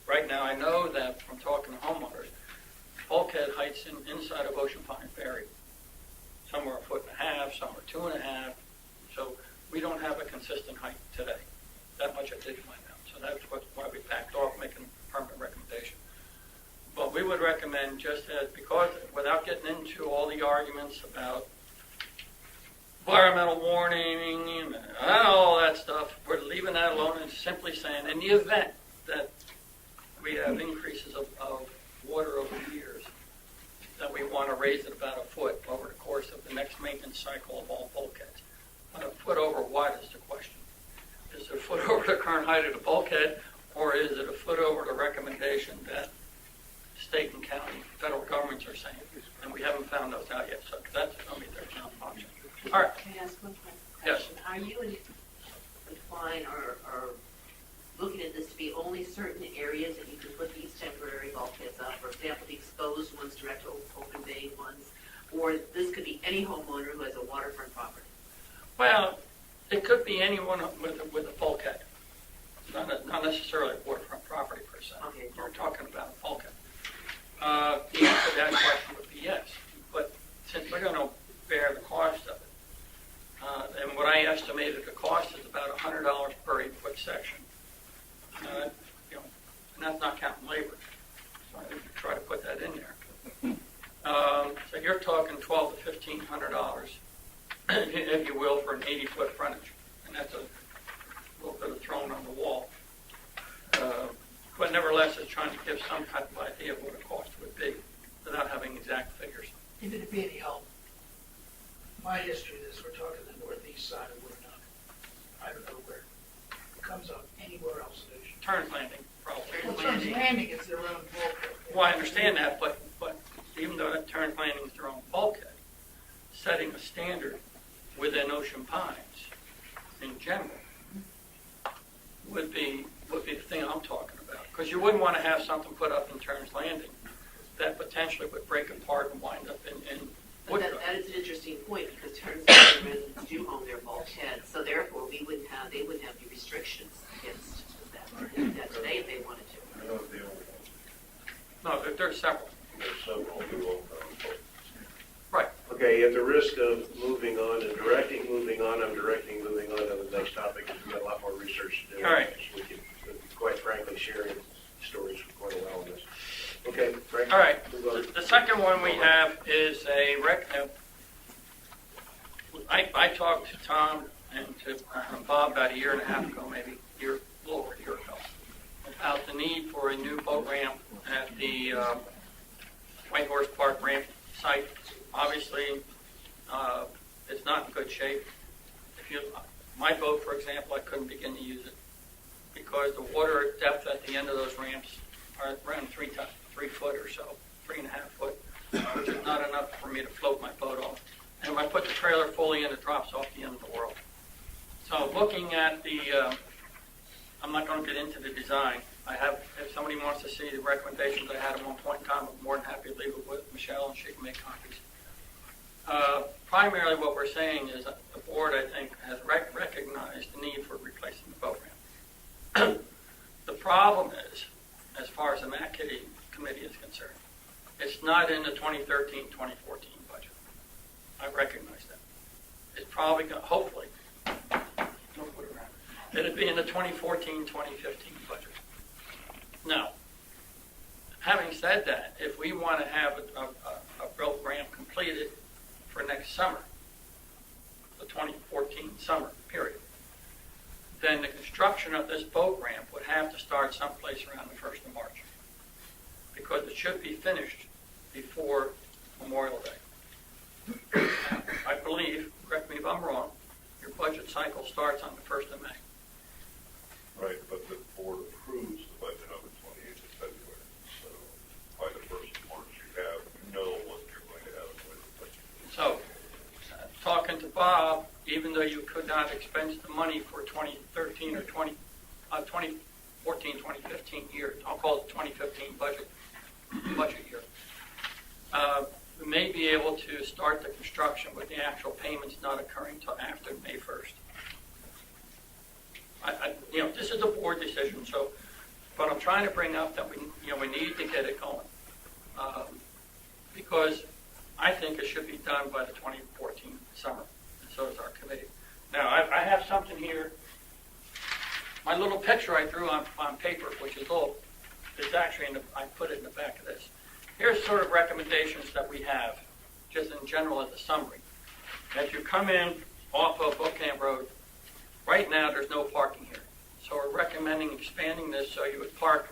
K: Right now, I know that from talking to homeowners, bulkhead heights inside of Ocean Pines vary. Some are 1.5 feet, some are 2.5 feet. So we don't have a consistent height today. That much I did find out. So that's why we backed off making a permanent recommendation. But we would recommend because without getting into all the arguments about environmental warning and all that stuff, we're leaving that alone and simply saying in the event that we have increases of water over the years, that we want to raise it about a foot over the course of the next maintenance cycle of all bulkheads. But a foot over what is the question? Is it a foot over the current height of the bulkhead, or is it a foot over the recommendation that state and county, federal governments are saying? And we haven't found those out yet, so that's going to be their option. All right.
D: Can I ask one question?
K: Yes.
D: Are you inclined or looking at this to be only certain areas that you can put these temporary bulkheads up? For example, the exposed ones, direct open bay ones, or this could be any homeowner who has a waterfront property?
K: Well, it could be anyone with a bulkhead. Not necessarily a waterfront property per se.
D: Okay.
K: We're talking about a bulkhead. The answer to that question would be yes. But since we're going to bear the cost of it, and what I estimated the cost is about $100 per 8-foot section. And that's not counting labor. So I think we try to put that in there. So you're talking $1,200 to $1,500, if you will, for an 80-foot frontage. And that's a little bit of thrown on the wall. But nevertheless, it's trying to give some type of idea of what a cost would be without having exact figures.
F: If it'd be any help, my history of this, we're talking the northeast side of
K: Turns Landing, probably.
F: Well, Turner's Landing is their own bulkhead.
K: Well, I understand that, but even though that Turns Landing is their own bulkhead, setting a standard within Ocean Pines in general would be the thing I'm talking about. Because you wouldn't want to have something put up in Turner's Landing that potentially would break apart and wind up in
D: But
K: Woodruff.
D: that is an interesting point, because Turner's Landing residents do own their bulkhead, so therefore they wouldn't have the restrictions against that. They could do that today if they wanted to.
H: I know the only,
K: No, there's several.
H: there's several who own those.
K: Right.
A: Okay, at the risk of moving on, I'm directing moving on to the next topic, because we've got a lot more research to do.
K: All right.
A: We can, quite frankly, sharing stories for quite a while on this. Okay, Frank?
K: All right.
A: Move on.
K: The second one we have is I talked to Tom and to Bob about a year and a half ago, maybe a little over a year ago, about the need for a new boat ramp at the White Horse Park ramp site. Obviously, it's not in good shape. My boat, for example, I couldn't begin to use it because the water depth at the end of those ramps are around 3 foot or so, 3.5 foot, which is not enough for me to float my boat off. And if I put the trailer fully in, it drops off the end of the world. So looking at I'm not going to get into the design. If somebody wants to see the recommendations I had at one point in time, I'm more than happy to leave it with Michelle and she can make copies. Primarily what we're saying is that the board, I think, has recognized the need for replacing the boat ramp. The problem is, as far as the MAC committee is concerned, it's not in the 2013-2014 budget. I recognize that. It's probably going to, hopefully, it'll be in the 2014-2015 budget. Now, having said that, if we want to have a boat ramp completed for next summer, the 2014 summer period, then the construction of this boat ramp would have to start someplace around the 1st of March, because it should be finished before Memorial Day. I believe, correct me if I'm wrong, your budget cycle starts on the 1st of May.
H: Right, but the board approves the budget on the 28th of February. So by the 1st of March, you know what you're going to have with the budget.
K: So, talking to Bob, even though you could not expense the money for 2013 or 2014, 2015 year, I'll call it 2015 budget year, we may be able to start the construction with the actual payments not occurring until after May 1st. This is a board decision, but I'm trying to bring up that we need to get it going, because I think it should be done by the 2014 summer, and so does our committee. Now, I have something here. My little picture I drew on paper, which is actually I put it in the back of this. Here's sort of recommendations that we have, just in general as a summary. As you come in off of Bookcamp Road, right now there's no parking here. So we're recommending expanding this so you would park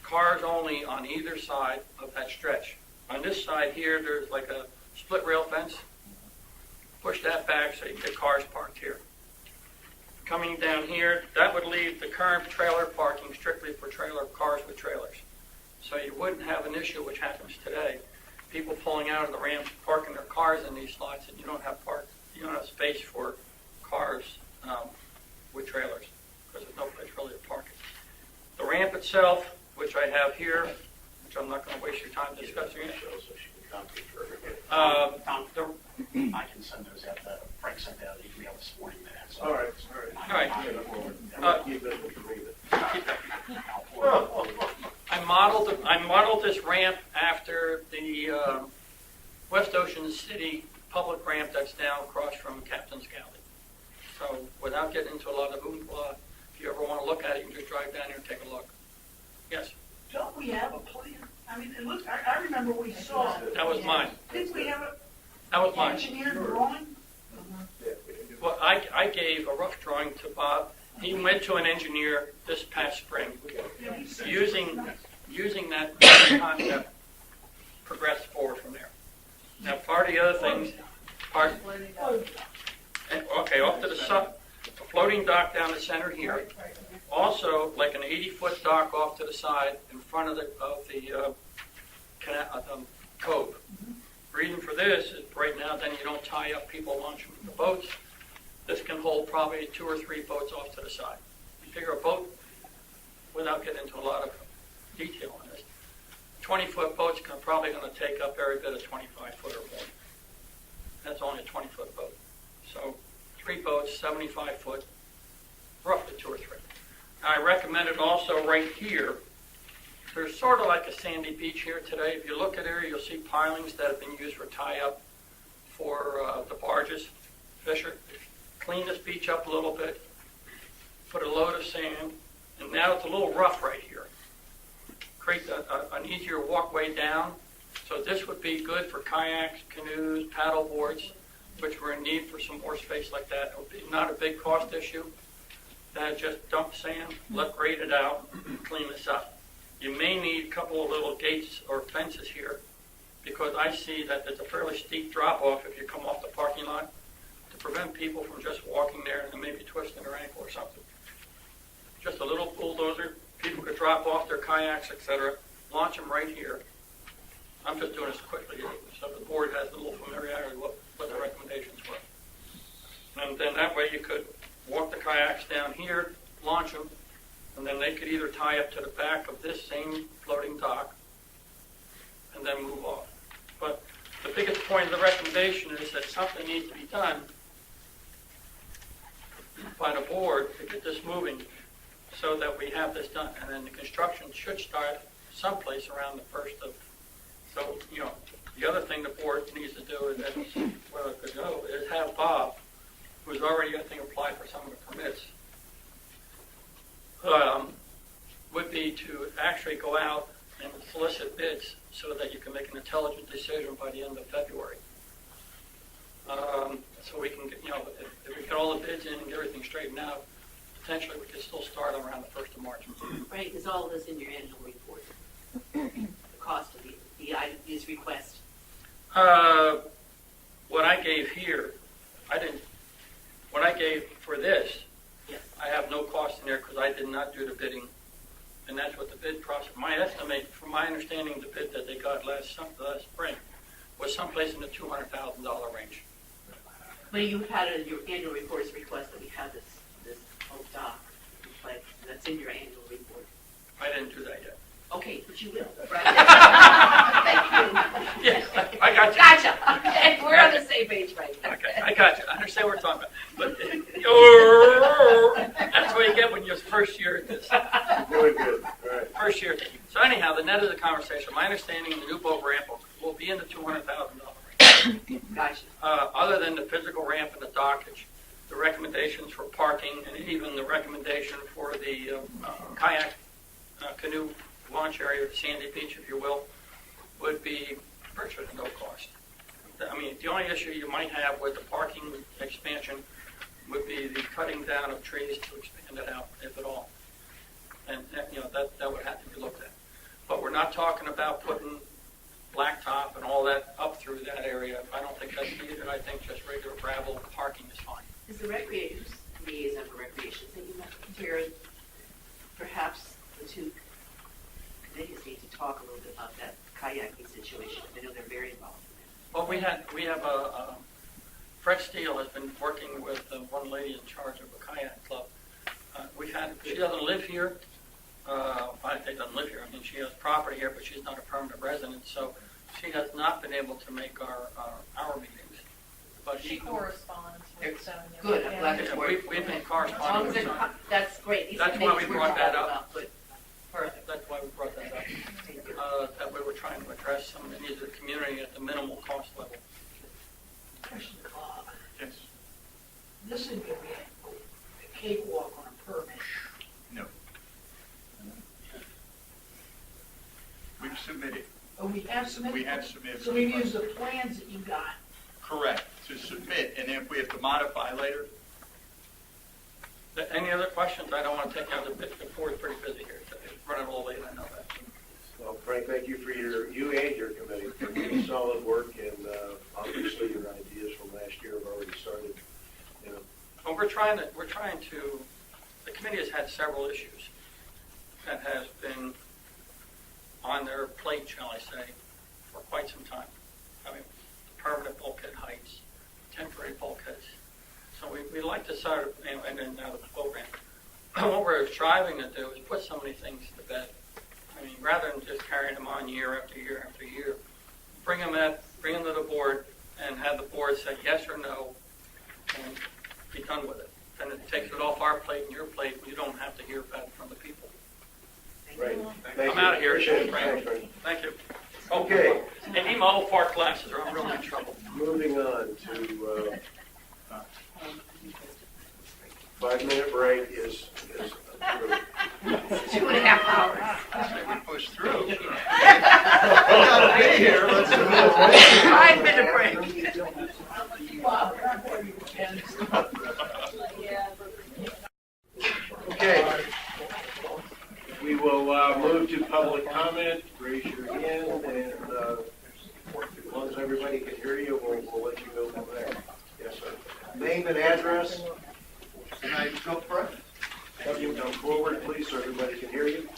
K: cars only on either side of that stretch. On this side here, there's like a split rail fence. Push that back so you get cars parked here. Coming down here, that would leave the current trailer parking strictly for cars with trailers. So you wouldn't have an issue, which happens today. People pulling out of the ramps, parking their cars in these slots, and you don't have space for cars with trailers, because there's no place really to park it. The ramp itself, which I have here, which I'm not going to waste your time discussing it.
J: So she can copy it for everybody.
K: The
J: I can send those out. Frank sent out an email this morning that has.
A: All right. Keep it for me then.
K: I modeled this ramp after the West Ocean City public ramp that's down across from Captain's Galley. So without getting into a lot of hoopla, if you ever want to look at it, you can just drive down here and take a look. Yes?
F: Don't we have a plan? I mean, it looks, I remember we saw.
K: That was mine.
F: Didn't we have
K: That was
F: an
K: mine.
F: engineer drawing?
K: Well, I gave a rough drawing to Bob. He went to an engineer this past spring, using that concept, progressed forward from there. Now, part of the other things, okay, off to the side, a floating dock down the center here. Also, like an 80-foot dock off to the side in front of the cove. Reason for this is right now, then you don't tie up people launching the boats. This can hold probably 2 or 3 boats off to the side. You figure a boat, without getting into a lot of detail on this, 20-foot boat's probably going to take up every bit of 25-foot or more. That's only a 20-foot boat. So 3 boats, 75 foot, roughly 2 or 3. Now, I recommend it also right here. There's sort of like a sandy beach here today. If you look at here, you'll see pilings that have been used for tie-up for the barges. Fisher, clean this beach up a little bit, put a load of sand, and now it's a little rough right here. Create an easier walkway down. So this would be good for kayaks, canoes, paddle boards, which we're in need for some more space like that. It would be not a big cost issue. Just dump sand, grade it out, clean this up. You may need a couple of little gates or fences here because I see that there's a fairly steep drop-off if you come off the parking lot to prevent people from just walking there and maybe twisting their ankle or something. Just a little bulldozer. People could drop off their kayaks, etc., launch them right here. I'm just doing this quickly so the board has a little familiarity with what the recommendations were. And then that way you could walk the kayaks down here, launch them, and then they could either tie up to the back of this same floating dock and then move off. But the biggest point of the recommendation is that something needs to be done by the board to get this moving so that we have this done. And then the construction should start someplace around the 1st of, so, the other thing the board needs to do is, is have Bob, who's already, I think, applied for some of the permits, would be to actually go out and solicit bids so that you can make an intelligent decision by the end of February. So we can get, if we get all the bids in and get everything straightened out, potentially we could still start around the 1st of March.
D: Right, because all of this in your annual report, the cost of these requests.
K: What I gave here, what I gave for this,
D: Yes.
K: I have no cost in there because I did not do the bidding. And that's what the bid process, my estimate, from my understanding, the bid that they got last spring was someplace in the $200,000 range.
D: But you had in your annual reports request that we have this whole dock in place, and that's in your annual report.
K: I didn't do that yet.
D: Okay, but you will, right? Thank you.
K: Yes, I got you.
D: Gotcha. Okay, we're on the same page, right?
K: Okay, I got you. I understand what we're talking about. But that's what you get when you're first year at this.
A: Doing good, all right.
K: First year. So anyhow, the net of the conversation, my understanding, the new boat ramp will be in the $200,000 range.
D: Gotcha.
K: Other than the physical ramp and the dockage, the recommendations for parking and even the recommendation for the kayak, canoe launch area, sandy beach, if you will, would be virtually no cost. I mean, the only issue you might have with the parking expansion would be the cutting down of trees to expand it out, if at all. And that would have to be looked at. But we're not talking about putting blacktop and all that up through that area. I don't think that's needed. I think just regular gravel parking is fine.
D: Is the recreation liaison for recreation thinking about Jared? Perhaps the two committees need to talk a little bit about that kayaking situation. I know they're very involved in
K: Well, we have a Fred Steele has been working with one lady in charge of a kayak club. She doesn't live here. I think doesn't live here. I mean, she has property here, but she's not a permanent resident, so she has not been able to make our meetings. But
G: She corresponds with Sonia.
D: Good, I'm glad
G: and-
D: it's
K: we've been
D: As long
K: corresponding
D: as
K: with
D: they're-
K: her.
D: that's great. These are
K: That's why
D: things
K: we
D: we're
K: brought that
D: talking
K: up.
D: about. Good. Perfect.
K: That's why we brought that up.
D: Thank you.
K: That way we're trying to address some of the needs of the community at the minimal cost level.
F: Question, Bob.
E: Yes.
F: This isn't going to be a cakewalk on a permit.
E: No. We've submitted.
F: Oh, we have submitted?
E: We have submitted.
F: So we've used the plans that you got.
E: Correct, to submit, and then if we have to modify later,
K: Any other questions? I don't want to take out the board's pretty busy here today. It's running a little late, I know that.
A: Well, Frank, thank you for you and your committee for doing solid work, and obviously your ideas from last year have already started.
K: Well, we're trying to the committee has had several issues that has been on their plate, shall I say, for quite some time. I mean, permanent bulkhead heights, temporary bulkheads. So we like to sort of, and then now the program. What we're striving to do is put some of these things to bed. I mean, rather than just carrying them on year after year after year, bring them to the board and have the board say yes or no and be done with it. Then it takes it off our plate and your plate, and you don't have to hear back from the people.
A: Great.
K: I'm out of here.
A: Appreciate it. Thanks, Randy.
K: Thank you.
A: Okay.
K: And need my old park glasses or I'm really in trouble.
A: Moving on to 5-minute break is approved.
D: 2.5 hours.
E: We push through. We gotta be here, let's do it.
D: 5-minute break.
A: Okay. We will move to public comment. Raise your hand, and as long as everybody can hear you, we'll let you go from there. Yes, sir. Name and address.
E: Can I go first?
A: Have you come forward, please, so everybody can hear you.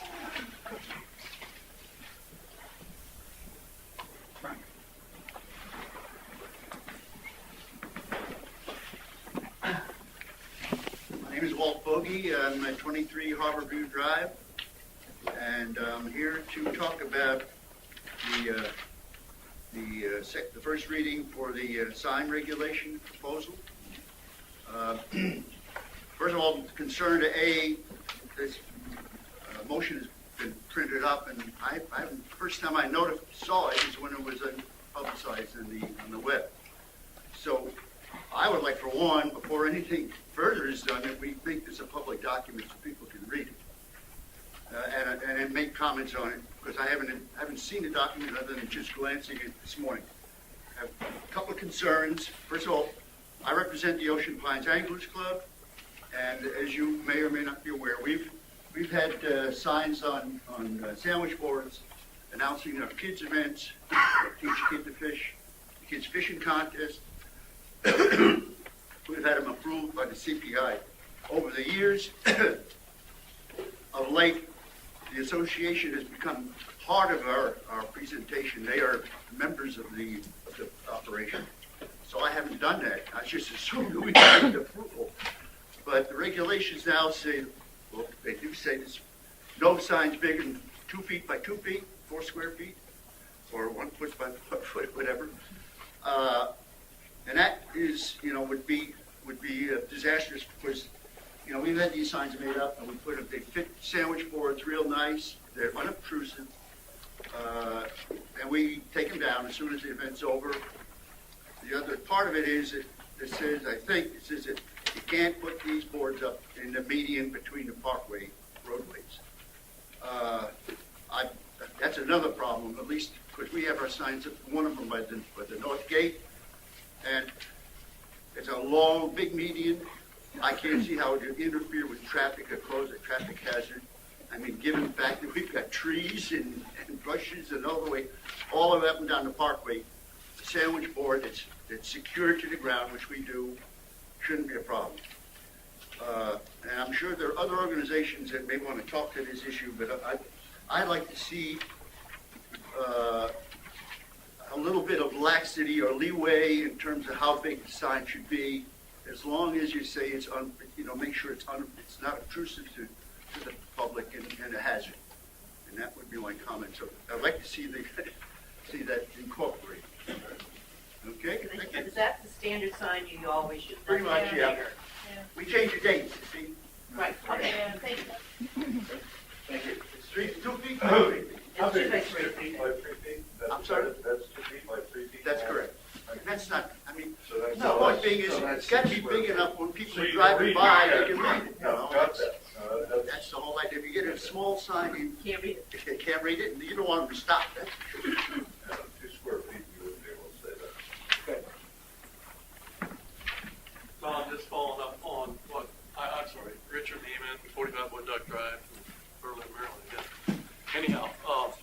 L: My name is Walt Bogey. I'm at 23 Harborview Drive, and I'm here to talk about the first reading for the sign regulation proposal. First of all, concern to A, this motion has been printed up, and first time I saw it is when it was publicized on the web. So I would like, for one, before anything further is done, that we make this a public document so people can read it and make comments on it, because I haven't seen the document other than just glancing at it this morning. I have a couple of concerns. First of all, I represent the Ocean Pines Anglers Club, and as you may or may not be aware, we've had signs on sandwich boards announcing our kids' events, teach a kid to fish, the kids' fishing contest. We've had them approved by the CPI. Over the years, of late, the association has become part of our presentation. They are members of the operation. So I haven't done that. I just assumed that we had approval. But the regulations now say, well, they do say this, no signs bigger than 2 feet by 2 feet, 4 square feet, or 1 foot by 1 foot, whatever. And that is, would be disastrous, because, we've had these signs made up, and they fit sandwich boards real nice. They're unobtrusive, and we take them down as soon as the event's over. The other part of it is it says that you can't put these boards up in the median between the parkway roadways. That's another problem, at least because we have our signs up, one of them by the north gate, and it's a long, big median. I can't see how it would interfere with traffic or pose a traffic hazard. I mean, given the fact that we've got trees and bushes and all the way up and down the parkway, the sandwich board that's secured to the ground, which we do, shouldn't be a problem. And I'm sure there are other organizations that may want to talk to this issue, but I'd like to see a little bit of laxity or leeway in terms of how big the sign should be, as long as you say it's make sure it's not obtrusive to the public and a hazard. And that would be my comment. So I'd like to see that incorporated. Okay? Thank you.
D: Is that the standard sign you always use?
L: Pretty much, yeah. We change the dates, you see.
D: Right, okay, thank you.
A: Thank you.
L: It's 2 feet by 3 feet.
H: How big
D: It's
H: is
D: 2 by 3
H: 2 feet by 3 feet?
L: I'm sorry?
H: That's 2 feet by 3 feet?
L: That's correct. That's not,
H: So that's.
L: the point being is, it's got to be big enough when people are driving by, they can read it.
H: No, got that.
L: That's the whole idea. If you get a small sign, you
D: Can't read it.
L: can't read it, and you don't want them to stop. That's
H: 2 square feet, you wouldn't be able to say that.
M: So I'm just following up on what, I'm sorry, Richard Neiman, 45 Wood Duck Drive, Berlin, Maryland. Again. Anyhow,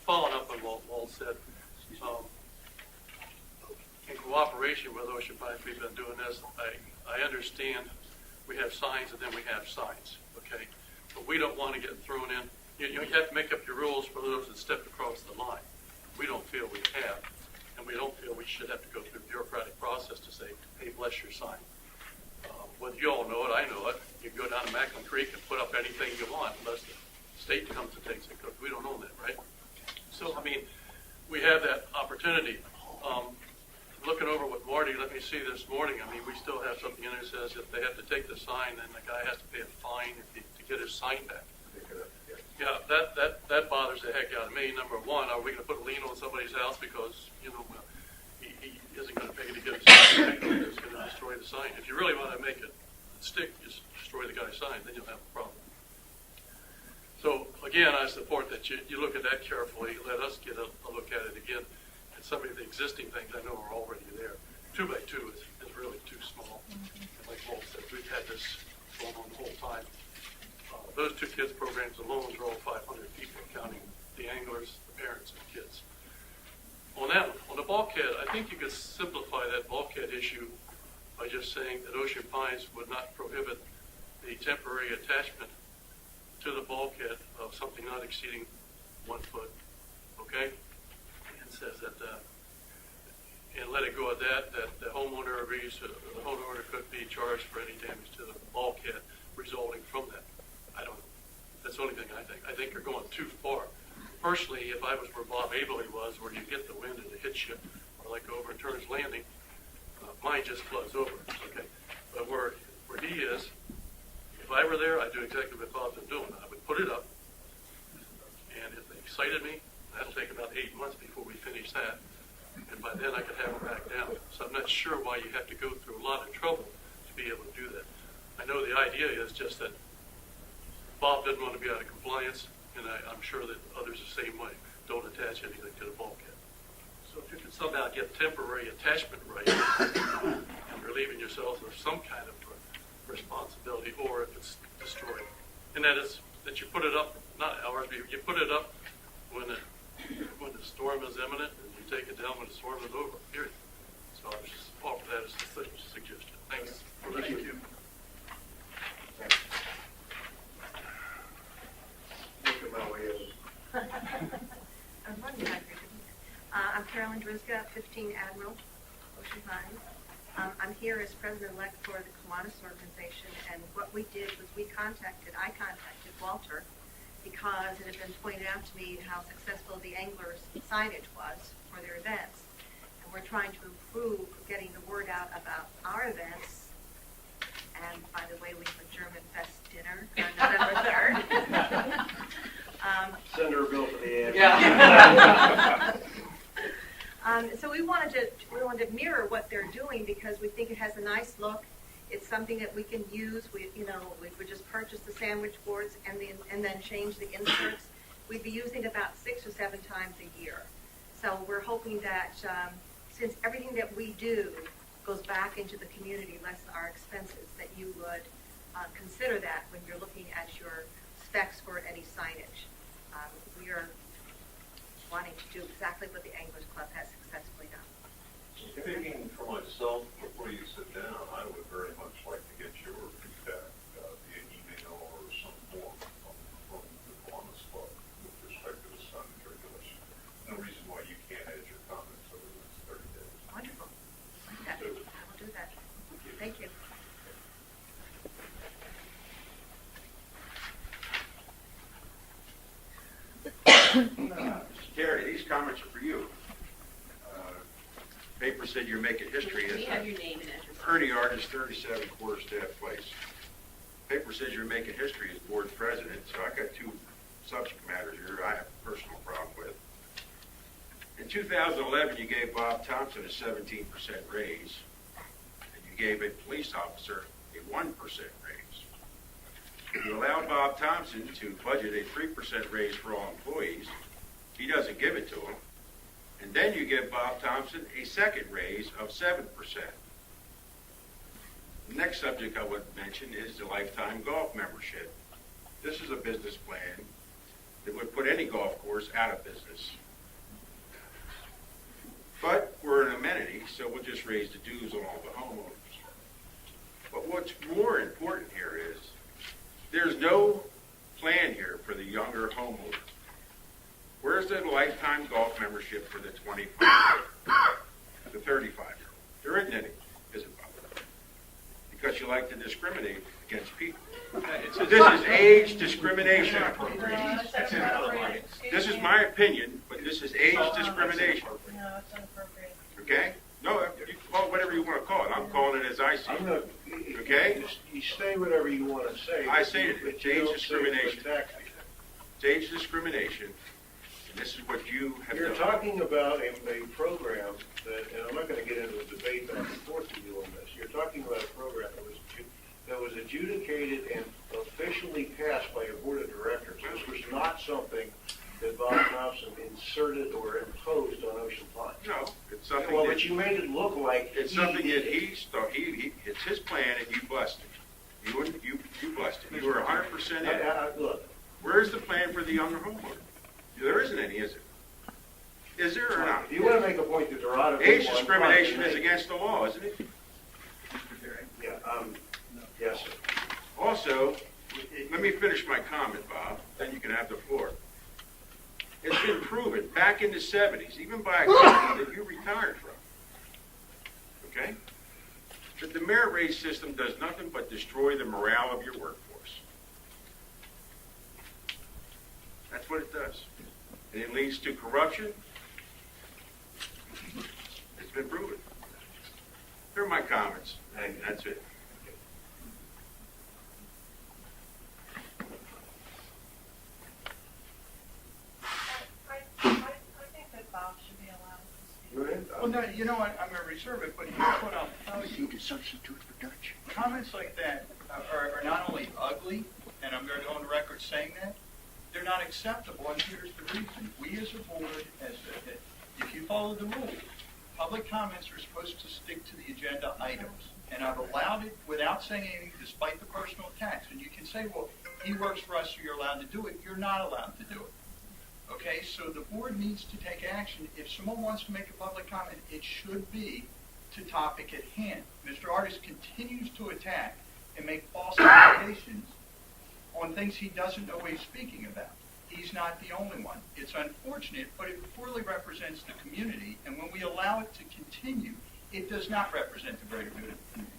M: following up on what Walt said, in cooperation with Ocean Pines, we've been doing this. I understand we have signs, and then we have signs, okay? But we don't want to get thrown in. You have to make up your rules for those that stepped across the line. We don't feel we have, and we don't feel we should have to go through a bureaucratic process to say, hey, bless your sign. Whether you all know it, I know it. You can go down to Macklin Creek and put up anything you want unless the state comes and takes it, because we don't own that, right? So, I mean, we have that opportunity. Looking over what Marty let me see this morning, I mean, we still have something in there that says if they have to take the sign, then the guy has to pay a fine to get his sign back. Yeah, that bothers the heck out of me. Number one, are we going to put a lien on somebody's house because, you know, he isn't going to pay to get his sign back, or it's going to destroy the sign? If you really want to make it stick, just destroy the guy's sign, then you'll have a problem. So, again, I support that you look at that carefully. Let us get a look at it again. And some of the existing things I know are already there. 2x2 is really too small. And like Walt said, we've had this going on the whole time. Those two kids' programs alone draw 500 people, counting the anglers, the parents, and the kids. On the bulkhead, I think you could simplify that bulkhead issue by just saying that Ocean Pines would not prohibit the temporary attachment to the bulkhead of something not exceeding 1 foot, okay? And says that, and let it go at that the homeowner agrees, the homeowner could be charged for any damage to the bulkhead resulting from that. I don't know. That's the only thing I think. I think you're going too far. Personally, if I was where Bob Abley was, where you get the wind and it hits you, or like over in Turner's Landing, mine just floods over, okay? But where he is, if I were there, I'd do exactly what Bob's been doing. I would put it up, and if they excited me, that'll take about 8 months before we finish that, and by then I could have it back down. So I'm not sure why you have to go through a lot of trouble to be able to do that. I know the idea is just that Bob didn't want to be out of compliance, and I'm sure that others the same way. Don't attach anything to the bulkhead. So if you can somehow get temporary attachment right, and relieving yourself of some kind of responsibility, or if it's destroyed, and that is that you put it up, not hours, but you put it up when the storm is imminent, and you take it down when the storm is over. Period. So I was just offer that as a suggestion. Thanks.
E: Thank you.
N: I'm Carolyn Drizga, 15 Admiral, Ocean Pines. I'm here as president-elect for the Kiwanis organization, and what we did was I contacted Walter because it had been pointed out to me how successful the anglers' signage was for their events. And we're trying to improve getting the word out about our events. And by the way, we have a German Fest dinner on November 3rd.
A: Send her a bill for the ad.
N: Yeah. So we wanted to mirror what they're doing because we think it has a nice look. It's something that we can use. We would just purchase the sandwich boards and then change the inserts. We'd be using it about 6 or 7 times a year. So we're hoping that since everything that we do goes back into the community, less our expenses, that you would consider that when you're looking at your specs for any signage. We are wanting to do exactly what the Anglers Club has successfully done.
H: Speaking for myself, before you sit down, I would very much like to get your feedback via email or some form from the Kiwanis Club with respect to the signage regulation. No reason why you can't add your comments over the next 30 days.
N: Wonderful. Like that. I will do that. Thank you.
O: Mr. Terry, these comments are for you. Paper said you're making history.
D: We have your name and address.
O: Ernie Artist, 37 Quarterstaff Place. Paper says you're making history as board president, so I got 2 subject matters here I have a personal problem with. In 2011, you gave Bob Thompson a 17% raise, and you gave a police officer a 1% raise. You allowed Bob Thompson to budget a 3% raise for all employees. He doesn't give it to him. And then you give Bob Thompson a second raise of 7%. The next subject I would mention is the lifetime golf membership. This is a business plan that would put any golf course out of business. But we're an amenity, so we'll just raise the dues on all the homeowners. But what's more important here is there's no plan here for the younger homeowner. Where's the lifetime golf membership for the 25, the 35-year-old? There isn't any, is it, Bob? Because you like to discriminate against people. This is age discrimination. This is my opinion, but this is age discrimination.
G: No, it's inappropriate.
O: Okay? No, you can call it whatever you want to call it. I'm calling it as I see
A: I'm
O: it.
A: not,
O: Okay?
A: you say whatever you want to say.
O: I say it.
A: but
O: It's
A: you
O: age
A: don't say it
O: discrimination.
A: for tax people.
O: It's age discrimination, and this is what you have
A: You're
O: done.
A: talking about a program that, and I'm not going to get into a debate back and forth with you on this. You're talking about a program that was adjudicated and officially passed by your board of directors. This was not something that Bob Thompson inserted or imposed on Ocean Pines.
O: No, it's something
A: Well,
O: that,
A: but you made it look like
O: it's something that it's his plan and you blessed it. You blessed it. You were 100% in.
A: Look,
O: Where's the plan for the younger homeowner? There isn't any, is there? Is there or not?
A: if you want to make a point that Dorado.
O: Age discrimination is against the law, isn't it?
A: Yeah, yes, sir.
O: Also, let me finish my comment, Bob, then you can have the floor. It's been proven back in the 70s, even by a company that you retired from, okay, that the merit rate system does nothing but destroy the morale of your workforce. That's what it does. And it leads to corruption. It's been proven. They're my comments, and that's it.
G: I think that Bob should be allowed to speak.
A: Go ahead.
E: Well, no, you know what, I'm going to reserve it, but here's what I'll tell you.
L: to substitute for Dutch.
E: Comments like that are not only ugly, and I'm going to go on record saying that, they're not acceptable, and here's the reason. We as a board, if you follow the rules, public comments are supposed to stick to the agenda items. And I've allowed it without saying anything despite the personal attacks. And you can say, well, he works for us, so you're allowed to do it. You're not allowed to do it. Okay, so the board needs to take action. If someone wants to make a public comment, it should be to topic at hand. Mr. Artis continues to attack and make false allegations on things he doesn't know what he's speaking about. He's not the only one. It's unfortunate, but it poorly represents the community, and when we allow it to continue, it does not represent the greater good of the community.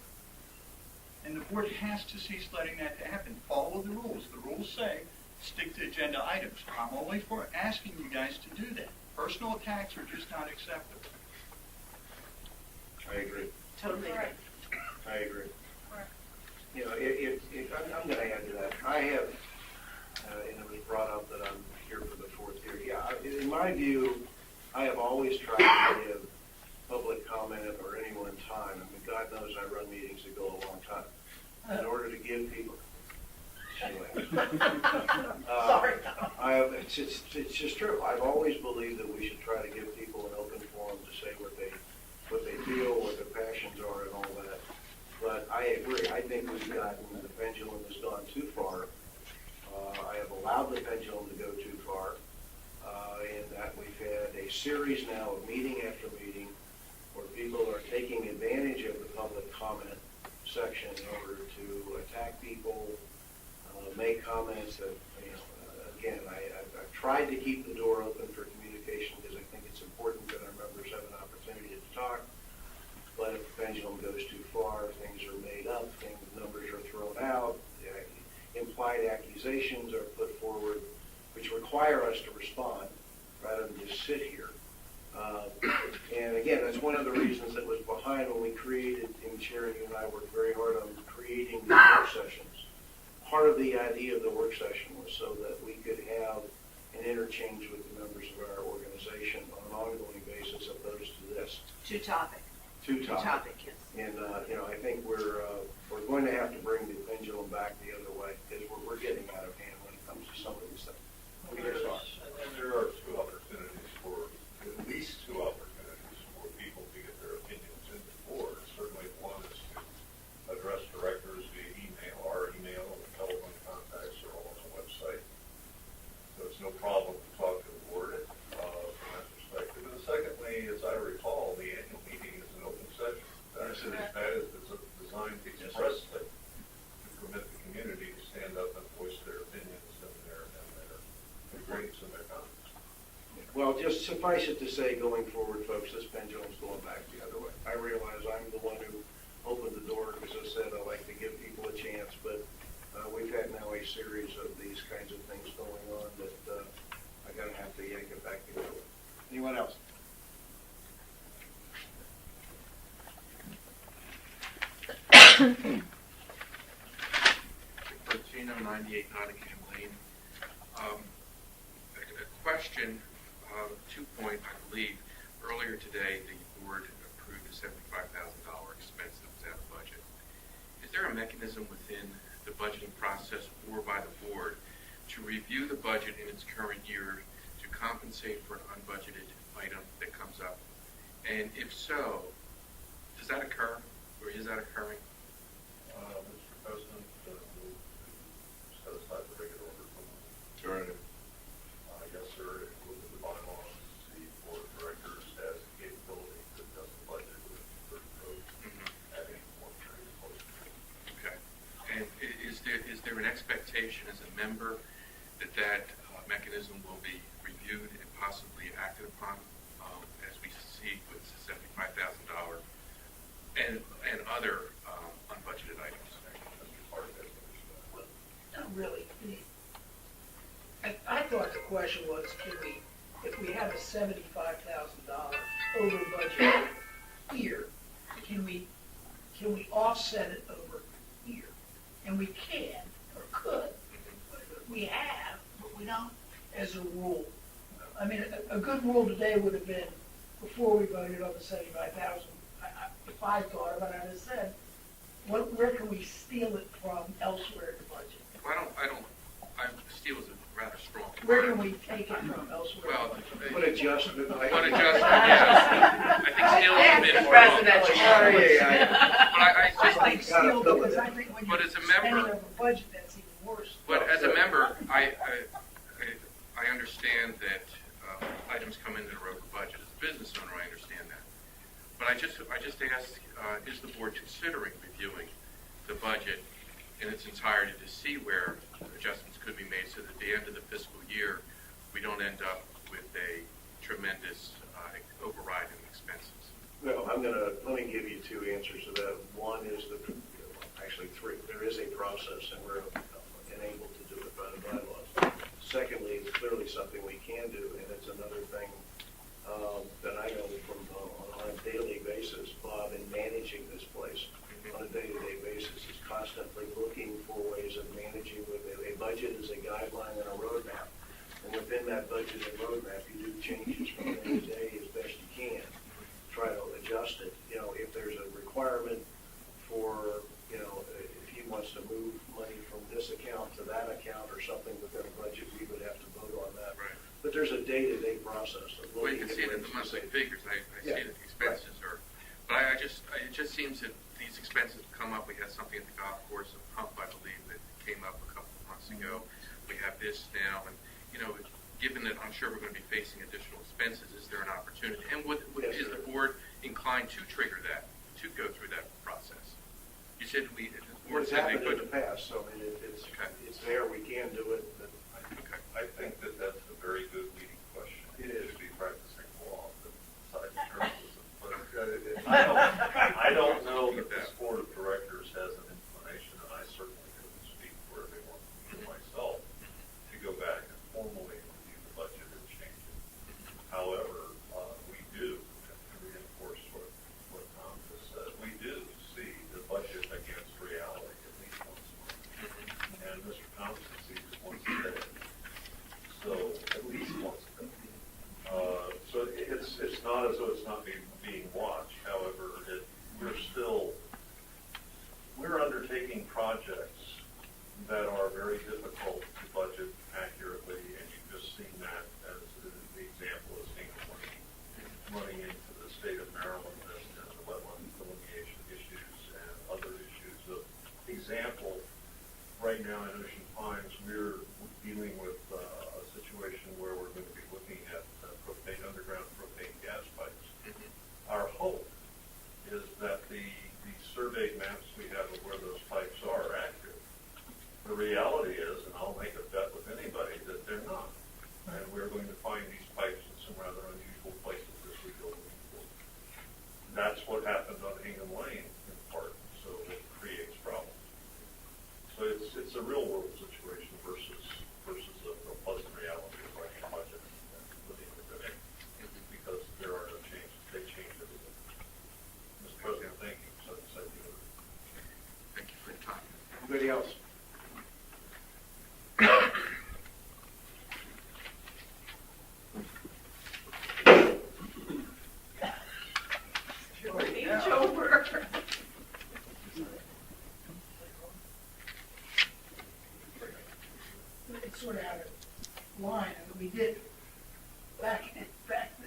E: And the board has to cease letting that happen. Follow the rules. The rules say stick to agenda items. I'm only for asking you guys to do that. Personal attacks are just not acceptable.
A: I agree.
D: Totally agree.
A: I agree.
G: Correct.
A: You know, I'm going to add to that. I have, and it was brought up that I'm here for the fourth year. Yeah, in my view, I have always tried to give public comment or anyone time. I mean, God knows I run meetings that go a long time. In order to give people, anyway.
F: Sorry.
A: It's just true. I've always believed that we should try to give people an open forum to say what they feel, what their passions are, and all that. But I agree. I think we've gotten, the pendulum has gone too far. I have allowed the pendulum to go too far in that we've had a series now of meeting after meeting where people are taking advantage of the public comment section in order to attack people, make comments that, again, I've tried to keep the door open for communication because I think it's important that our members have an opportunity to talk. But if the pendulum goes too far, things are made up, numbers are thrown out, implied accusations are put forward, which require us to respond rather than just sit here. And again, that's one of the reasons that was behind when we created, and Sharon, you and I worked very hard on creating the work sessions. Part of the idea of the work session was so that we could have an interchange with the members of our organization on an ongoing basis opposed to this.
D: Two topic, yes.
A: And, I think we're going to have to bring the pendulum back the other way because we're getting out of hand when it comes to some of these things.
H: And there are two opportunities for, at least two opportunities for people to get their opinions into the board. Certainly one is to address directors via email. Our email and telephone contacts are all on the website. So it's no problem to talk to the board from that perspective. And secondly, as I recall, the annual meeting is an open session. That is designed to express
A: just suffice it to say, going forward, folks, this pendulum's going back the other way. I realize I'm the one who opened the door, because I said I like to give people a chance, but we've had now a series of these kinds of things going on that I gotta have to yank it back the other way. Anyone else?
P: Bertino, 98 Nottingham Lane. A question, 2-point, I believe. Earlier today, the board approved a $75,000 expense that was out of budget. Is there a mechanism within the budgeting process or by the board to review the budget in its current year to compensate for an unbudgeted item that comes up? And if so, does that occur, or is that occurring?
H: Mr. President, we'll set aside the regular order for
B: Sure.
H: yes, sir. If you look at the bylaws, the board of directors has the capability to adjust the budget with certain codes at any point during the budget.
P: Okay. And is there an expectation as a member that mechanism will be reviewed and possibly acted upon as we see with the $75,000 and other unbudgeted items?
F: Not really. I thought the question was, if we have a $75,000 over budget here, can we offset it over here? And we can, or could. We have, but we don't as a rule. I mean, a good rule today would have been, before we voted on the 75,000, if I thought about it, I said, where can we steal it from elsewhere in the budget?
P: Well, steal is a rather strong
F: Where
P: word.
F: can we take it from elsewhere?
P: Well,
A: What adjustment?
P: what adjustment, yes. I think steal is a bit
D: That's
P: strong.
D: presidential.
P: But
F: I think steal, because I think when
P: But
F: you're
P: as a
F: spending
P: member-
F: over budget, that's even worse.
P: But as a member, I understand that items come into the local budget. As a business owner, I understand that. But I just ask, is the board considering reviewing the budget in its entirety to see where adjustments could be made so that at the end of the fiscal year, we don't end up with a tremendous override in expenses?
A: Well, let me give you two answers to that. One is actually three. There is a process, and we're enabled to do it by the bylaws. Secondly, it's clearly something we can do, and it's another thing that I know from on a daily basis. Bob, in managing this place on a day-to-day basis, is constantly looking for ways of managing with it. A budget is a guideline and a roadmap, and within that budget and roadmap, you do changes from day to day as best you can. Try to adjust it. If there's a requirement for, if he wants to move money from this account to that account or something within a budget, we would have to vote on that.
P: Right.
A: But there's a day-to-day process of
P: Well, you
A: looking
P: can see it in
A: ways
P: the
A: to
P: monthly
A: save.
P: figures. I see
A: Yeah,
P: that the expenses are, but it just seems that these expenses come up. We had something at the golf course, a pump, I believe, that came up a couple of months ago. We have this now, and given that I'm sure we're going to be facing additional expenses, is there an opportunity? And
A: Yes,
P: is
A: sir.
P: the board inclined to trigger that, to go through that process? You said the board
A: It's
P: said they
A: happened in the
P: could.
A: past, so I mean, it's there, we can do it, but
P: Okay.
H: I think that that's a very good leading question.
A: It is.
H: To be practicing law besides journalism. But I don't know that this board of directors has an inclination, and I certainly couldn't speak for everyone myself, to go back and formally review the budget and change it. However, we do, and to reinforce what Tom just said, we do see the budget against reality at least once a month. And Mr. Thompson sees it once a day. So at least once a day. So it's not as though it's not being watched. However, we're undertaking projects that are very difficult to budget accurately, and you've just seen that as the example is running into the state of Maryland and the wetland delineation issues and other issues. The example, right now in Ocean Pines, we're dealing with a situation where we're going to be looking at underground propane gas pipes. Our hope is that the surveyed maps we have of where those pipes are accurate. The reality is, and I'll make a bet with anybody, that they're not. And we're going to find these pipes in some rather
F: it's sort of out of line, and we did, back the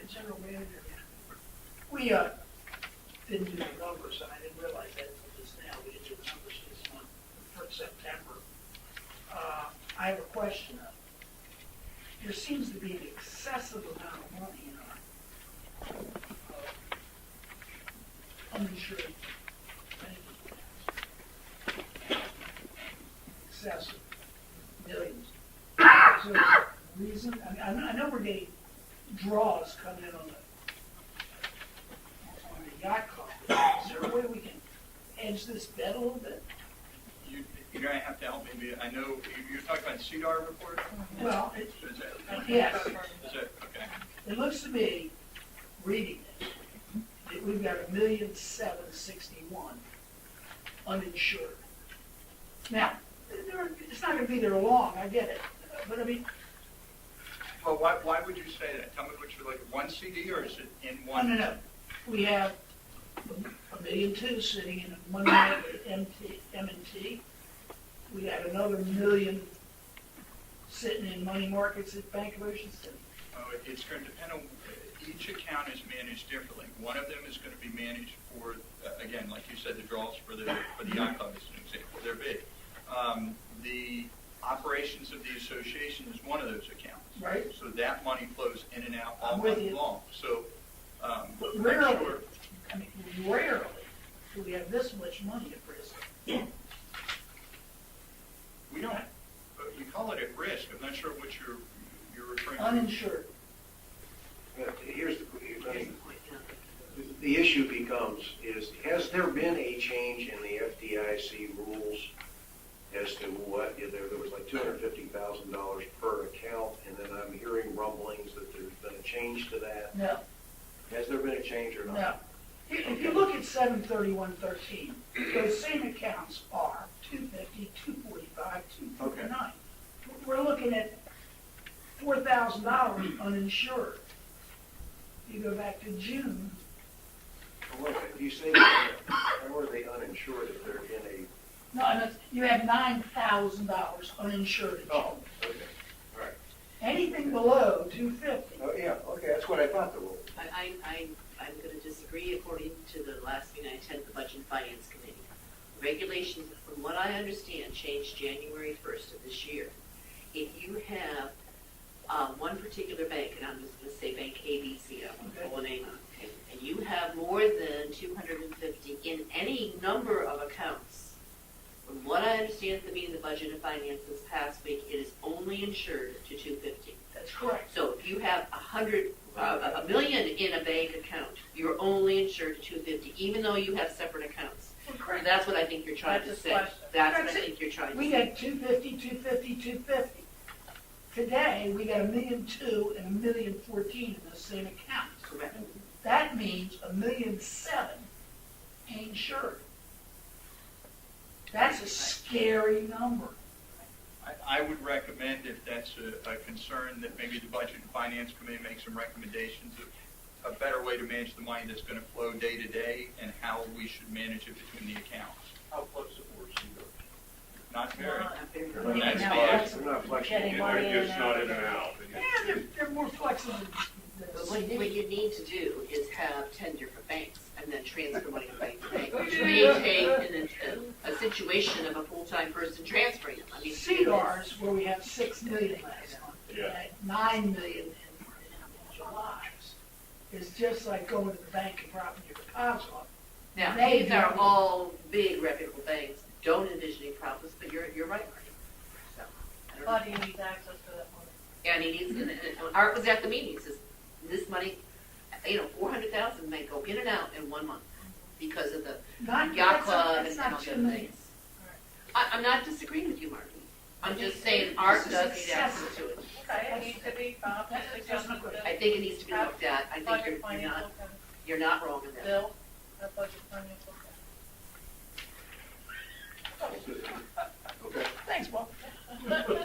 F: general manager, we, didn't do the numbers, and I didn't realize that until just now, we didn't do the numbers this month, for September. I have a question. There seems to be an excessive amount of money in our uninsured benefit. Excessive, millions. So, reason, I know we're getting draws coming in on the yacht club. Is there a way we can edge this bet a little bit?
E: You're going to have to help me. I know you're talking about the CDR report?
F: Well,
E: yes.
F: yes.
E: Is it? Okay.
F: It looks to me, reading it, that we've got $1,761,000 uninsured. Now, it's not going to be there long, I get it, but I mean.
E: Well, why would you say that? Tell me what you're like, one CD or is it in one?
F: No. We have $1.2 million sitting in money market at M&T. We got another $1 million sitting in money markets at Bank of Ocean City.
E: It's going to depend on, each account is managed differently. One of them is going to be managed for, again, like you said, the draws for the yacht club is an example. They're big. The operations of the association is one of those accounts.
F: Right.
E: So that money flows in and out all
F: I'm with
E: month
F: you.
E: long. So,
F: But rarely, rarely do we have this much money at risk.
E: we don't, you call it at risk. I'm not sure what you're referring to.
F: Uninsured.
A: Here's the issue becomes, has there been a change in the FDIC rules as to what, there was like $250,000 per account, and then I'm hearing rumblings that there's been a change to that.
F: No.
A: Has there been a change or not?
F: No. If you look at 731.13, those same accounts are 250, 245, 259. We're looking at $4,000 uninsured. You go back to June.
A: Well, wait a minute, if you say that, how are they uninsured if they're in a?
F: No, you have $9,000 uninsured.
A: Oh, okay, all right.
F: Anything below 250.
A: Oh, yeah, okay, that's what I thought the rule.
D: I'm going to disagree according to the last meeting I attended, the Budget and Finance Committee. Regulations, from what I understand, changed January 1st of this year. If you have one particular bank, and I'm just going to say Bank ABC, I won't pull a name out, okay, and you have more than 250 in any number of accounts, from what I understand at the meeting of the Budget and Finance this past week, it is only insured to 250.
F: That's correct.
D: So if you have $1 million in a bank account, you're only insured to 250, even though you have separate accounts.
F: Correct.
D: That's what I think you're trying to say. That's what I think you're trying to say.
F: We had 250, 250, 250. Today, we got $1.2 million and $1.014 million in the same accounts.
D: Correct.
F: That means $1.7 million ain't insured. That's a scary number.
E: I would recommend, if that's a concern, that maybe the Budget and Finance Committee make some recommendations of a better way to manage the money that's going to flow day to day and how we should manage it between the accounts.
H: How flexible is CDR?
E: Not very.
F: That's
A: They're not flexible.
H: It's not in and out.
F: Yeah, they're more flexible than
D: But what you need to do is have 10 different banks and then transfer money from bank to bank, which may take a situation of a full-time person transferring them. I mean,
F: CDARS, where we have $6 million last month,
H: Yeah.
F: and $9 million in July, is just like going to the bank and dropping your deposit off.
D: Now,
F: They
D: these are
F: do.
D: all big reputable banks. Don't envision any problems, but you're right, Marty. So, I don't know.
G: How do you need access to that money?
D: And he needs, and Art was at the meeting, he says, this money, $400,000 may go in and out in 1 month because of the yacht club and all
F: $2
D: those
F: million.
D: things. I'm not disagreeing with you, Marty. I'm just saying Art
F: This is
D: does need access
F: excessive.
D: to it.
G: Okay, it needs to be, suggested with
D: I think it needs to be looked at. I think
G: budget financial,
D: you're not wrong in that.
G: Bill, that budget financial.
A: Okay,
F: Thanks, Bob.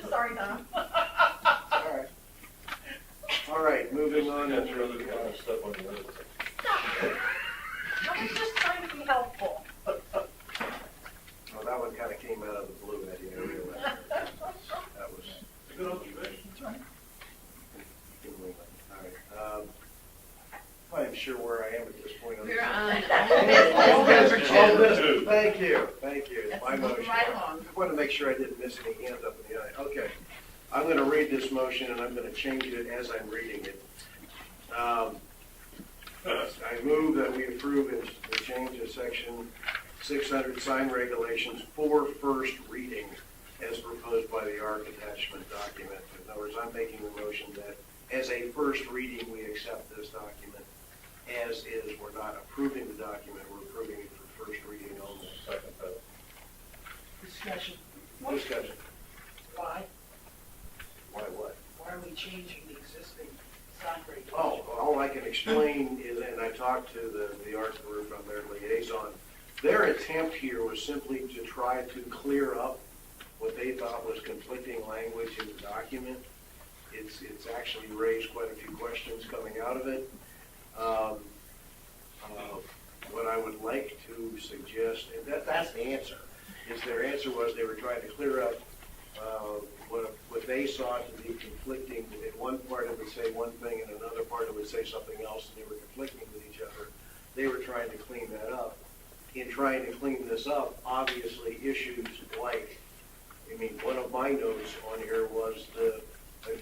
G: Sorry, Don.
A: all right. All right, moving on.
H: That's your other kind of stuff on the list.
G: I was just trying to be helpful.
A: Well, that one kind of came out of the blue, I didn't realize. That was.
H: It's a good
A: sure I didn't miss any hands up in the eye. Okay. I'm going to read this motion, and I'm going to change it as I'm reading it. I move that we approve the change of section 600 sign regulations for first reading as proposed by the ARC attachment document. In other words, I'm making the motion that as a first reading, we accept this document as is. We're not approving the document, we're approving it for first reading only.
H: Second that.
F: Discussion.
A: Discussion.
F: Why?
A: Why what?
F: Why are we changing the existing sign regulations?
A: Oh, all I can explain is, and I talked to the ARC group on their liaison, their attempt here was simply to try to clear up what they thought was conflicting language in the document. It's actually raised quite a few questions coming out of it. What I would like to suggest, and that's the answer, is their answer was they were trying to clear up what they saw to be conflicting. In one part it would say one thing, and another part it would say something else, and they were conflicting with each other. They were trying to clean that up. In trying to clean this up, obviously issues like, one of my notes on here was a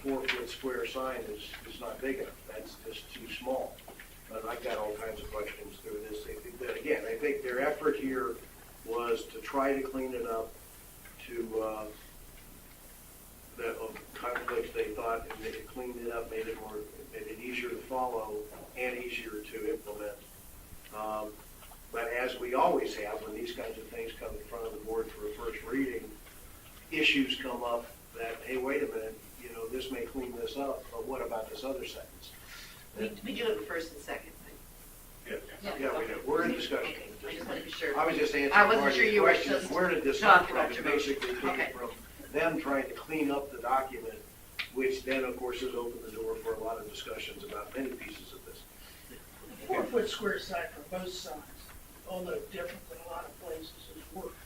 A: 4-foot square sign is not big enough. That's just too small. But I've got all kinds of questions through this. But again, I think their effort here was to try to clean it up to the conflicts they thought, and they cleaned it up, made it easier to follow and easier to implement. But as we always have, when these kinds of things come in front of the board for a first reading, issues come up that, hey, wait a minute, this may clean this up, but what about this other sentence?
D: We do have a first and second, right?
A: Yeah, we do. We're in discussion.
D: Okay, I just want to be sure.
A: I was just answering
D: I wasn't
A: part of
D: sure
A: the
D: you were
A: question.
D: just
A: Where did this come
D: talking
A: from?
D: about
A: It
D: your motion.
A: basically came
D: Okay.
A: from them trying to clean up the document, which then, of course, has opened the door for a lot of discussions about many pieces of this.
F: 4-foot square sign for both signs, although different than a lot of places, has worked.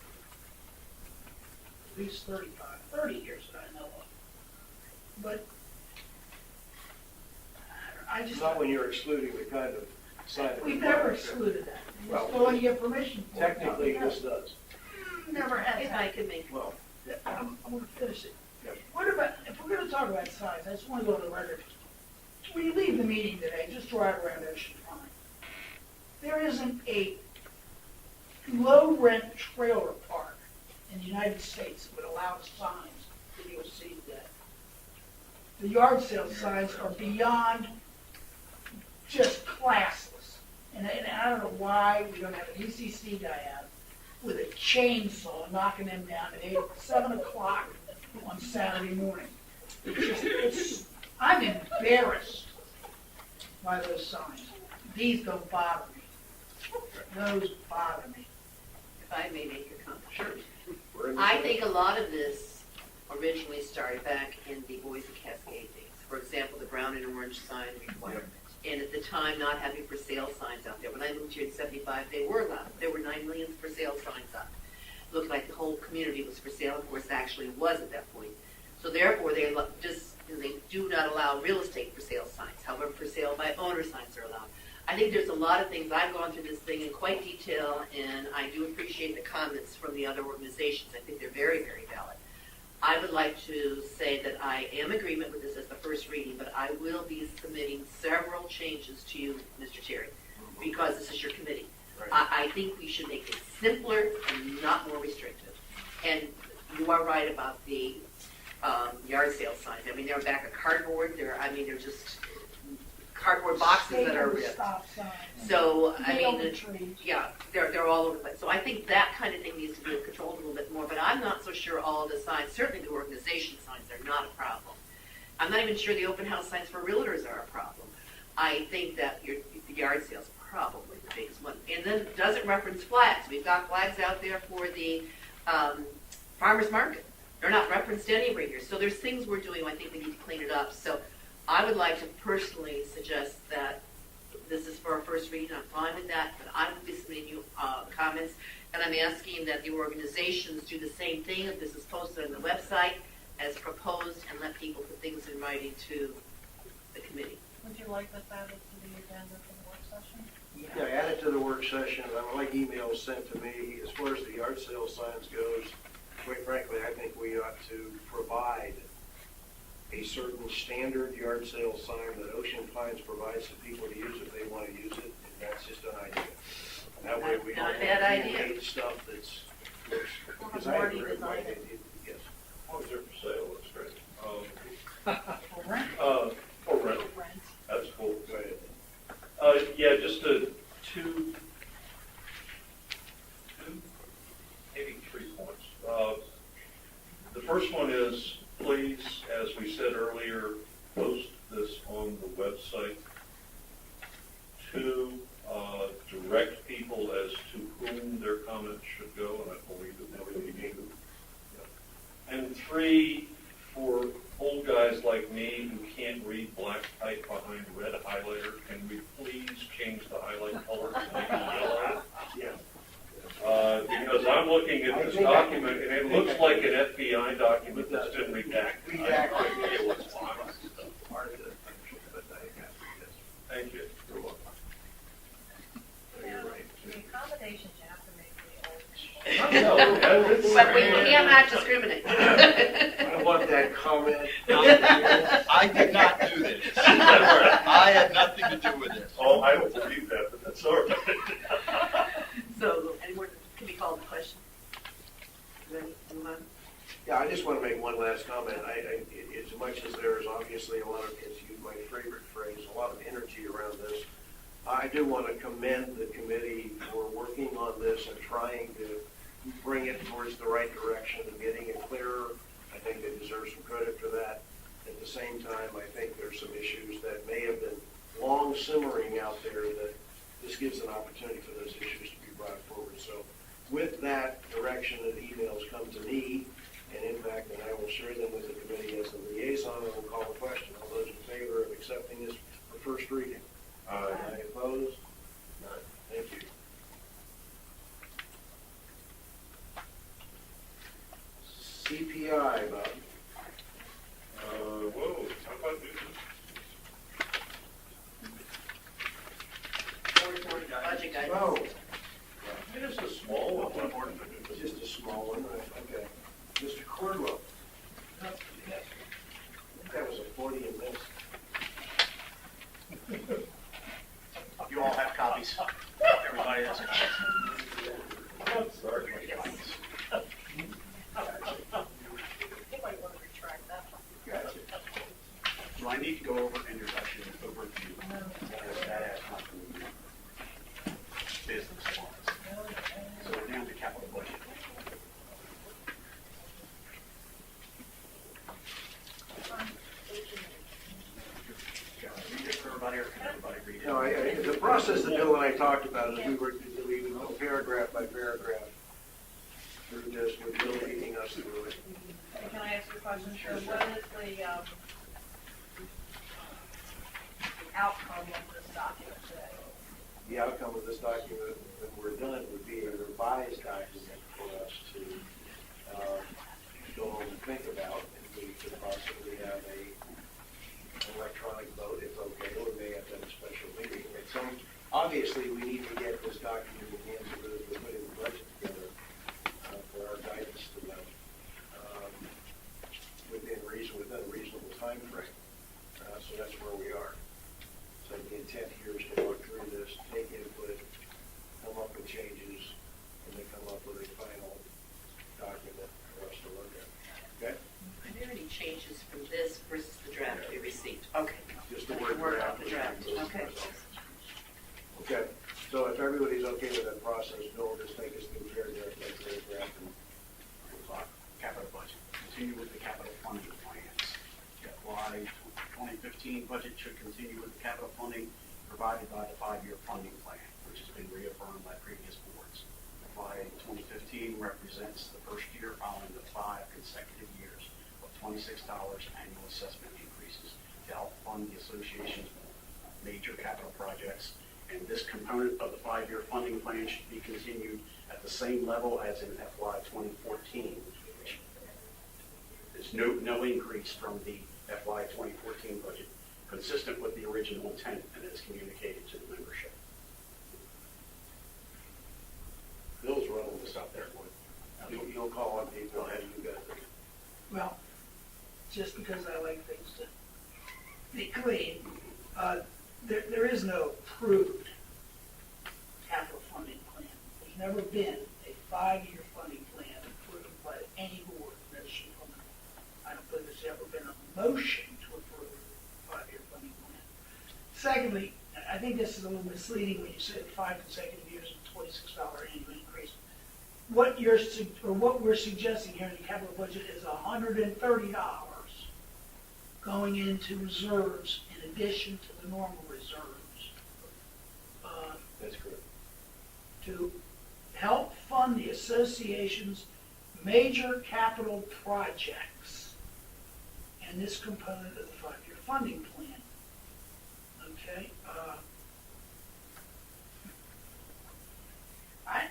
F: At least 30 years that I know of. But I just,
A: Not when you're excluding the kind of sign. that
F: we've
A: we
F: never
A: want.
F: excluded that.
A: Well,
F: It's only get permission for it.
A: Technically, this does.
F: Never has
D: If I could make,
A: Well,
F: I'm going to finish it.
A: Yeah.
F: What about, if we're going to talk about signs, I just want to go to the record. When you leave the meeting today, just drive around Ocean Pine. There isn't a low-rent trailer park in the United States that would allow signs that you'll see today. The yard sale signs are beyond just classless. And I don't know why we don't have an ECC guy out with a chainsaw knocking them down at 7 o'clock on Saturday morning. I'm embarrassed by those signs. These don't bother me. Those bother me.
D: if I may make a comment.
A: sure. We're in
D: I
A: discussion.
D: think a lot of this originally started back in the Boise Cascade days. For example, the brown and orange sign requirement. And at the time, not having for sale signs out there. When I moved here in '75, they were allowed. There were 9 million for sale signs up. Looked like the whole community was for sale. Of course, actually was at that point. So therefore, they do not allow real estate for sale signs. However, for sale by owner signs are allowed. I think there's a lot of things. I've gone through this thing in quite detail, and I do appreciate the comments from the other organizations. I think they're very, very valid. I would like to say that I am in agreement with this as the first reading, but I will be submitting several changes to you, Mr. Terry, because this is your committee.
A: Right.
D: I think we should make it simpler and not more restrictive. And you are right about the yard sale signs. I mean, they're a bag of cardboard. They're just cardboard boxes that are ripped.
F: Stop signs.
D: So, I
F: Nailed
D: mean,
F: the trees.
D: yeah, they're all over the place. So I think that kind of thing needs to be controlled a little bit more, but I'm not so sure all of the signs, certainly the organization signs are not a problem. I'm not even sure the open house signs for realtors are a problem. I think that the yard sale's probably the biggest one. And then it doesn't reference flags. We've got flags out there for the farmer's market. They're not referenced anywhere here. So there's things we're doing, I think we need to clean it up. So I would like to personally suggest that this is for our first reading. I'm fine with that, but I will be submitting you comments, and I'm asking that the organizations do the same thing. If this is posted on the website as proposed, and let people put things in writing to the committee.
G: Would you like this added to the agenda for the work session?
A: Yeah, add it to the work session. I would like emails sent to me. As far as the yard sale signs goes, quite frankly, I think we ought to provide a certain standard yard sale sign that Ocean Pines provides to people to use if they want to use it, and that's just an idea. And that way we don't
D: Not a bad idea.
A: hate stuff that's, because I
G: Marty
A: agree with
G: designed
A: Mike,
G: it.
A: yes.
H: Oh, they're for sale, looks great.
F: For rent.
H: For rent,
F: Rent.
H: that's cool.
A: Go ahead.
H: Yeah, just two, maybe 3 points. The first one is, please, as we said earlier, post this on the website. 2, direct people as to whom their comments should go, and I believe that they do. And 3, for old guys like me who can't read black type behind red highlighter, can we please change the highlight color to make it yellow?
A: Yeah.
H: Because I'm looking at this document, and it looks like an FBI document that's been redacted. It looks fine.
A: Part of the function, but I have to, yes.
H: Thank you.
A: You're welcome. You're right.
G: The accommodations you have to make for the old people.
D: But we cannot discriminate.
A: I want that comment.
E: I did not do this. I had nothing to do with this.
H: Oh, I don't believe that, but that's all right.
D: So, any more, can we call the question? Ready, move on?
A: Yeah, I just want to make one last comment. As much as there is obviously a lot of, as you, my favorite phrase, a lot of energy around this, I do want to commend the committee for working on this and trying to bring it towards the right direction and getting it clearer. I think they deserve some credit for that. At the same time, I think there's some issues that may have been long simmering out there that this gives an opportunity for those issues to be brought forward. So with that direction, the emails come to me, and in fact, and I will share them with the committee as the liaison, and we'll call the question. All those in favor of accepting this for first reading? Aye. Opposed? None. Thank you. CPI, Bob.
H: Whoa, how about this?
D: Budget guidance.
A: Oh,
H: Just a small one.
A: just a small one, okay. Mr. Cordwell. I think that was a 40 in this.
J: You all have copies. Everybody has copies.
H: I'm sorry.
G: You might want to retract that.
A: Gotcha.
J: Do I need to go over introduction overview? That has nothing to do with business laws. So we're down to capital budget. Read it for everybody, or can everybody read it?
A: No, the process that Bill and I talked about is we would go paragraph by paragraph through this, with Bill leading us through it.
G: And can I ask you a question? So what is the outcome of this document today?
A: The outcome of this document, when we're done, would be a revised document for us to go home and think about, and we could possibly have an electronic vote if okay, or we may have to have a special meeting. Obviously, we need to get this document in the hands of those who are putting the budget together for our guidance to them within a reasonable time frame. So that's where we are. So the intent here is to walk through this, take input, come up with changes, and then come up with a final document for us to look at. Okay?
D: Are there any changes from this versus the draft we received? Okay.
A: Just the
D: Word
A: word
D: off the draft. Okay.
A: Okay, so if everybody's okay with that process, Bill will just take us through paragraph by paragraph and
J: We'll talk capital budget. Continue with the capital funding plans. FY 2015 budget should continue with the capital funding provided by the 5-year funding plan, which has been reaffirmed by previous boards. FY 2015 represents the first year following the 5 consecutive years of $26 annual assessment increases to help fund the association's major capital projects. And this component of the 5-year funding plan should be continued at the same level as in FY 2014, which is no increase from the FY 2014 budget, consistent with the original intent and as communicated to the membership.
A: Bill's running this out there. You'll call on people and
F: Well, just because I like things to be clean, there is no approved capital funding plan. There's never been a 5-year funding plan approved by any board. I don't believe there's ever been a motion to approve a 5-year funding plan. Secondly, I think this is a little misleading when you said 5 consecutive years and $26 annual increase. What we're suggesting here in the capital budget is $130 going into reserves in addition to the normal reserves.
J: That's correct.
F: To help fund the association's major capital projects and this component of the 5-year funding plan. Okay?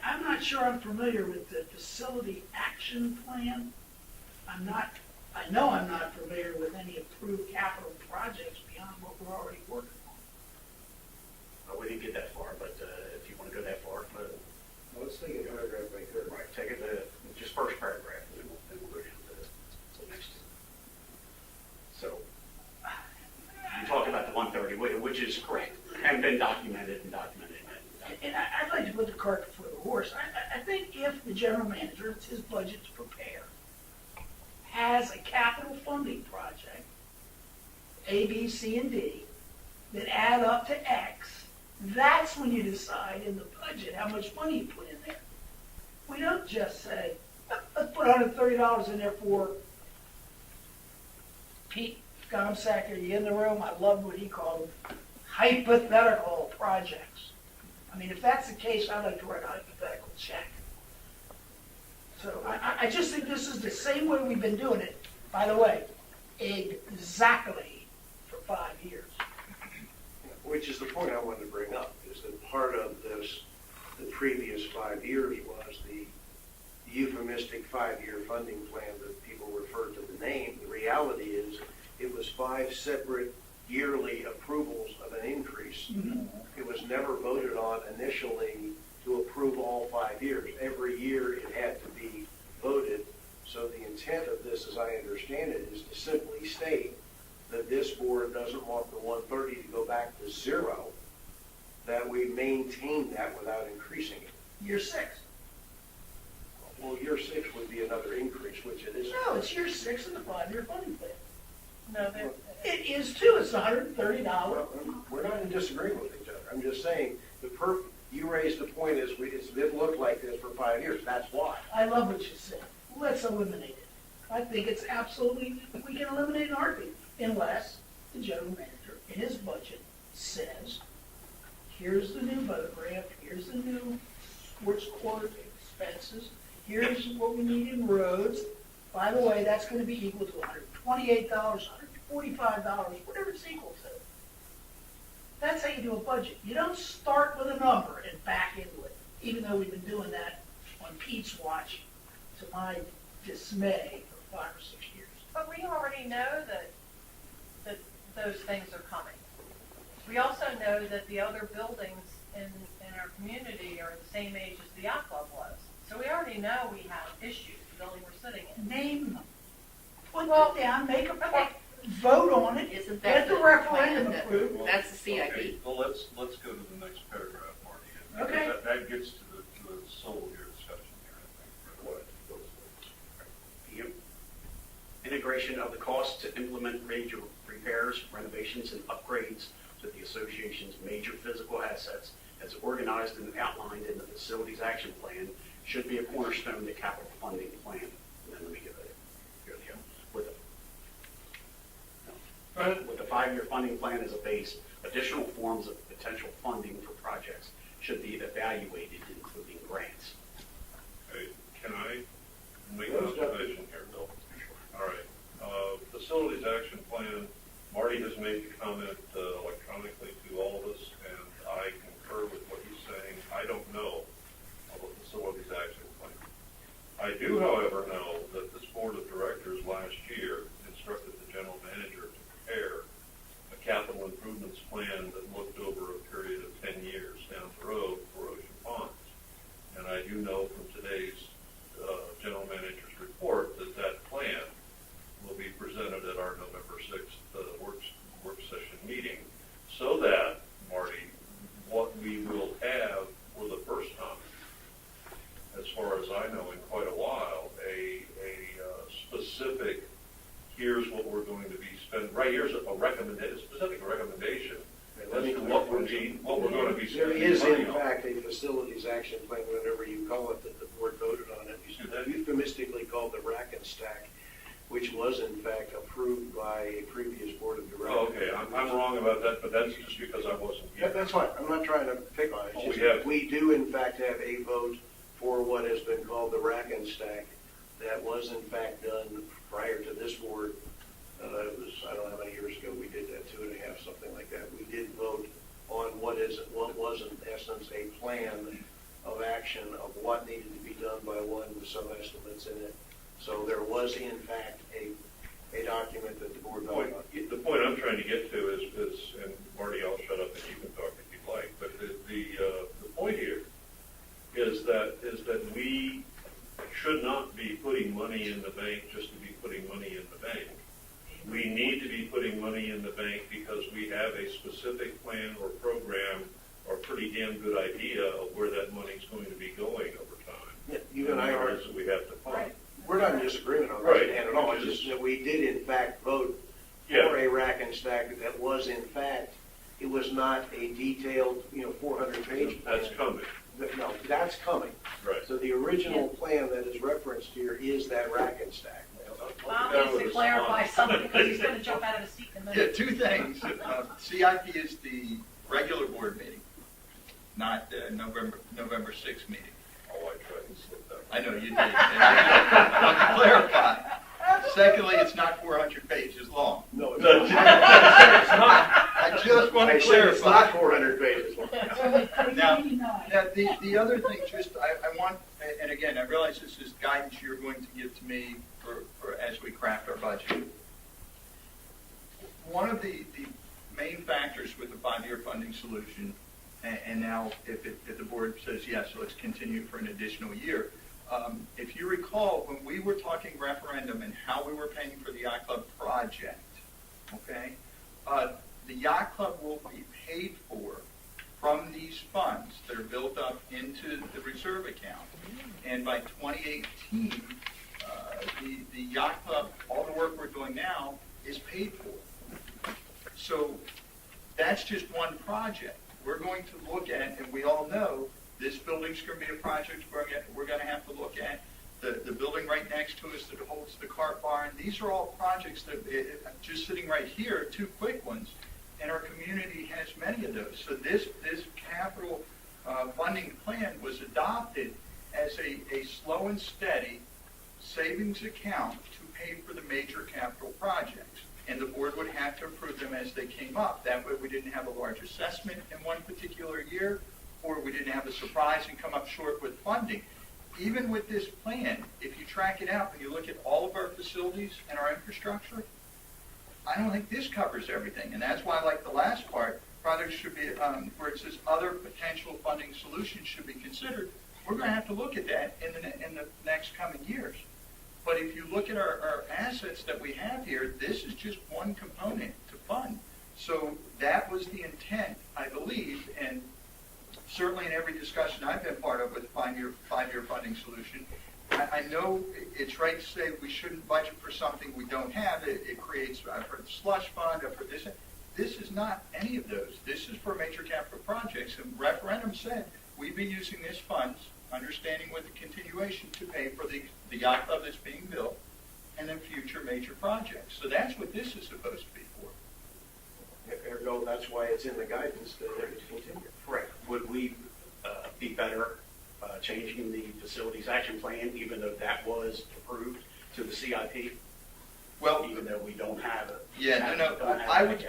F: I'm not sure I'm familiar with the facility action plan. I know I'm not familiar with any approved capital projects beyond what we're already working on.
J: We didn't get that far, but if you want to go that far,
A: Let's take it paragraph by paragraph.
J: right, take it to just first paragraph, and then we'll go down to the next two. So, you talk about the 130, which is correct, and been documented and documented.
F: And I'd like to put the cart before the horse. I think if the general manager, it's his budget to prepare, has a capital funding project, A, B, C, and D, that add up to X, that's when you decide in the budget how much money you put in there. We don't just say, let's put $130 in there for Pete Gomsack. Are you in the room? I loved what he called them, hypothetical projects. I mean, if that's the case, I'd like to write a hypothetical check. So I just think this is the same way we've been doing it, by the way, exactly for 5 years.
A: Which is the point I wanted to bring up, is that part of this, the previous 5 years was the euphemistic 5-year funding plan that people referred to the name. The reality is it was 5 separate yearly approvals of an increase.
F: Mm-hmm.
A: It was never voted on initially to approve all 5 years. Every year it had to be voted. So the intent of this, as I understand it, is to simply state that this board doesn't want the 130 to go back to 0, that we maintain that without increasing it.
F: Year 6.
A: Well, year 6 would be another increase, which it is.
F: No, it's year 6 in the 5-year funding plan.
G: No,
F: It is too. It's $130.
A: Well, we're not in disagreement with each other. I'm just saying, you raised the point is it looked like this for 5 years. That's why.
F: I love what you said. Let's eliminate it. I think it's absolutely, we can eliminate it in a heartbeat, unless the general manager in his budget says, here's the new boat ramp, here's the new sports court expenses, here's what we need in roads. By the way, that's going to be equal to $128, $145, whatever it's equal to. That's how you do a budget. You don't start with a number and back into it, even though we've been doing that on Pete's watch, to my dismay, for 5 or 6 years.
G: But we already know that those things are coming. We also know that the other buildings in our community are the same age as the yacht club was. So we already know we have issues, the building we're sitting in.
F: Name them. Put them down, make a vote on it,
D: Isn't
F: get
D: that
F: the referendum
D: that-
F: approved.
D: That's the CIP.
H: Okay, well, let's go to the next paragraph, Marty.
F: Okay.
H: That gets to the soul of your discussion here, I think.
J: The integration of the costs to implement major repairs, renovations, and upgrades to the association's major physical assets as organized and outlined in the facilities action plan should be a cornerstone of the capital funding plan. And then let me give it here we go. With the 5-year funding plan as a base, additional forms of potential funding for projects should be evaluated, including grants.
H: Okay, can I make an observation here, Bill? All right. Facilities action plan, Marty has made the comment electronically to all of us, and I concur with what he's saying. I don't know of a facilities action plan. I do, however, know that this board of directors last year instructed the general manager to prepare a capital improvements plan that looked over a period of 10 years down the road for Ocean Ponds. And I do know from today's general manager's report that that plan work session meeting, so that, Marty, what we will have for the first time, as far as I know in quite a while, a specific, here's what we're going to be spending, right here's a specific recommendation as to what we're going to be
A: There
H: spending
A: is
H: money
A: in
H: on.
A: fact a facilities action plan, whatever you call it, that the board voted on it. Euphemistically called the rack and stack, which was in fact approved by a previous board of directors.
H: Oh, okay, I'm wrong about that, but that's just because I wasn't here.
A: That's fine, I'm not trying to pick on it.
H: Oh,
A: It's
H: we
A: just
H: have-
A: we do in fact have a vote for what has been called the rack and stack. That was in fact done prior to this board. It was, I don't know how many years ago we did that, 2.5, something like that. We did vote on what was in essence a plan of action of what needed to be done by one with some estimates in it. So there was in fact a document that the board voted on.
H: The point I'm trying to get to is, and Marty, I'll shut up and you can talk if you'd like, but the point here is that we should not be putting money in the bank just to be putting money in the bank. We need to be putting money in the bank because we have a specific plan or program or pretty damn good idea of where that money's going to be going over time.
A: Yeah, you and I are.
H: That we have to fund.
A: We're not in disagreement on
H: Right.
A: that at all. It's just that we did in fact vote for a rack and stack that was in fact, it was not a detailed, 400-page plan.
H: That's coming.
A: No, that's coming.
H: Right.
A: So the original plan that is referenced here is that rack and stack.
G: Bob needs to clarify something because he's going to jump out of his seat in a
E: Yeah,
G: minute.
E: two things. CIP is the regular board meeting, not the November 6th meeting.
H: Oh, I tried to slip that.
E: I know you did. And I want to clarify. Secondly, it's not 400 pages long.
A: No, it's
H: That's-
A: not.
E: I just want to
A: I said it's
E: clarify.
A: not 400 pages long.
E: Now, the other thing, I want, and again, I realize this is guidance you're going to give to me for as we craft our budget. One of the main factors with the 5-year funding solution, and now if the board says yes, let's continue for an additional year. If you recall, when we were talking referendum and how we were paying for the yacht club project, okay, the yacht club will be paid for from these funds that are built up into the reserve account. And by 2018, the yacht club, all the work we're doing now is paid for. So that's just one project. We're going to look at, and we all know, this building's going to be a project we're going to have to look at. The building right next to us that holds the cart barn, these are all projects that, just sitting right here, two quick ones, and our community has many of those. So this capital funding plan was adopted as a slow and steady savings account to pay for the major capital projects. And the board would have to approve them as they came up. That way we didn't have a large assessment in one particular year, or we didn't have a surprise and come up short with funding. Even with this plan, if you track it out and you look at all of our facilities and our infrastructure, I don't think this covers everything. And that's why, like the last part, projects should be, where it says other potential funding solutions should be considered. We're going to have to look at that in the next coming years. But if you look at our assets that we have here, this is just one component to fund. So that was the intent, I believe, and certainly in every discussion I've been part of with the five-year funding solution, I know it's right to say we shouldn't budget for something we don't have. It creates, I've heard slush fund, I've heard this. This is not any of those. This is for major capital projects. And referendum said we'd be using this funds, understanding with the continuation, to pay for the yacht club that's being built and then future major projects. So that's what this is supposed to be for.
A: Ergo, that's why it's in the guidance that it is continued.
J: Correct. Would we be better changing the facilities action plan, even though that was approved to the CIP?
E: Well,
J: even though we don't have it.
E: Yeah, no, I would.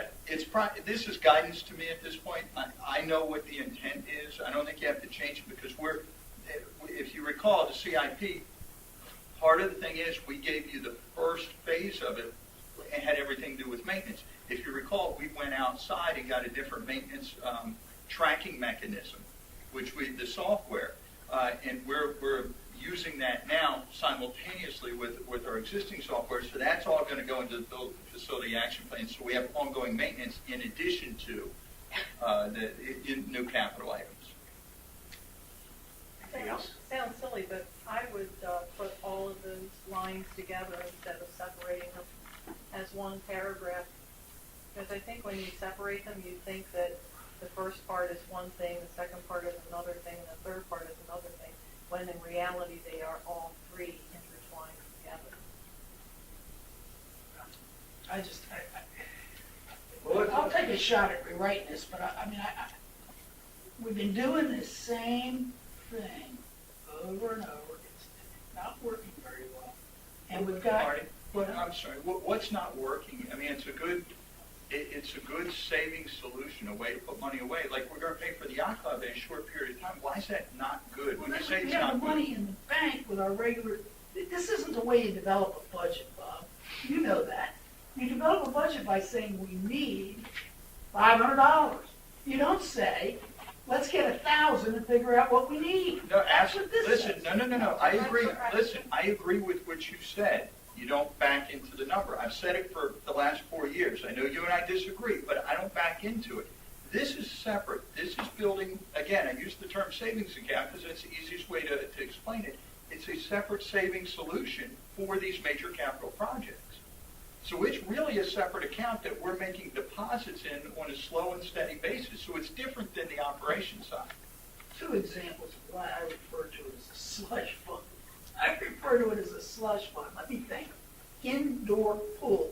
E: This is guidance to me at this point. I know what the intent is. I don't think you have to change it because if you recall, the CIP, part of the thing is we gave you the first phase of it and had everything to do with maintenance. If you recall, we went outside and got a different maintenance tracking mechanism, which the software, and we're using that now simultaneously with our existing software. So that's all going to go into the facility action plan. So we have ongoing maintenance in addition to the new capital items.
J: Anything else?
G: Sounds silly, but I would put all of those lines together instead of separating them as one paragraph. Because I think when you separate them, you think that the first part is one thing, the second part is another thing, and the third part is another thing, when in reality they are all three intertwined together.
F: I'll take a shot at rewriting this, but we've been doing the same thing over and over. It's not working very well. And we've got,
E: Marty, I'm sorry, what's not working? I mean, it's a good saving solution, a way to put money away. Like, we're going to pay for the yacht club in a short period of time. Why is that not good? When you say
F: we
E: it's
F: have
E: not
F: the
E: good,
F: money in the bank with our regular, this isn't the way you develop a budget, Bob. You know that. You develop a budget by saying we need $500. You don't say, let's get 1,000 and figure out what we need.
E: no,
F: That's what this
E: listen,
F: says.
E: no. I agree. Listen, I agree with what you said. You don't back into the number. I've said it for the last 4 years. I know you and I disagree, but I don't back into it. This is separate. This is building, again, I use the term savings account because that's the easiest way to explain it. It's a separate savings solution for these major capital projects. So it's really a separate account that we're making deposits in on a slow and steady basis. So it's different than the operation side.
F: 2 examples of why I refer to it as a slush fund. I refer to it as a slush fund. Let me think. Indoor pool,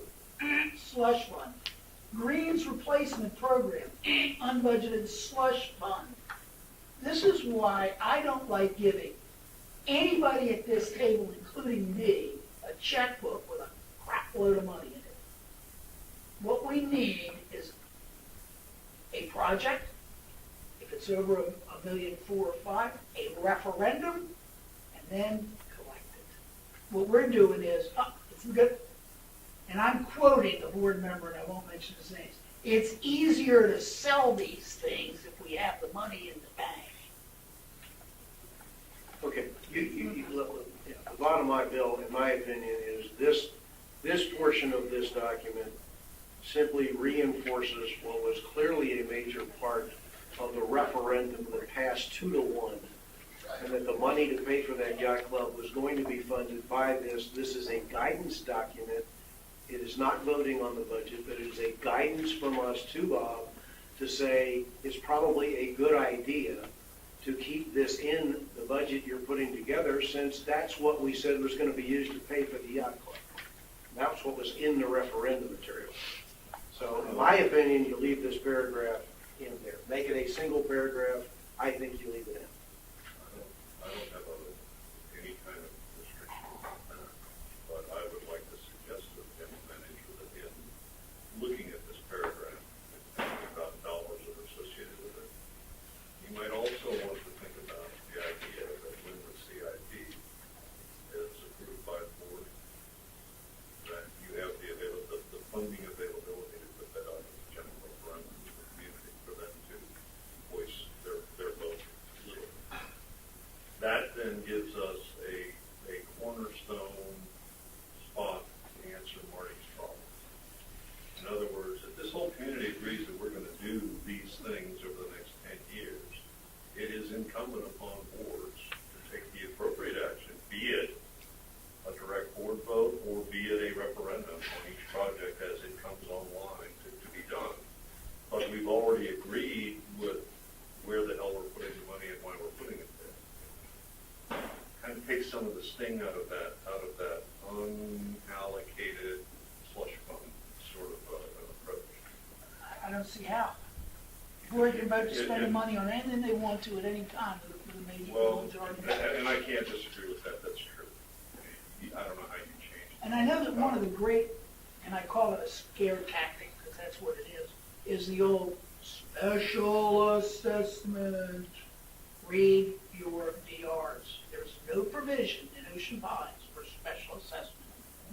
F: slush fund. Greens replacement program, unbudgeted slush fund. This is why I don't like giving anybody at this table, including me, a checkbook with a crap load of money in it. What we need is a project, if it's over $1.4 million or $5 million, a referendum, and then collect it. What we're doing is, it's good, and I'm quoting a board member, and I won't mention his names. It's easier to sell these things if we have the money in the bank.
A: Okay, look, the bottom line, Bill, in my opinion, is this portion of this document simply reinforces what was clearly a major part of the referendum that passed 2-1, and that the money to pay for that yacht club was going to be funded by this. This is a guidance document. It is not voting on the budget, but it is a guidance from us to Bob to say it's probably a good idea to keep this in the budget you're putting together, since that's what we said was going to be used to pay for the yacht club. That's what was in the referendum material. So in my opinion, you leave this paragraph in there. Make it a single paragraph. I think you leave it in.
H: I don't have any kind of restriction on that, but I would like to suggest to the manager that in looking at this paragraph and thinking about dollars that are associated with it, you might also want to think about the idea that when the CIP is approved by the board, that you have the funding availability to put that out as a general referendum to the community for them to voice their vote. That then gives us a cornerstone spot to answer Marty's problem. In other words, if this whole community agrees that we're going to do these things over the next 10 years, it is incumbent upon boards to take the appropriate action, be it a direct board vote or be it a referendum on each project as it comes online to be done. But we've already agreed with where the hell we're putting the money and why we're putting it there. Kind of takes some of the sting out of that unallocated slush fund sort of approach.
F: I don't see how. Board can vote to spend the money on anything they want to at any time for the major
H: Well,
F: majority.
H: and I can't disagree with that. That's true. I don't know how you change it.
F: And I know that one of the great, and I call it a scare tactic, because that's what it is the old special assessment. Read your DRs. There's no provision in Ocean Pines for special assessment.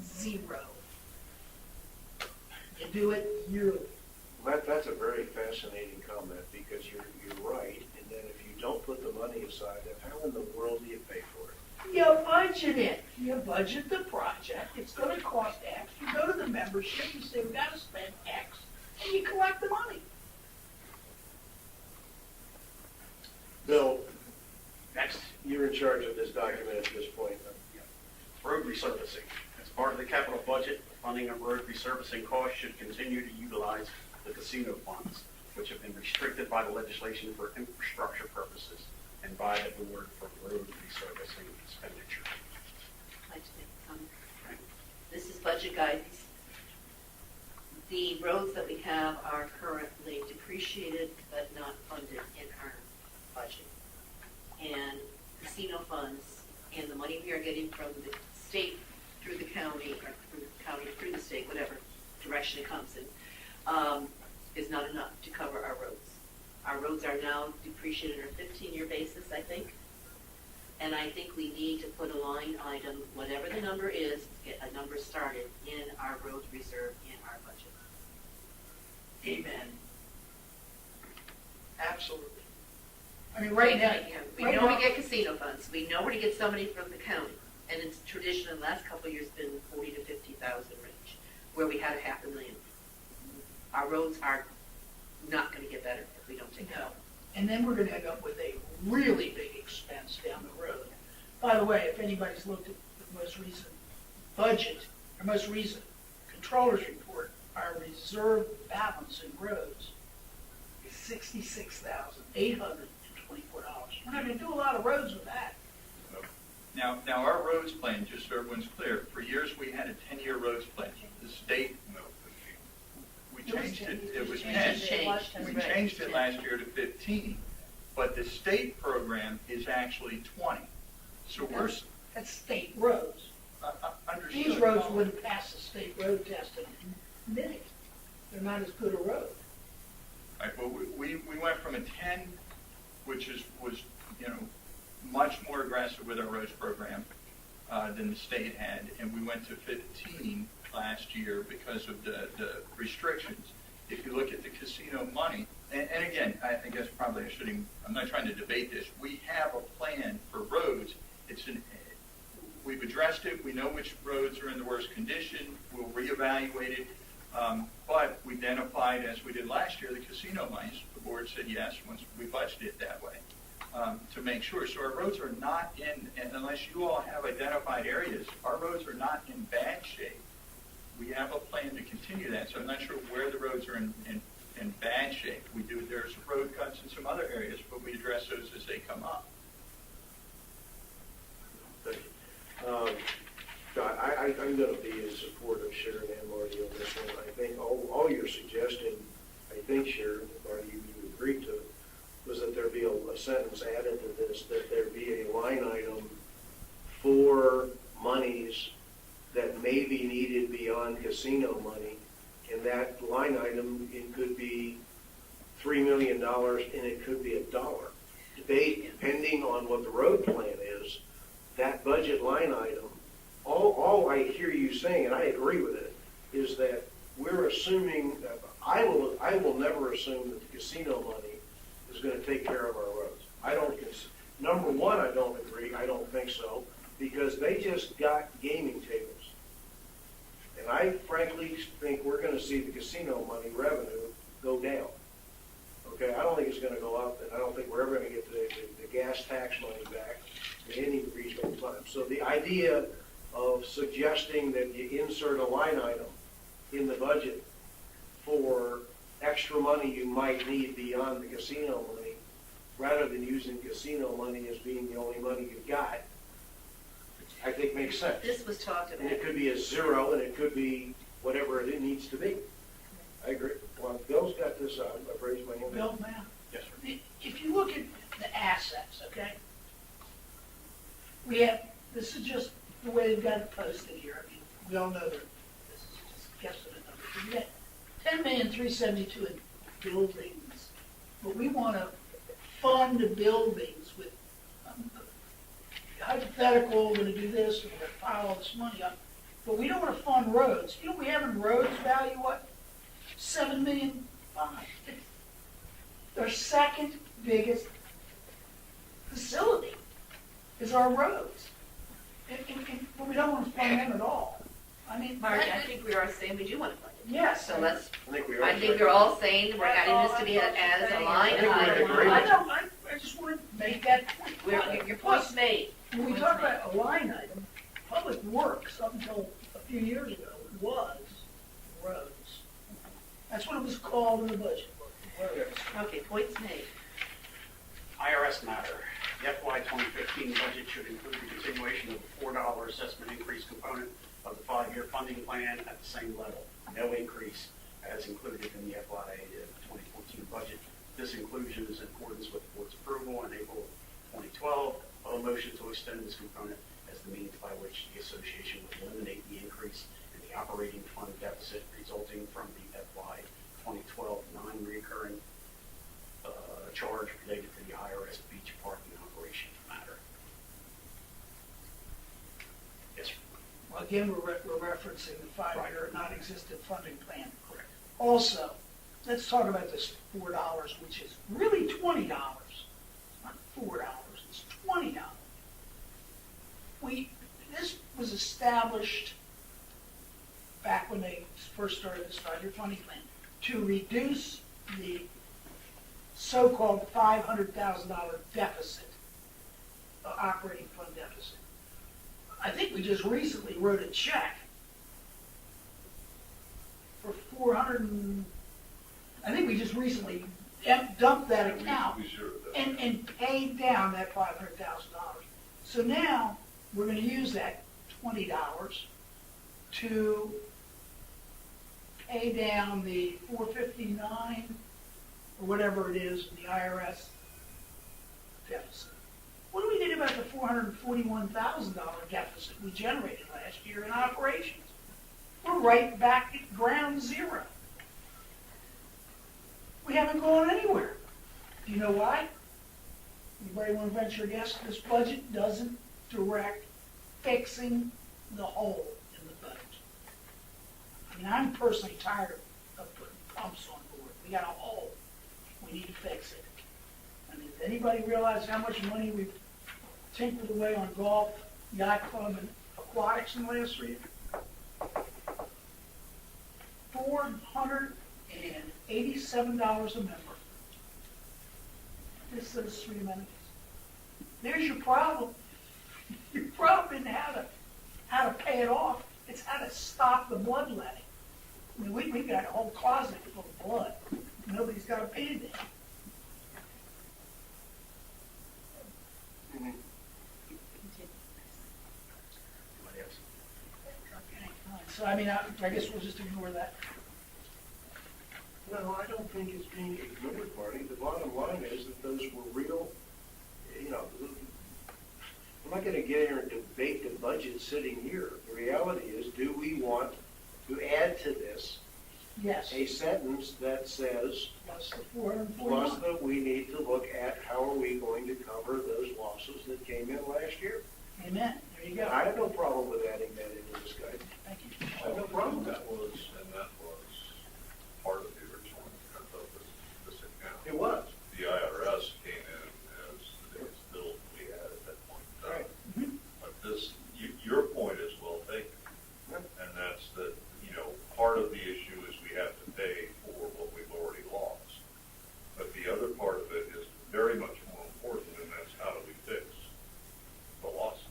F: 0. You do it yearly.
A: That's a very fascinating comment, because you're right, and then if you don't put the money aside, then how in the world do you pay for it?
F: You budget it. You budget the project. It's gonna cost X. You go to the membership, you say, we gotta spend X, and you collect the money.
A: Bill, you're in charge of this document at this point.
J: Road resurfacing. As part of the capital budget, funding of road resurfacing costs should continue to utilize the casino funds, which have been restricted by the legislation for infrastructure purposes and by the board for road resurfacing expenditure.
D: I'd like to make a comment. This is budget guidance. The roads that we have are currently depreciated but not funded in our budget. And casino funds and the money we are getting from the state through the county, or from the county through the state, whatever direction it comes in, is not enough to cover our roads. Our roads are now depreciated on a 15-year basis, I think. And I think we need to put a line item, whatever the number is, get a number started in our road reserve in our budget.
F: Amen. Absolutely. I mean, right now,
D: We know we get casino funds. We know we're to get somebody from the county. And it's tradition in the last couple of years been 40 to 50,000 range, where we had $500,000. Our roads are not going to get better if we don't take it
F: No.
D: out.
F: And then we're gonna end up with a really big expense down the road. By the way, if anybody's looked at the most recent budget, or most recent controller's report, our reserve balance in roads is $66,824. We're not gonna do a lot of roads with that.
E: Now our roads plan, just so everyone's clear, for years we had a 10-year roads plan. The state, we changed it, it was 10. We changed it last year to 15, but the state program is actually 20. So we're,
F: That's state roads.
E: understood.
F: These roads wouldn't pass the state road test in a minute. They're not as good a road.
E: Right, well, we went from a 10, which was much more aggressive with our roads program than the state had, and we went to 15 last year because of the restrictions. If you look at the casino money, and again, I guess probably I'm not trying to debate this. We have a plan for roads. We've addressed it. We know which roads are in the worst condition. We'll reevaluate it. But we identified, as we did last year, the casino monies. The board said yes once we budgeted it that way to make sure. So our roads are not and unless you all have identified areas, our roads are not in bad shape. We have a plan to continue that. So I'm not sure where the roads are in bad shape. There's road cuts in some other areas, but we address those as they come up.
A: Thank you. I'm going to be in support of Sharon and Marty on this one. I think all you're suggesting, I think, Sharon, or you agreed to, was that there be a sentence added to this, that there be a line item for monies that may be needed beyond casino money. And that line item, it could be $3 million and it could be $1. Depending on what the road plan is, that budget line item, all I hear you saying, and I agree with it, is that we're assuming that I will never assume that the casino money is going to take care of our roads. Number one, I don't agree. I don't think so, because they just got gaming tables. And I frankly think we're going to see the casino money revenue go down. Okay, I don't think it's going to go up, and I don't think we're ever going to get the gas tax money back in any reasonable time. So the idea of suggesting that you insert a line item in the budget for extra money you might need beyond the casino money, rather than using casino money as being the only money you've got, I think makes sense.
D: This was talked about.
A: And it could be a zero, and it could be whatever it needs to be. I agree. Well, Bill's got this out. I've raised my hand.
F: Bill, now,
A: Yes, sir.
F: if you look at the assets, okay? This is just the way they've got it posted here. I mean, we all know that this is just guessing numbers. You get $10,372,000 in buildings, but we want to fund the buildings with hypothetical, we're going to do this, and we're going to pile all this money up, but we don't want to fund roads. You know, we have in roads value, what? $7.5 million. Their second biggest facility is our roads. But we don't want to fund them at all. I mean,
D: Marty, I think we are saying we do want to fund it.
F: yes.
D: So let's,
A: I think we are.
D: I think we're all saying we're adding this to be as a line
A: I think we're in
D: item.
A: agreement.
F: I know, I just want to make that point.
D: Your point's made.
F: When we talk about a line item, public works up until a few years ago was roads. That's what it was called in the budget book, roads.
D: Okay, point's made.
J: IRS matter. The FY 2015 budget should include the continuation of the $4 assessment increase component of the 5-year funding plan at the same level. No increase as included in the FY 2014 budget. This inclusion is in accordance with the board's approval in April 2012 of a motion to extend this component as the means by which the association would eliminate the increase in the operating fund deficit resulting from the FY 2012 non-recurring charge related to the IRS beach parking operation matter. Yes, sir.
F: Well, again, we're referencing the 5-year non-existent funding plan.
J: Correct.
F: Also, let's talk about this $4, which is really $20. Not $4, it's $20. This was established back when they first started this 5-year funding plan to reduce the so-called $500,000 deficit, operating fund deficit. I think we just recently wrote a check for 400 and, I think we just recently dumped that account and paid down that $500,000. So now we're going to use that $20 to pay down the 459 or whatever it is, the IRS deficit. What do we do about the $441,000 deficit we generated last year in operations? We're right back at ground zero. We haven't gone anywhere. Do you know why? Anybody want to venture a guess? This budget doesn't direct fixing the hole in the budget. I mean, I'm personally tired of putting pumps on board. We got a hole. We need to fix it. I mean, does anybody realize how much money we've tinkered away on golf, yacht club, and aquatics in the last 3 years? $487 a member. This is 3 amenities. There's your problem. Your problem isn't how to pay it off. It's how to stop the bloodletting. I mean, we got a whole closet full of blood. Nobody's got a Band-Aid.
J: Anybody else?
F: So, I mean, I guess we'll just ignore that.
A: No, I don't think it's being ignored, Marty. The bottom line is that those were real, I'm not going to get here and debate the budget sitting here. The reality is, do we want to add to this
F: Yes.
A: a sentence that says,
F: Plus the 441.
A: plus that we need to look at how are we going to cover those losses that came in last year?
F: Amen. There you go.
A: I have no problem with adding that into this guide.
F: Thank you.
A: I have no problem with that.
H: That was part of the original intent of this account.
A: It was.
H: The IRS came in as the biggest bill we had at that point in time.
A: Right.
H: But your point is well taken. And that's that, part of the issue is we have to pay for what we've already lost. But the other part of it is very much more important, and that's how do we fix the losses?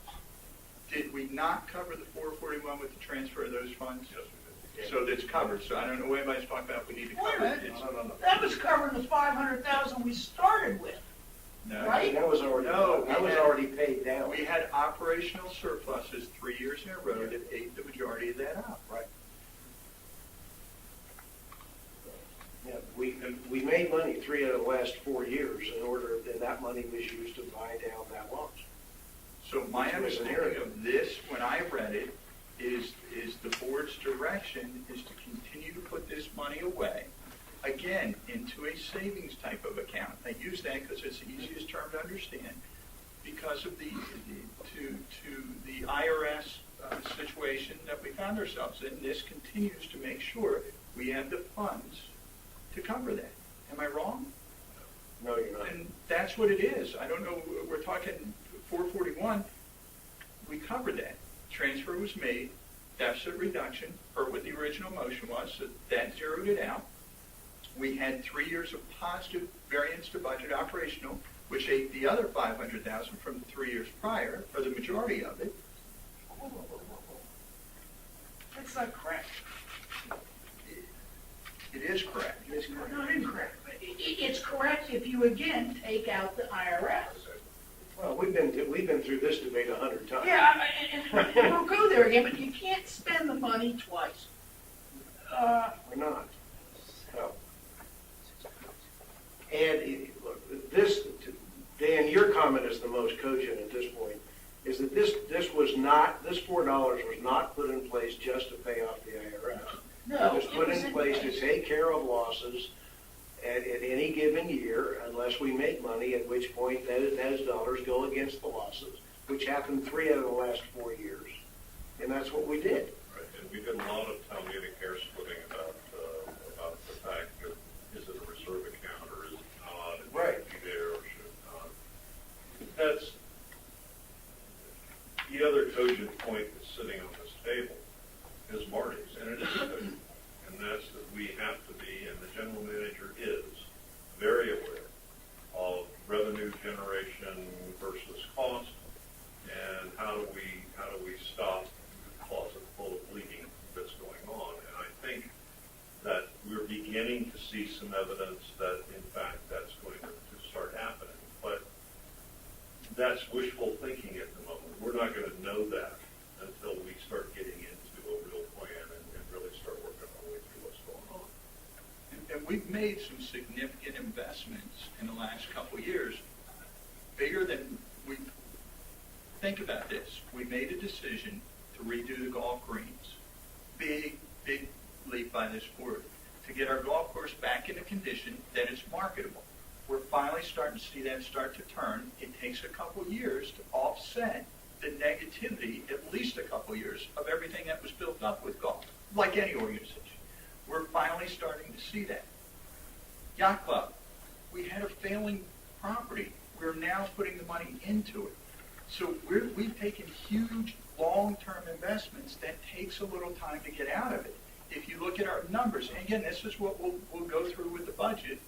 E: Did we not cover the 441 with the transfer of those funds?
H: Yes, we did.
E: So that's covered, so I don't know what anybody's talking about, we need to
F: Wait a
E: cover it.
F: minute.
E: It's-
F: That was covering the 500,000 we started with.
E: No.
F: Right?
A: That was already,
E: No,
A: that was already paid down.
E: We had operational surpluses 3 years in a row that ate the majority of that up.
A: Right. Yeah, we made money 3 out of the last 4 years and that money was used to buy down that loss.
E: So my
A: Which was
E: understanding
A: inherited.
E: of this, when I read it, is the board's direction is to continue to put this money away, again, into a savings type of account. I use that because it's the easiest term to understand, because of the IRS situation that we found ourselves in. This continues to make sure we have the funds to cover that. Am I wrong?
A: No, you're not.
E: And that's what it is. I don't know, we're talking 441. we covered that. Transfer was made, deficit reduction, per what the original motion was, so that zeroed it out. We had 3 years of positive variance to budget operational, which ate the other $500,000 from the 3 years prior, or the majority of it.
F: That's not correct.
E: It is correct.
F: It's not incorrect. It's correct if you again take out the IRS.
A: Well, we've been through this debate 100 times.
F: Yeah, and we'll go there again, but you can't spend the money twice.
A: We're not. No. And look, this, Dan, your comment is the most cogent at this point, is that this $4 was not put in place just to pay off the IRS.
F: No,
A: It was put in place to take care of losses at any given year, unless we make money, at which point those dollars go against the losses, which happened 3 out of the last 4 years. And that's what we did.
H: Right, and we did a lot of town meeting hair splitting about the fact that is it a reserve account or is it not? It
A: Right.
H: should be there or should it not? That's the other cogent point that's sitting on this table is Marty's, and it is cogent. And that's that we have to be, and the general manager is, very aware of revenue generation versus cost, and how do we stop the closet full of bleeding that's going on. And I think that we're beginning to see some evidence that, in fact, that's going to start happening. But that's wishful thinking at the moment. We're not going to know that until we start getting into a real plan and really start working our way through what's going on.
E: And we've made some significant investments in the last couple of years, bigger than we think about this. We made a decision to redo the golf greens. Big leap by this board to get our golf course back into condition that it's marketable. We're finally starting to see that start to turn. It takes a couple of years to offset the negativity, at least a couple of years, of everything that was built up with golf, like any organization. We're finally starting to see that. Yacht Club, we had a failing property. We're now putting the money into it. So we've taken huge long-term investments that takes a little time to get out of it. If you look at our numbers, and again, this is what we'll go through with the budget,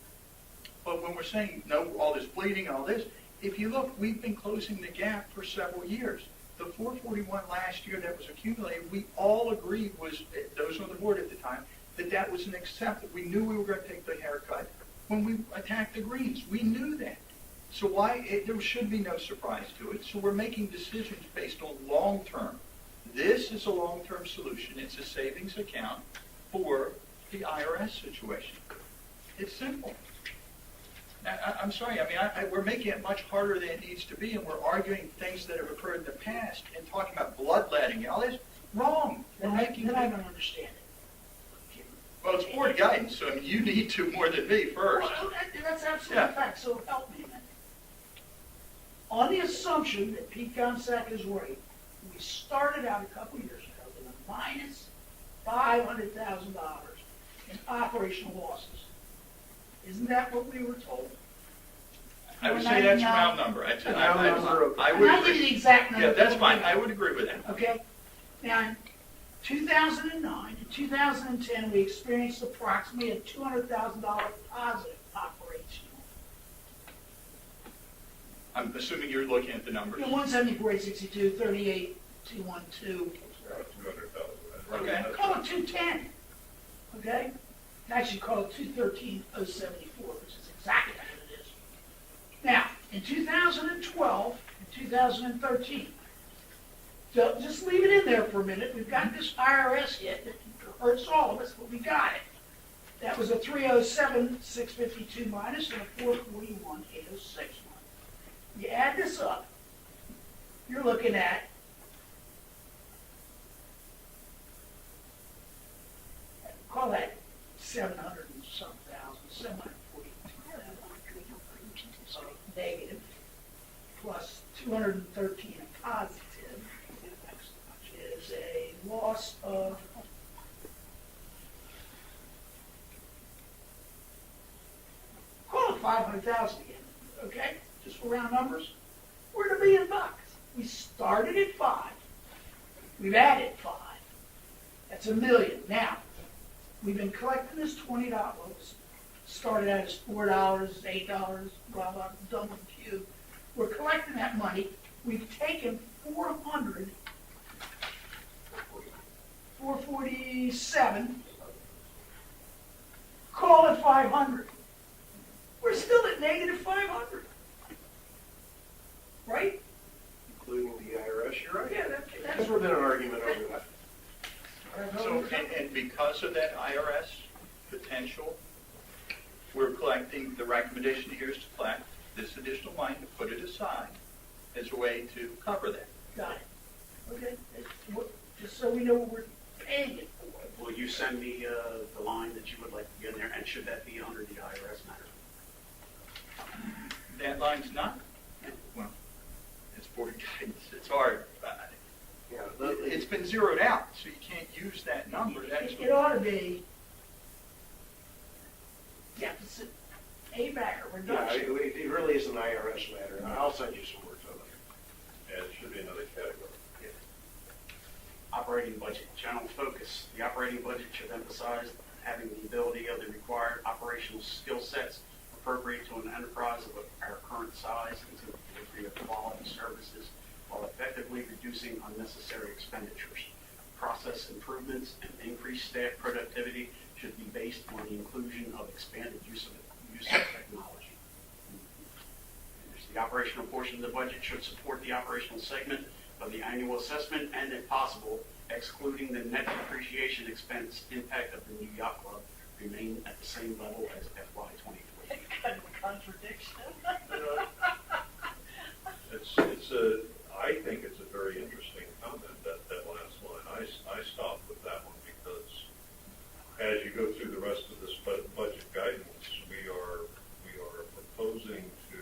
E: but when we're saying no, all this bleeding, all this, if you look, we've been closing the gap for several years. The 441 last year that was accumulated, we all agreed was, those on the board at the time, that was an acceptable. We knew we were going to take the haircut when we attacked the greens. We knew that. So there should be no surprise to it. So we're making decisions based on long-term. This is a long-term solution. It's a savings account for the IRS situation. It's simple. I'm sorry. I mean, we're making it much harder than it needs to be, and we're arguing things that have occurred in the past and talking about bloodletting and all this. Wrong.
F: Then I don't understand it.
E: Well, it's board guidance, so I mean, you need to more than me first.
F: Well, that's absolutely fact, so help me a minute. On the assumption that Pete Gonsack is right, we started out a couple years ago with a minus $500,000 in operational losses. Isn't that what we were told?
E: I would say that's a round number. I would
F: I'll give you the exact number.
E: Yeah, that's fine. I would agree with that.
F: Okay? Now, in 2009 and 2010, we experienced approximately a $200,000 positive operational.
E: I'm assuming you're looking at the numbers.
F: 174, 862, 38, 212.
E: Okay.
F: Call it 210. Okay? Actually, call it 213,074, which is exactly what it is. Now, in 2012 and 2013, so just leave it in there for a minute. We've got this IRS hit that hurts all of us, but we got it. That was a 307,652 minus and a 441,806 minus. You add this up, you're looking at call that 700 and some thousand, 742 negative, plus 213 positive, which is a loss of call it 500,000 again, okay? Just for round numbers. We're at $1 million. We started at 5. We've added 5. That's $1 million. Now, we've been collecting this $20. Started out as $4, $8, blah, blah, done with a few. We're collecting that money. We've taken 447, call it 500. We're still at negative 500. Right?
A: Including the IRS, you're right.
F: Yeah,
A: There's
F: that's
A: never been an argument over that.
E: So, and because of that IRS potential, we're collecting, the recommendation here is to collect this additional money, to put it aside as a way to cover that.
F: got it. Okay, just so we know what we're paying it for.
J: Will you send me the line that you would like to be in there, and should that be under the IRS matter?
E: That line's not, well, it's board guidance, it's hard.
A: Yeah,
E: It's been zeroed out, so you can't use that number. That's
F: It ought to be deficit payback or
A: yeah,
F: reduction.
A: it really is an IRS matter, and I'll send you some words on it.
H: And it should be another category.
J: Operating budget, general focus. The operating budget should emphasize having the ability of the required operational skill sets appropriate to an enterprise of our current size and to the delivery of quality services while effectively reducing unnecessary expenditures. Process improvements and increased staff productivity should be based on the inclusion of expanded use of technology. The operational portion of the budget should support the operational segment of the annual assessment and, if possible, excluding the net depreciation expense impact of the new yacht club, remain at the same level as FY23.
F: Kind of a contradiction.
H: I think it's a very interesting comment, that last line. I stopped with that one because as you go through the rest of this budget guidance, we are proposing to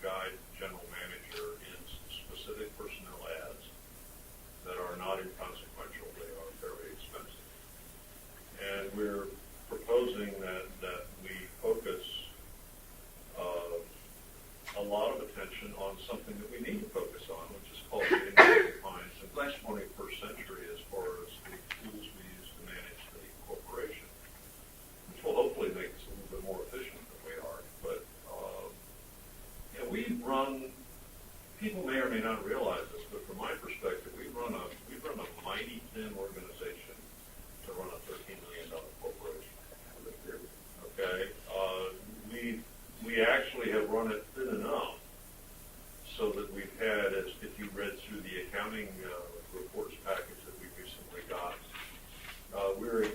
H: guide the general manager in specific personnel ads that are not inconsequential. They are very expensive. And we're proposing that we focus a lot of attention on something that we need to focus on, which is called getting compliance in the 21st century as far as the tools we use to manage the corporation, which will hopefully make us a little bit more efficient than we are. But we run. People may or may not realize this, but from my perspective, we run a mighty thin organization to run a $13 million corporation. Okay, we actually have run it thin enough so that we've had, as if you read through the accounting reports package that we recently got, we're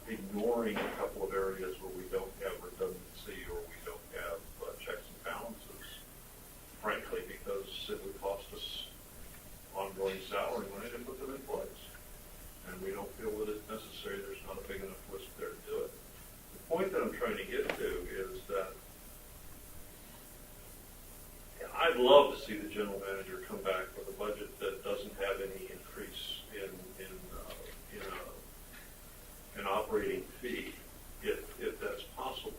H: ignoring a couple of areas where we don't have redundancy or we don't have checks and balances, frankly, because it would cost us ongoing salary money to put them in place. And we don't feel that it's necessary. There's not a big enough list there to do it. The point that I'm trying to get to is that I'd love to see the general manager come back with a budget that doesn't have any increase in an operating fee, if that's possible.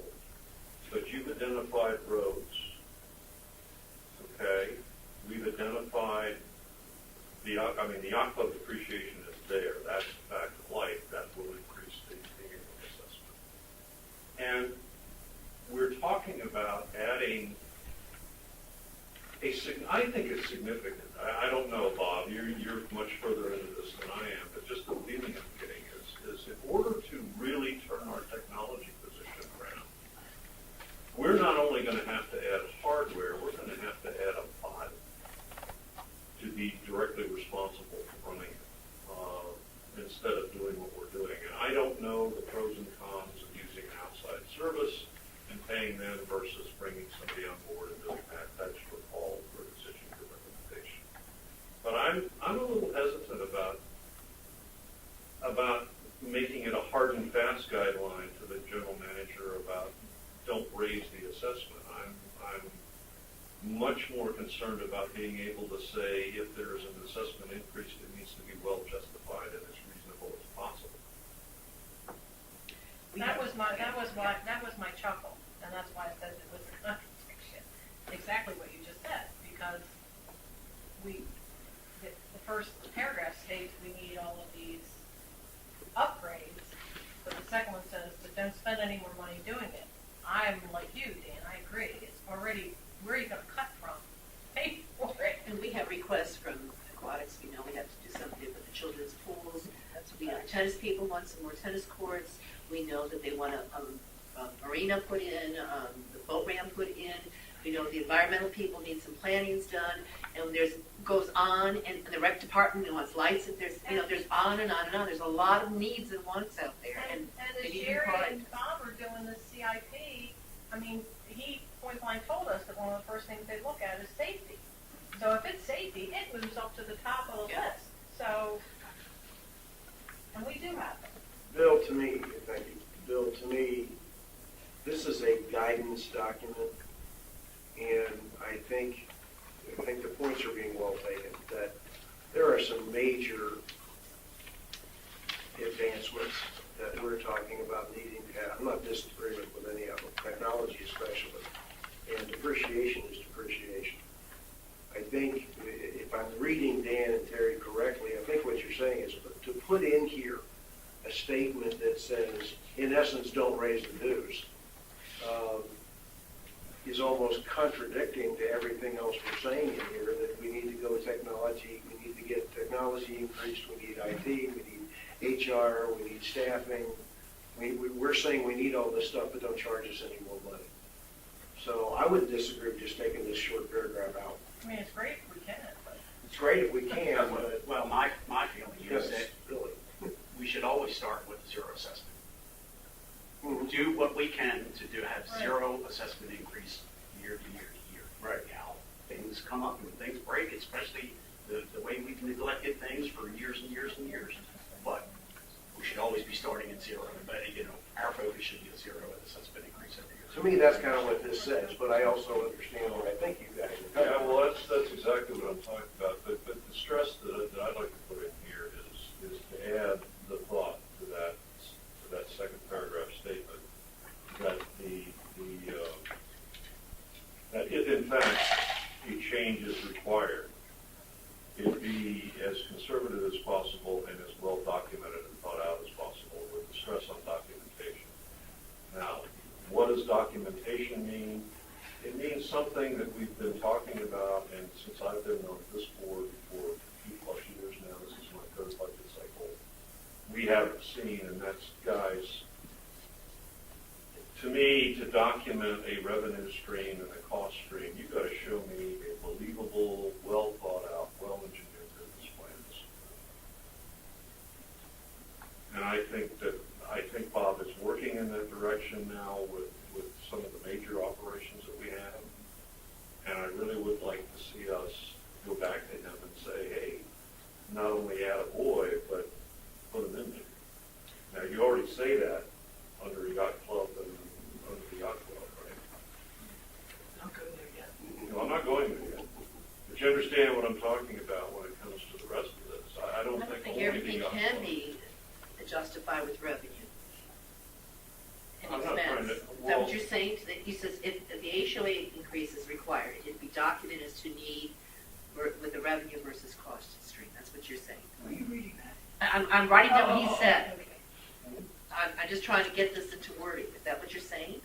H: But you've identified roads, okay? We've identified the yacht club depreciation is there. That's a fact of life. That will increase the annual assessment. And we're talking about adding I think it's significant. I don't know, Bob. You're much further into this than I am, but just the feeling I'm getting is in order to really turn our technology position around, we're not only going to have to add hardware, we're going to have to add a body to be directly responsible for running it instead of doing what we're doing. And I don't know the pros and cons of using an outside service and paying them versus bringing somebody on board and doing that. That's for all for decision for recommendation. But I'm a little hesitant about making it a hard and fast guideline to the general manager about don't raise the assessment. I'm much more concerned about being able to say if there is an assessment increase, it needs to be well justified and as reasonable as possible.
G: That was my chuckle, and that's why I said it was a contradiction. Exactly what you just said, because the first paragraph states we need all of these upgrades, but the second one says, but don't spend any more money doing it. I'm like you, Dan, I agree. It's already, where are you gonna cut from? Pay for it.
D: And we have requests from aquatics, we know we have to do something with the children's pools. We know tennis people want some more tennis courts. We know that they want a marina put in, the boat ramp put in. We know the environmental people need some plannings done, and goes on, and the rec department wants lights, and there's on and on and on. There's a lot of needs and wants out there, and
G: as
D: they need to be
G: Jerry
D: provided.
G: and Bob are doing the CIP, I mean, he point blank told us that one of the first things they look at is safety. So if it's safety, it moves up to the top of the
D: Yeah.
G: list. So, and we do have them.
A: Bill, to me, thank you. Bill, to me, this is a guidance document, and I think the points are being well taken, that there are some major advancements that we're talking about needing to have. I'm not disagreeing with any of them, technology especially, and depreciation is depreciation. I think, if I'm reading Dan and Terry correctly, I think what you're saying is to put in here a statement that says, in essence, don't raise the dues, is almost contradicting to everything else we're saying in here, that we need to go with technology, we need to get technology increased, we need IT, we need HR, we need staffing. We're saying we need all this stuff, but don't charge us any more money. So I wouldn't disagree with just taking this short paragraph out.
G: I mean, it's great if we can, but.
A: It's great if we can, but
J: Well, my feeling
A: yes,
J: is that
A: really.
J: we should always start with zero assessment.
A: Mhm.
J: Do what we can to have zero assessment increase year to year to year.
A: Right.
J: Now, things come up and things break, especially the way we've neglected things for years and years and years. But we should always be starting at zero. But, our focus should be a zero assessment increase every year.
A: To me, that's kind of what this says, but I also understand what I think you guys are.
H: Yeah, well, that's exactly what I'm talking about, but the stress that I'd like to put in here is to add the thought to that second paragraph statement, that that if in fact a change is required, it be as conservative as possible and as well documented and thought out as possible, with the stress on documentation. Now, what does documentation mean? It means something that we've been talking about, and since I've been on this board for 2+ years now, this is my third budget cycle, we haven't seen, and that's, guys, to me, to document a revenue stream and a cost stream, you've got to show me a believable, well thought out, well engineered business plans. And I think Bob is working in that direction now with some of the major operations that we have. And I really would like to see us go back to him and say, hey, not only add a boy, but put him in there. Now, you already say that under Yacht Club and under the Yacht Club, right?
F: Not going there yet.
H: No, I'm not going there yet. But you understand what I'm talking about when it comes to the rest of this. I don't think only the
D: everything
H: Yacht
D: can
H: Club.
D: be justified with revenue. And
H: I'm not trying
D: expense.
H: to-
D: Is that
H: well-
D: what you're saying? That he says if the HOA increase is required, it'd be documented as to need with the revenue versus cost stream. That's what you're saying.
F: Are you reading that?
D: I'm writing down what he said.
F: Okay.
D: I'm just trying to get this into wording. Is that what you're saying?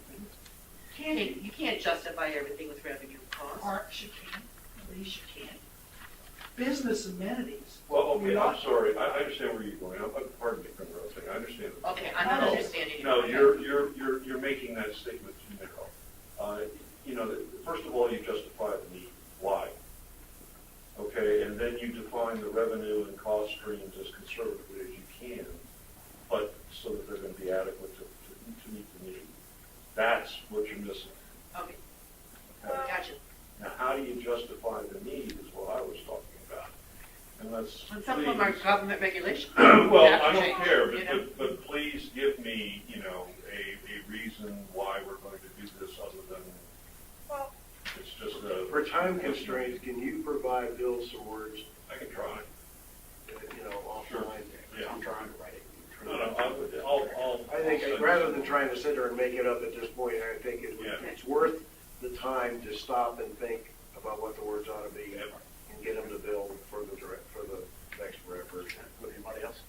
F: Can you?
D: You can't justify everything with revenue and cost.
F: Parks you can, at least you can. Business amenities.
H: Well, okay,
F: We're
H: I'm
F: not-
H: sorry. I understand where you're going. Pardon me for interrupting. I understand.
D: Okay, I'm not
H: No,
D: understanding.
H: No,
D: Okay.
H: you're making that statement too narrow. First of all, you justify the need. Why? Okay, and then you define the revenue and cost streams as conservatively as you can, but so that they're going to be adequate to meet the need. That's what you're missing.
D: Okay. Gotcha.
H: Now, how do you justify the need is what I was talking about. And let's
D: And some of them are
H: please-
D: government regulations.
H: Well,
D: They have to
H: I don't
D: change,
H: care,
D: you know?
H: but please give me, a reason why we're going to do this other than,
G: Well,
H: it's just a.
A: For time constraints, can you provide Bill some words,
H: I can try. Sure.
A: offline?
H: Yeah.
J: I'm trying to write it.
H: I'll
A: I think
H: send
A: rather
H: you
A: than trying to sit there and make it up at this point, I think
H: Yeah.
A: it's worth the time to stop and think about what the words ought to be
H: Yep.
A: and get them to Bill for the
O: Thanks for your effort.
J: Anybody else?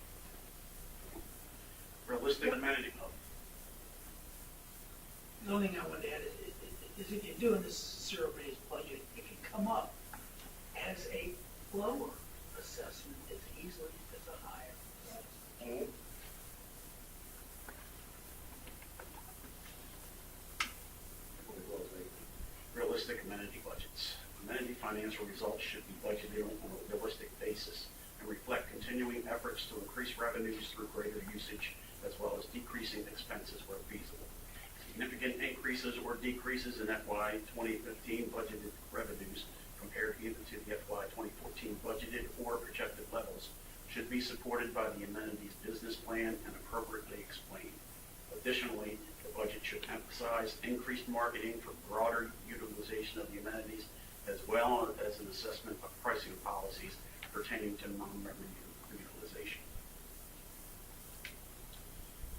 J: Realistic amenity hub.
F: The only thing I want to add is if you're doing this zero-based budget, it can come up as a lower assessment as easily as a higher assessment.
J: Realistic amenity budgets. Amenity financial results should be budgeted on a realistic basis and reflect continuing efforts to increase revenues through greater usage as well as decreasing expenses where feasible. Significant increases or decreases in FY 2015 budgeted revenues compared either to the FY 2014 budgeted or projected levels should be supported by the amenities business plan and appropriately explained. Additionally, the budget should emphasize increased marketing for broader utilization of the amenities as well as an assessment of pricing policies pertaining to non-member utilization.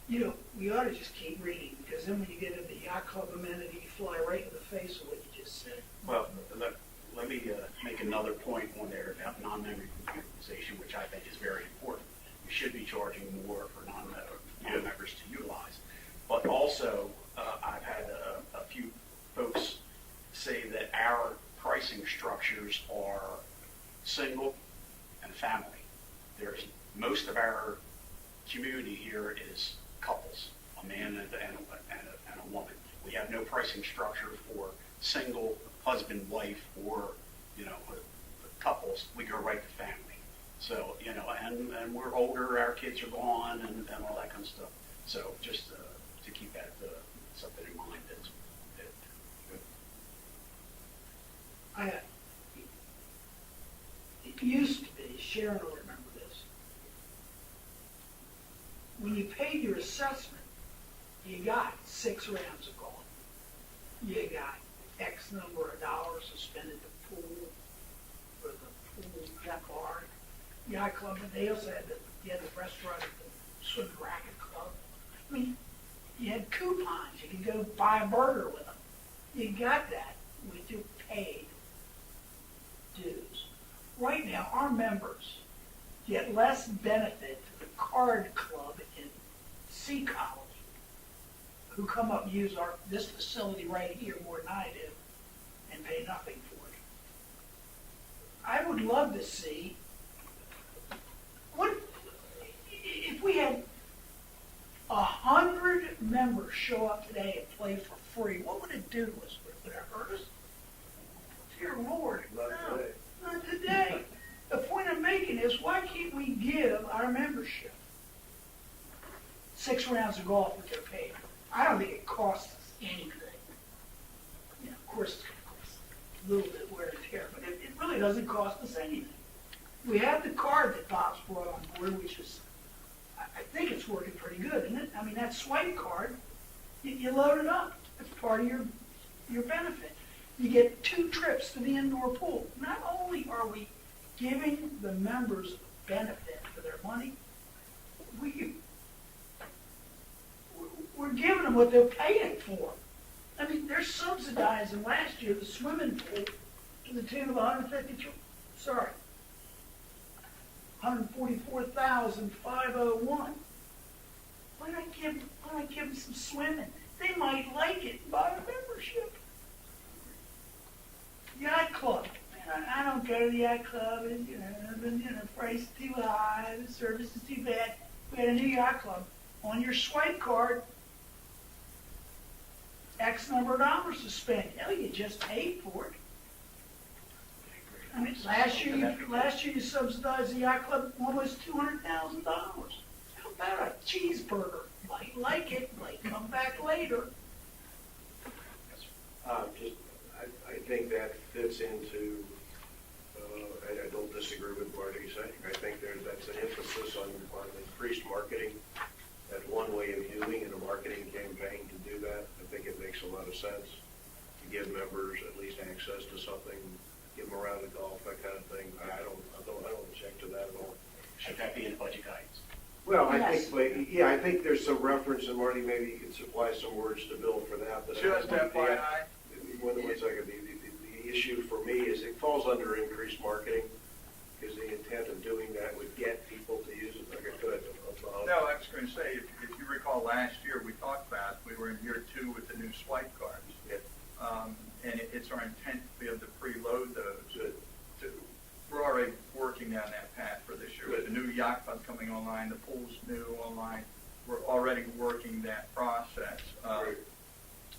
F: You know, we ought to just keep reading, because then when you get into the yacht club amenity, you fly right in the face of what you just said.
J: Well, let me make another point on there about non-member utilization, which I think is very important. We should be charging more for non-members to utilize. But also, I've had a few folks say that our pricing structures are single and family. Most of our community here is couples, a man and a woman. We have no pricing structure for single husband, wife, or, couples. We go right to family. So, and we're older, our kids are gone, and all that kind of stuff. So just to keep that something in mind.
F: It used to be, Sharon will remember this, when you paid your assessment, you got 6 rounds of golf. You got X number of dollars to spend at the pool, or the pool, that bar, yacht club, and they also had the restaurant at the swim racket club. I mean, you had coupons, you could go buy a burger with them. You got that with your paid dues. Right now, our members get less benefit to the card club in Sea College, who come up and use this facility right here more than I do, and pay nothing for it. I would love to see, what if we had 100 members show up today and play for free? What would it do to us? Would it hurt us? Dear Lord, no, not today. The point I'm making is, why can't we give our membership 6 rounds of golf with their pay? I don't think it costs us anything. Of course, it's going to cost a little bit wear and tear, but it really doesn't cost us anything. We have the card that Bob's brought on board, which is, I think it's working pretty good, isn't it? I mean, that swipe card, you load it up. It's part of your benefit. You get 2 trips to the indoor pool. Not only are we giving the members a benefit for their money, we're giving them what they're paying for. I mean, they're subsidizing last year the swimming pool to the tune of $144,501. Why not give them some swimming? They might like it and buy a membership. Yacht club. Man, I don't go to the yacht club, and the price is too high, the service is too bad. We had a new yacht club. On your swipe card, X number of dollars to spend. Hell, you just paid for it. I mean, last year you subsidized the yacht club almost $200,000. How about a cheeseburger? Might like it, might come back later.
A: I think that fits into, I don't disagree with what he's saying. I think that's an emphasis on increased marketing. That's one way of doing in a marketing campaign to do that. I think it makes a lot of sense to give members at least access to something, give them a round of golf, that kind of thing. I don't object to that at all.
J: Should that be in budget guidance?
A: Well,
F: Yes.
A: I think there's some reference, and Marty, maybe you could supply some words to Bill for that. But
E: Just FYI.
A: One second. The issue for me is it falls under increased marketing. Is the intent of doing that would get people to use it? Okay, good.
E: No, I was going to say, if you recall last year, we talked about, we were in year 2 with the new swipe cards. And it's our intent to be able to preload those. We're already working down that path for this year. With the new yacht club coming online, the pool's new online, we're already working that process.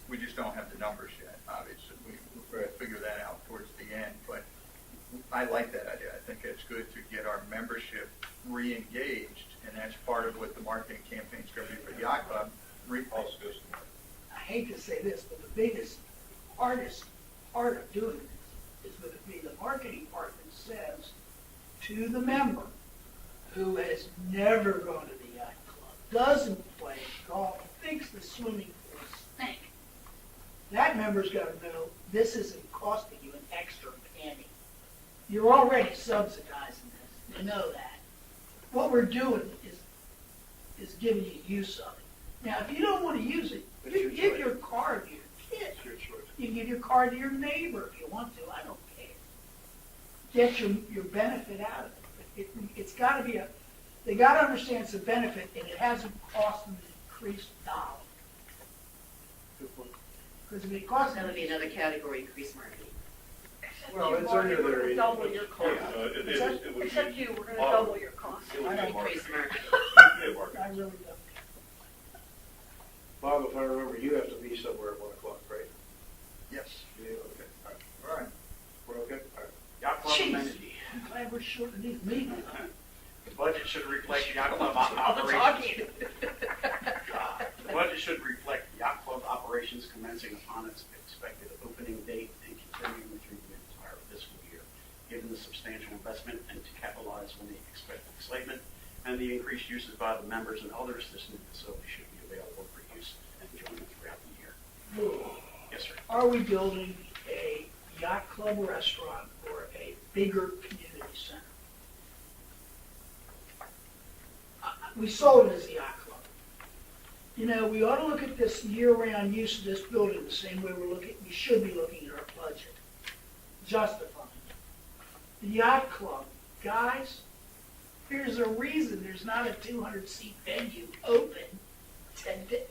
E: We just don't have the numbers yet, obviously. We'll figure that out towards the end. But I like that idea. I think it's good to get our membership re-engaged, and that's part of what the marketing campaign is going to be for the yacht club.
F: I hate to say this, but the biggest, hardest part of doing this is going to be the marketing part that says to the member who has never gone to the yacht club, doesn't play golf, thinks the swimming pools stink. That member's got to know this isn't costing you an extra penny. You're already subsidizing this. You know that. What we're doing is giving you use of it. Now, if you don't want to use it, you give your card to your kid. You can give your card to your neighbor if you want to. I don't care. Get your benefit out of it. It's got to be they got to understand it's a benefit, and it hasn't cost them an increased dollar. Because if it costs them,
D: That'll be another category, increased marketing.
A: Well, it's under
G: We're
A: their.
G: gonna double your cost.
H: It would
G: Except
H: be-
G: you, we're gonna double your cost.
H: It would be a market.
D: Increased marketing.
F: I really don't.
A: Bob, if I remember, you have to be somewhere at 1 o'clock, right?
E: Yes.
A: Yeah, okay.
E: All right.
A: We're okay? All right.
J: Yacht club
F: Jeez.
J: amenity.
F: I'm glad we're shorting these meetings.
J: The budget should reflect yacht club
D: All the
J: operations.
D: talking.
J: The budget should reflect yacht club operations commencing upon its expected opening date and continuing through the entire fiscal year. Given the substantial investment and to capitalize on the expected excitement and the increased uses by the members and others, this new facility should be available for use and enjoyment throughout the year. Yes, sir.
F: Are we building a yacht club restaurant or a bigger community center? We sold it as a yacht club. You know, we ought to look at this year-round use of this building the same way we should be looking at our budget. Justifying it. The yacht club, guys, there's a reason there's not a 200-seat venue open today.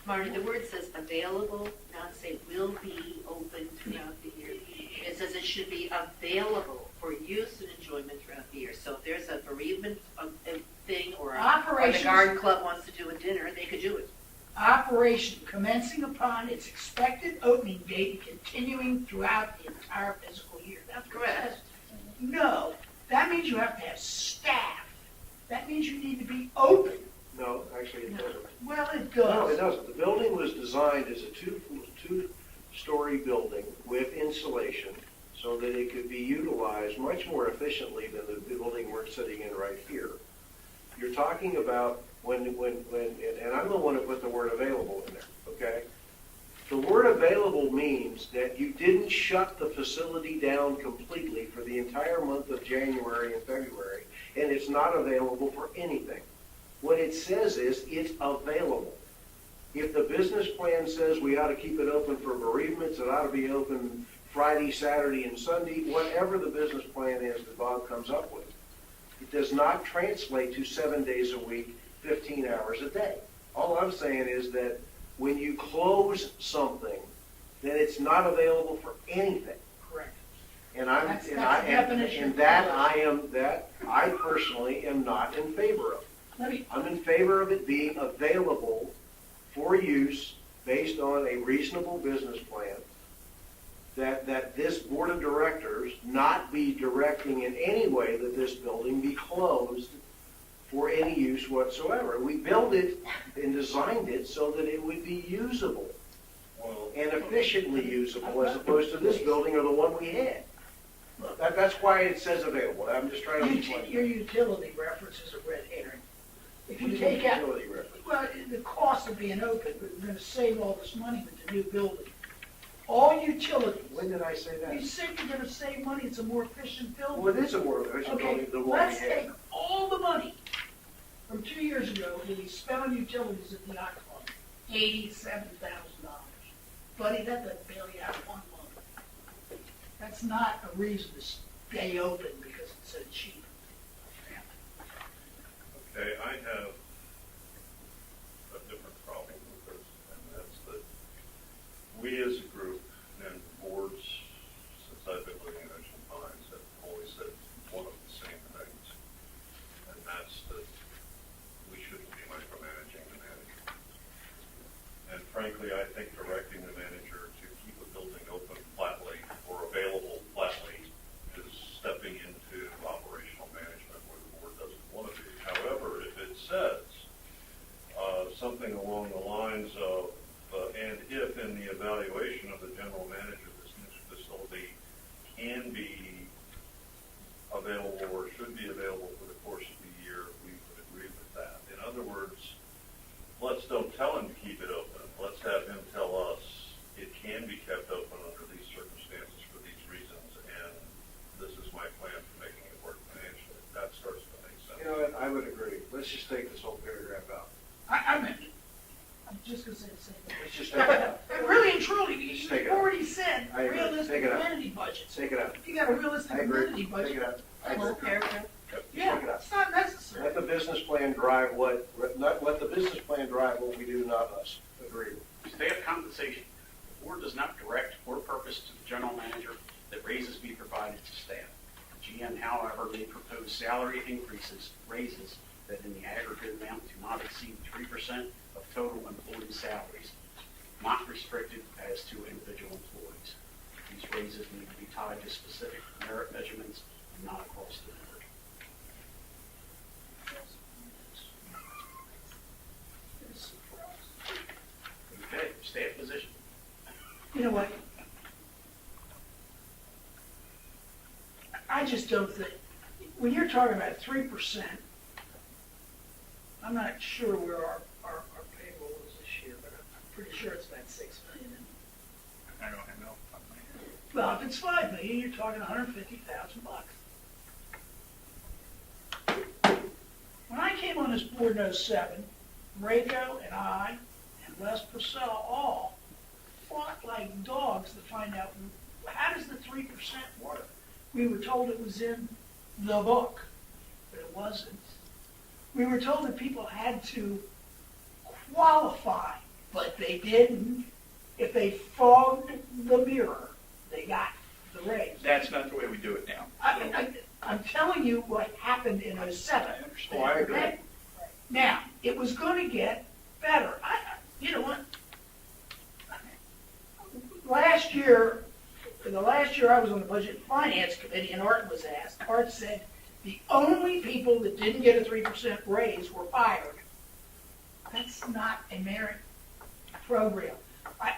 D: Marty, the word says available, not say will be open throughout the year. It says it should be available for use and enjoyment throughout the year. So if there's a bereavement thing or the
F: Operations.
D: garden club wants to do a dinner, they could do it.
F: Operation commencing upon its expected opening date and continuing throughout the entire fiscal year. That's what it
D: Correct.
F: says. No, that means you have to have staff. That means you need to be open.
A: No, actually it doesn't.
F: Well, it
A: No, it
F: does.
A: doesn't. The building was designed as a two-story building with insulation so that it could be utilized much more efficiently than the building we're sitting in right here. You're talking about when, and I'm the one who put the word available in there, okay? The word available means that you didn't shut the facility down completely for the entire month of January and February, and it's not available for anything. What it says is it's available. If the business plan says we ought to keep it open for bereavements, it ought to be open Friday, Saturday, and Sunday, whatever the business plan is that Bob comes up with. It does not translate to 7 days a week, 15 hours a day. All I'm saying is that when you close something, then it's not available for anything.
F: Correct.
A: And
F: That's the definition.
A: and that I personally am not in favor of. I'm in favor of it being available for use based on a reasonable business plan, that this board of directors not be directing in any way that this building be closed for any use whatsoever. We built it and designed it so that it would be usable and efficiently usable as opposed to this building or the one we had. That's why it says available. I'm just trying to explain.
F: Your utility reference is a red herring. If you take out,
A: Utility reference.
F: well, the cost of being open, but we're going to save all this money with the new building. All utilities.
A: When did I say that?
F: You said you're going to save money, it's a more efficient building.
A: Well, it is a more efficient
F: Okay,
A: building than what
F: let's
A: we had.
F: take all the money from 2 years ago that we spent on utilities at the yacht club, $87,000. Buddy, that doesn't bail you out 1 month. That's not a reason to stay open because it's so cheap.
H: Okay, I have a different problem with this, and that's that we as a group and boards, since I've been living in Ocean Pines, have always said one of the same things, and that's that we shouldn't be micromanaging the manager. And frankly, I think directing the manager to keep a building open flatly or available flatly is stepping into operational management where the board doesn't want to be. However, if it says something along the lines of, and if in the evaluation of the general manager, this new facility can be available or should be available for the course of the year, we would agree with that. In other words, let's don't tell him to keep it open. Let's have him tell us it can be kept open under these circumstances for these reasons, and this is my plan for making it work financially. That starts to make sense.
A: You know what, I would agree. Let's just take this whole paragraph out.
F: I'm just gonna say the same thing.
A: Let's just take it out.
F: Really and truly, because
A: Just take it
F: you've
A: out.
F: already said
A: I agree.
F: realistic
A: Take it out.
F: amenity budgets.
A: Take it out.
F: If you got a realistic
A: I agree.
F: amenity budget.
A: Take it out. I
F: Whole
A: agree.
F: paragraph.
A: Yep,
F: Yeah,
A: take it out.
F: it's not necessary.
A: Let the business plan drive let the business plan drive what we do, not us. Agreed.
J: Staff compensation. The board does not direct or purpose to the general manager that raises be provided to staff. GM, however, may propose salary increases, raises that in the aggregate amount do not exceed 3% of total employee salaries, not restricted as to individual employees. These raises need to be tied to specific merit measurements and not across the board. Okay, staff position.
F: You know what? I just don't think, when you're talking about 3%, I'm not sure where our payroll is this year, but I'm pretty sure it's about $6 million.
E: I don't know.
F: Well, if it's $5 million, you're talking $150,000 bucks. When I came on this board in '07, Rayco and I and Les Purcell all fought like dogs to find out how does the 3% work. We were told it was in the book, but it wasn't. We were told that people had to qualify, but they didn't. If they fogged the mirror, they got the raise.
E: That's not the way we do it now.
F: I'm telling you what happened in '07.
E: I understand.
A: Oh, I agree.
F: Okay? Now, it was going to get better. You know what? Last year, the last year I was on the Budget and Finance Committee and Art was asked, Art said the only people that didn't get a 3% raise were fired. That's not a merit program.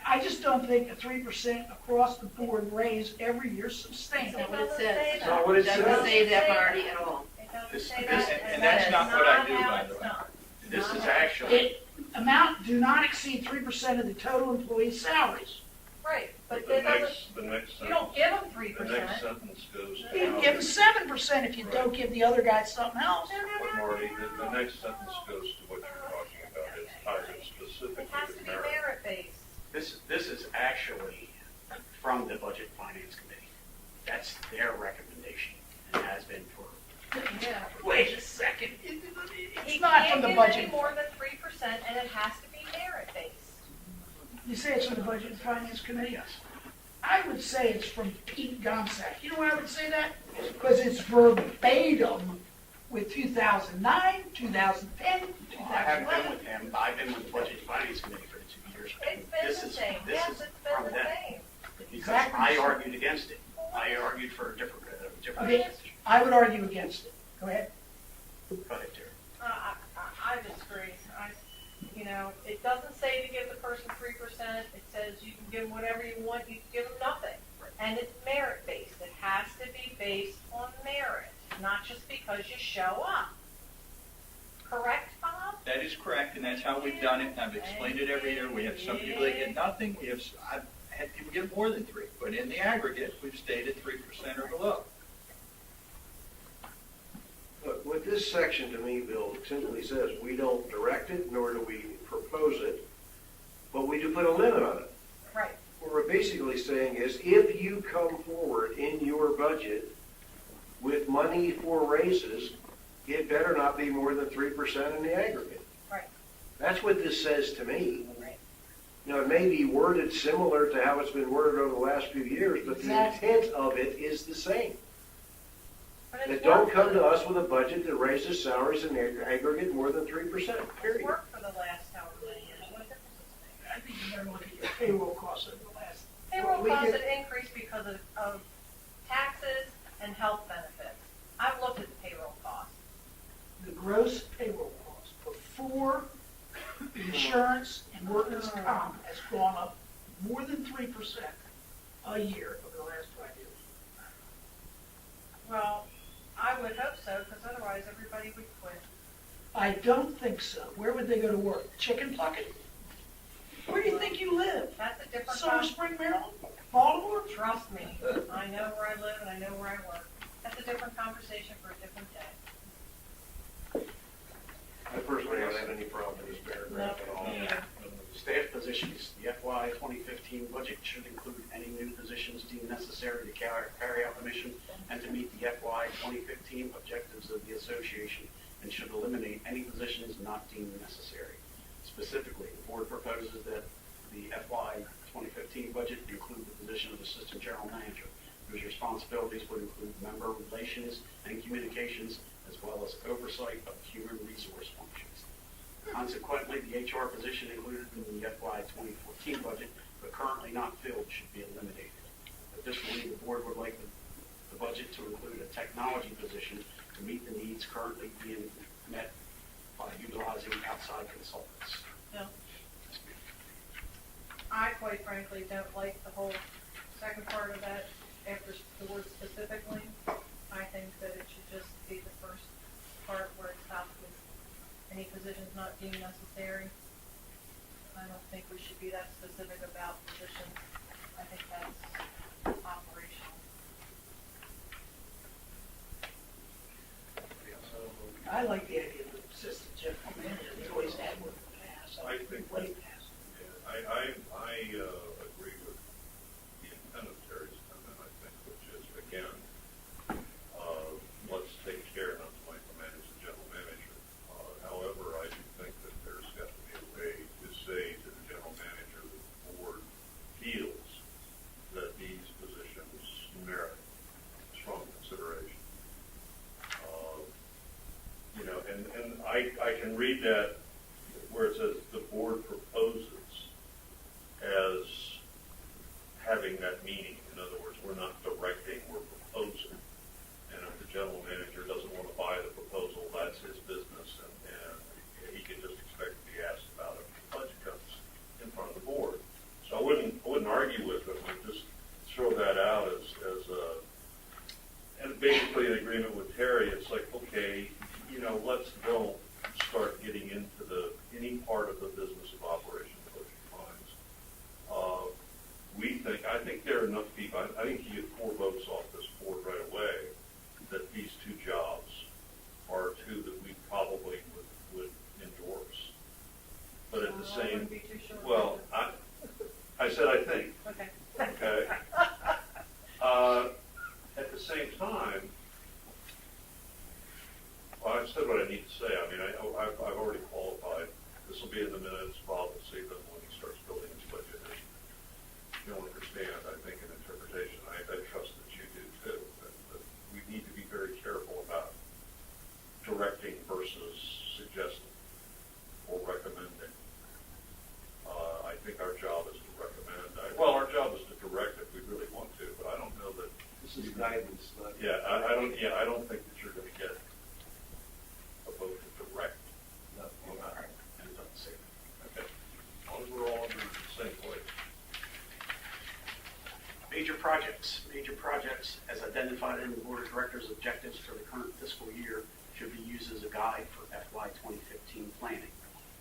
F: I just don't think a 3% across the board raise every year is sustainable.
D: That's not what it says.
F: It's
A: not what it
D: It doesn't
A: says.
D: say that, Marty, at all.
G: It doesn't
E: This-
G: say
E: this-
G: that.
E: and that's not what I do,
G: Not how
E: by the
G: it's
E: way.
G: done.
J: This is actually,
F: Amount do not exceed 3% of the total employee salaries.
G: Right, but
H: The
G: that doesn't,
H: next
G: you don't
H: sentence,
G: give them
H: the
G: 3%.
H: next sentence goes
F: You can
H: to,
F: give them 7% if you don't give the other guy something else.
H: but Marty, the next sentence goes to what you're talking about. It's tied specifically
G: It has to
H: to
G: be
H: merit.
G: merit-based.
J: this is actually from the Budget and Finance Committee. That's their recommendation, and has been for,
G: Yeah.
F: Wait a second.
G: He
F: It's not
G: can't
F: from the
G: give
F: budget.
G: any more than 3%, and it has to be merit-based.
F: You say it's from the Budget and Finance Committee? I would say it's from Pete Gomsack. You know why I would say that? Because it's verbatim with 2009, 2010,
J: I haven't been
F: 2011.
J: with him, I've been with the Budget and Finance Committee for the 2 years.
G: It's been
J: This
G: the
J: is-
G: same.
J: this
G: Yes,
J: is
G: it's been
J: from
G: the
J: them.
G: same.
J: Because
F: Exactly.
J: I argued against it. I argued for a different
F: Okay,
J: position.
F: I would argue against it. Go ahead.
J: Go ahead, Terry.
G: I disagree. It doesn't say to give the person 3%. It says you can give them whatever you want. You can give them nothing. And it's merit-based. It has to be based on merit, not just because you show up. Correct, Bob?
E: That is correct, and that's how we've done it, and I've explained it every year. We have some people that get nothing, I've had people get more than 3, but in the aggregate, we've stayed at 3% or below.
A: Look, what this section to me, Bill, simply says, we don't direct it, nor do we propose it, but we do put a limit on it.
G: Right.
A: What we're basically saying is, if you come forward in your budget with money for raises, it better not be more than 3% in the aggregate.
G: Right.
A: That's what this says to me.
G: Right.
A: You know, it may be worded similar to how it's been worded over the last few years, but the
F: Exactly.
A: intent of it is the same.
G: But
A: That
G: it's
A: don't
G: worked
A: come
G: for
A: to
G: the-
A: us with a budget that raises salaries in the aggregate more than 3%,
G: It's
A: period.
G: worked for the last however many years. What difference does it make?
F: I think you better look at your payroll costs over the last.
G: Payroll
F: we
G: costs
F: get-
G: have increased because of taxes and health benefits. I've looked at the payroll costs.
F: The gross payroll cost before insurance and workers' comp has gone up more than 3% a year over the last 5 years.
G: Well, I would hope so, because otherwise everybody would quit.
F: I don't think so. Where would they go to work? Chicken bucket? Where do you think you live?
G: That's a different
F: Silver
G: con-
F: Spring, Maryland? Baltimore?
G: Trust me, I know where I live and I know where I work. That's a different conversation for a different day.
J: I personally don't have any problem with this paragraph at all. Staff positions, the FY 2015 budget should include any new positions deemed necessary to carry out the mission and to meet the FY 2015 objectives of the association, and should eliminate any positions not deemed necessary. Specifically, the board proposes that the FY 2015 budget include the position of Assistant General Manager, whose responsibilities would include member relations and communications, as well as oversight of human resource functions. Consequently, the HR position included in the FY 2014 budget, but currently not filled, should be eliminated. Additionally, the board would like the budget to include a technology position to meet the needs currently being met by utilizing outside consultants.
G: No. I quite frankly don't like the whole second part of that after the word specifically. I think that it should just be the first part where it stops with any positions not deemed necessary. I don't think we should be that specific about positions. I think that's operational.
F: I like the idea of the assistant general manager. They always had one in the past.
H: I think
F: Way
H: that-
F: past.
H: I agree with the intent of Terry's comment, I think, which is, again, let's take care not to micromanage the general manager. However, I do think that there's got to be a way to say to the general manager that the board feels that these positions merit strong consideration. You know, and I can read that where it says the board proposes as having that meaning. In other words, we're not directing, we're proposing. And if the general manager doesn't want to buy the proposal, that's his business, and he can just expect to be asked about it when the budget comes in front of the board. So I wouldn't argue with it, I'd just throw that out as and basically in agreement with Terry. It's like, okay, you know, let's don't start getting into any part of the business of Operation Closure Fines. I think there are enough people, I think you get 4 votes off this board right away, that these 2 jobs are 2 that we probably would endorse. But at the
G: I wouldn't
H: same,
G: be too sure.
H: well, I said I think,
G: Okay.
H: okay? At the same time, well, I've said what I need to say. I mean, I've already qualified. This will be in the minutes. Bob will see them when he starts building his budget. And you'll understand, I think, an interpretation. I trust that you do too. That we need to be very careful about directing versus suggesting or recommending. I think our job is to recommend. Well, our job is to direct if we really want to, but I don't know that.
A: This is guidance, not.
H: Yeah, I don't think that you're going to get a vote to direct.
A: No,
H: on that.
J: And it doesn't say that.
H: Okay. As long as we're all under the same place.
J: Major projects as identified in the Board of Directors' objectives for the current fiscal year should be used as a guide for FY 2015 planning.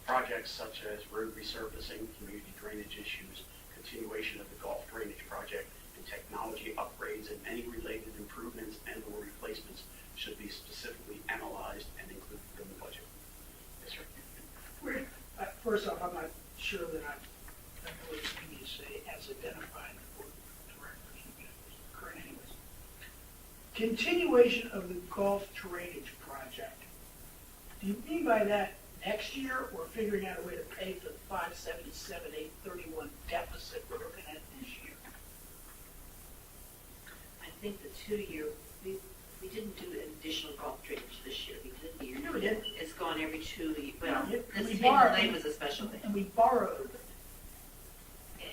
J: Projects such as road resurfacing, community drainage issues, continuation of the Gulf drainage project, and technology upgrades and any related improvements and/or replacements should be specifically analyzed and included in the budget. Yes, sir.
F: First off, I'm not sure that I believe you say as identified in the board of directors, current anyways. continuation of the golf drainage project. Do you mean by that next year, or figuring out a way to pay for the 577,831 deficit we're looking at this year?
D: I think the 2-year, we didn't do an additional golf drainage this year. We did the year.
F: No, we didn't.
D: It's gone every 2 years. Well,
F: And
D: this
F: we
D: Hingham
F: borrowed.
D: Lane was a special thing.
F: And we borrowed.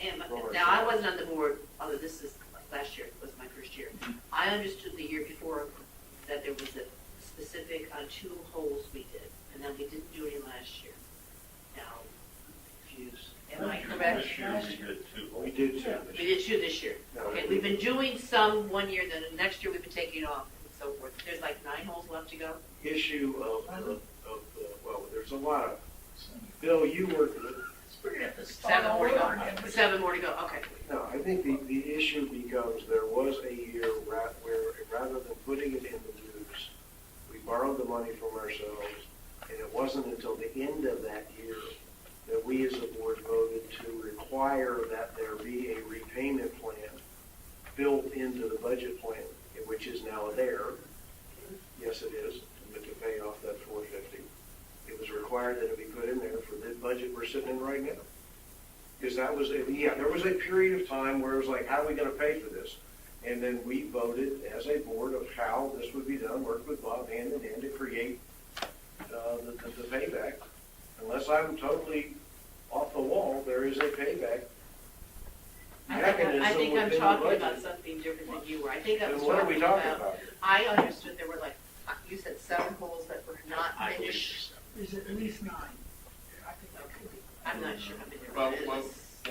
D: And now, I wasn't on the board, although this is, last year was my first year. I understood the year before that there was a specific on 2 holes we did, and then we didn't do any last year. Now, confused. Am I correct?
H: This year we did 2.
A: We did too.
D: We did 2 this year.
A: No,
D: Okay,
A: we-
D: we've been doing some 1 year, then the next year we've been taking off and so forth. There's like 9 holes left to go.
A: Issue well, there's a lot of, Bill, you worked with,
F: We're gonna have to start
D: 7
F: all
D: more to
F: over
D: go.
F: again.
D: 7 more to go, okay.
A: no, I think the issue becomes there was a year where rather than putting it in the news, we borrowed the money from ourselves, and it wasn't until the end of that year that we as a board voted to require that there be a repayment plan built into the budget plan, which is now there. Yes, it is, but to pay off that $450. It was required that it be put in there for the budget we're sitting in right now. Because that was, there was a period of time where it was like, how are we gonna pay for this? And then we voted as a board of how this would be done, worked with Bob hand in hand to create the payback. Unless I'm totally off the wall, there is a payback mechanism
D: I think I'm
A: within the
D: talking
A: budget.
D: about something different than you were. I think I was
A: Then what are
D: talking
A: we talking
D: about,
A: about?
D: I understood there were like, you said 7 holes that were not
J: I did.
D: finished.
F: There's at least 9. I think that could be.
D: I'm not sure. I mean, there
E: Well,
D: was-
E: well,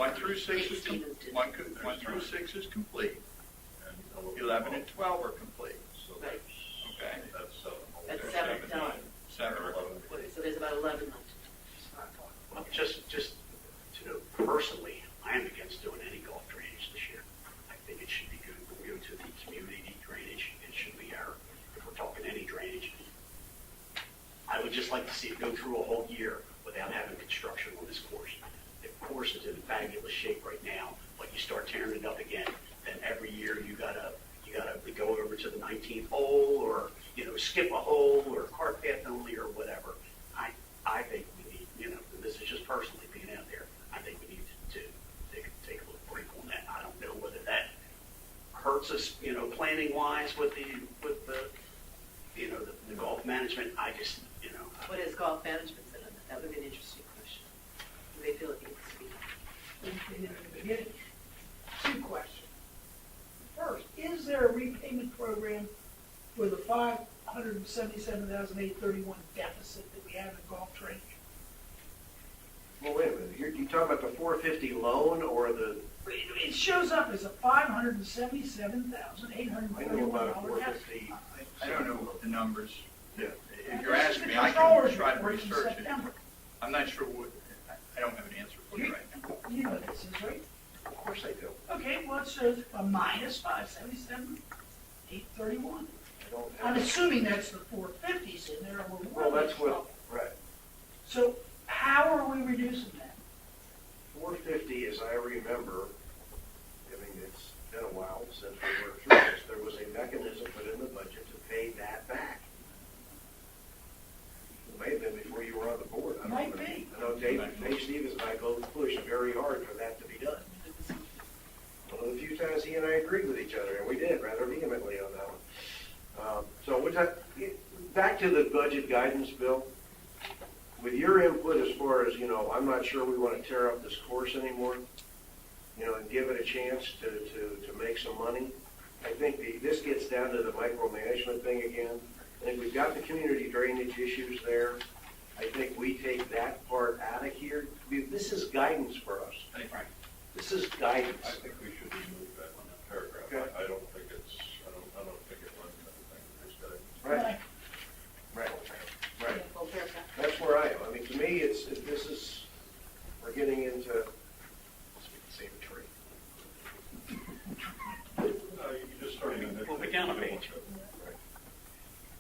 E: 1 through 6 is,
D: Stevens did.
E: 1 through 6 is complete. 11 and 12 are complete,
D: Right.
E: okay?
H: That's 7.
D: That's 7 done.
E: 7 are
D: So there's about 11 left.
J: Well, just to know, personally, I am against doing any golf drainage this year. I think it should be good. We'll go to the community drainage. It should be if we're talking any drainage. I would just like to see it go through a whole year without having construction on this course. The course is in fabulous shape right now, but you start tearing it up again, then every year you gotta go over to the 19th hole, or skip a hole, or cart path only, or whatever. I think we need, and this is just personally being out there, I think we need to take a little break on that. I don't know whether that hurts us, planning wise with the golf management. I just,
D: What is golf management said on that? That would be an interesting question. Do they feel it needs to be?
F: In the beginning. 2 questions. First, is there a repayment program for the 577,831 deficit that we have in golf drainage?
A: Well, wait a minute, you talking about the $450 loan or the,
F: It shows up as a $577,831
A: I know about a
F: deficit.
A: $450.
E: I don't know the numbers.
A: Yeah.
E: If you're
F: This is
E: asking
F: the
E: me, I
F: controller's
E: can try to
F: report from
E: research it.
F: September.
E: I'm not sure what, I don't have an answer for you right now.
F: You know this is, right?
A: Of course I do.
F: Okay, well, it shows a minus 577,831.
A: I don't
F: I'm
A: have,
F: assuming that's the 450s in there.
A: well, that's what, right.
F: So how are we reducing that?
A: 450, as I remember, I mean, it's been a while since we worked through this, there was a mechanism put in the budget to pay that back. It may have been before you were on the board. I don't
F: Might
A: know.
F: be.
A: I know Dave Stevens and I both pushed very hard for that to be done. One of the few times he and I agreed with each other, and we did rather vehemently on that one. So back to the budget guidance, Bill. With your input as far as, I'm not sure we want to tear up this course anymore, and give it a chance to make some money. I think this gets down to the micromanagement thing again. I think we've got the community drainage issues there. I think we take that part out of here. This is guidance for us.
E: Right.
A: This is guidance.
H: I think we should remove that one, that paragraph.
A: Okay.
H: I don't think I don't think it runs anything. It's got
A: Right. Right. Right.
D: Full paragraph.
A: That's where I am. I mean, to me, we're getting into, save a tree.
H: No, you just starting in
J: Well, we down a page.
A: Right.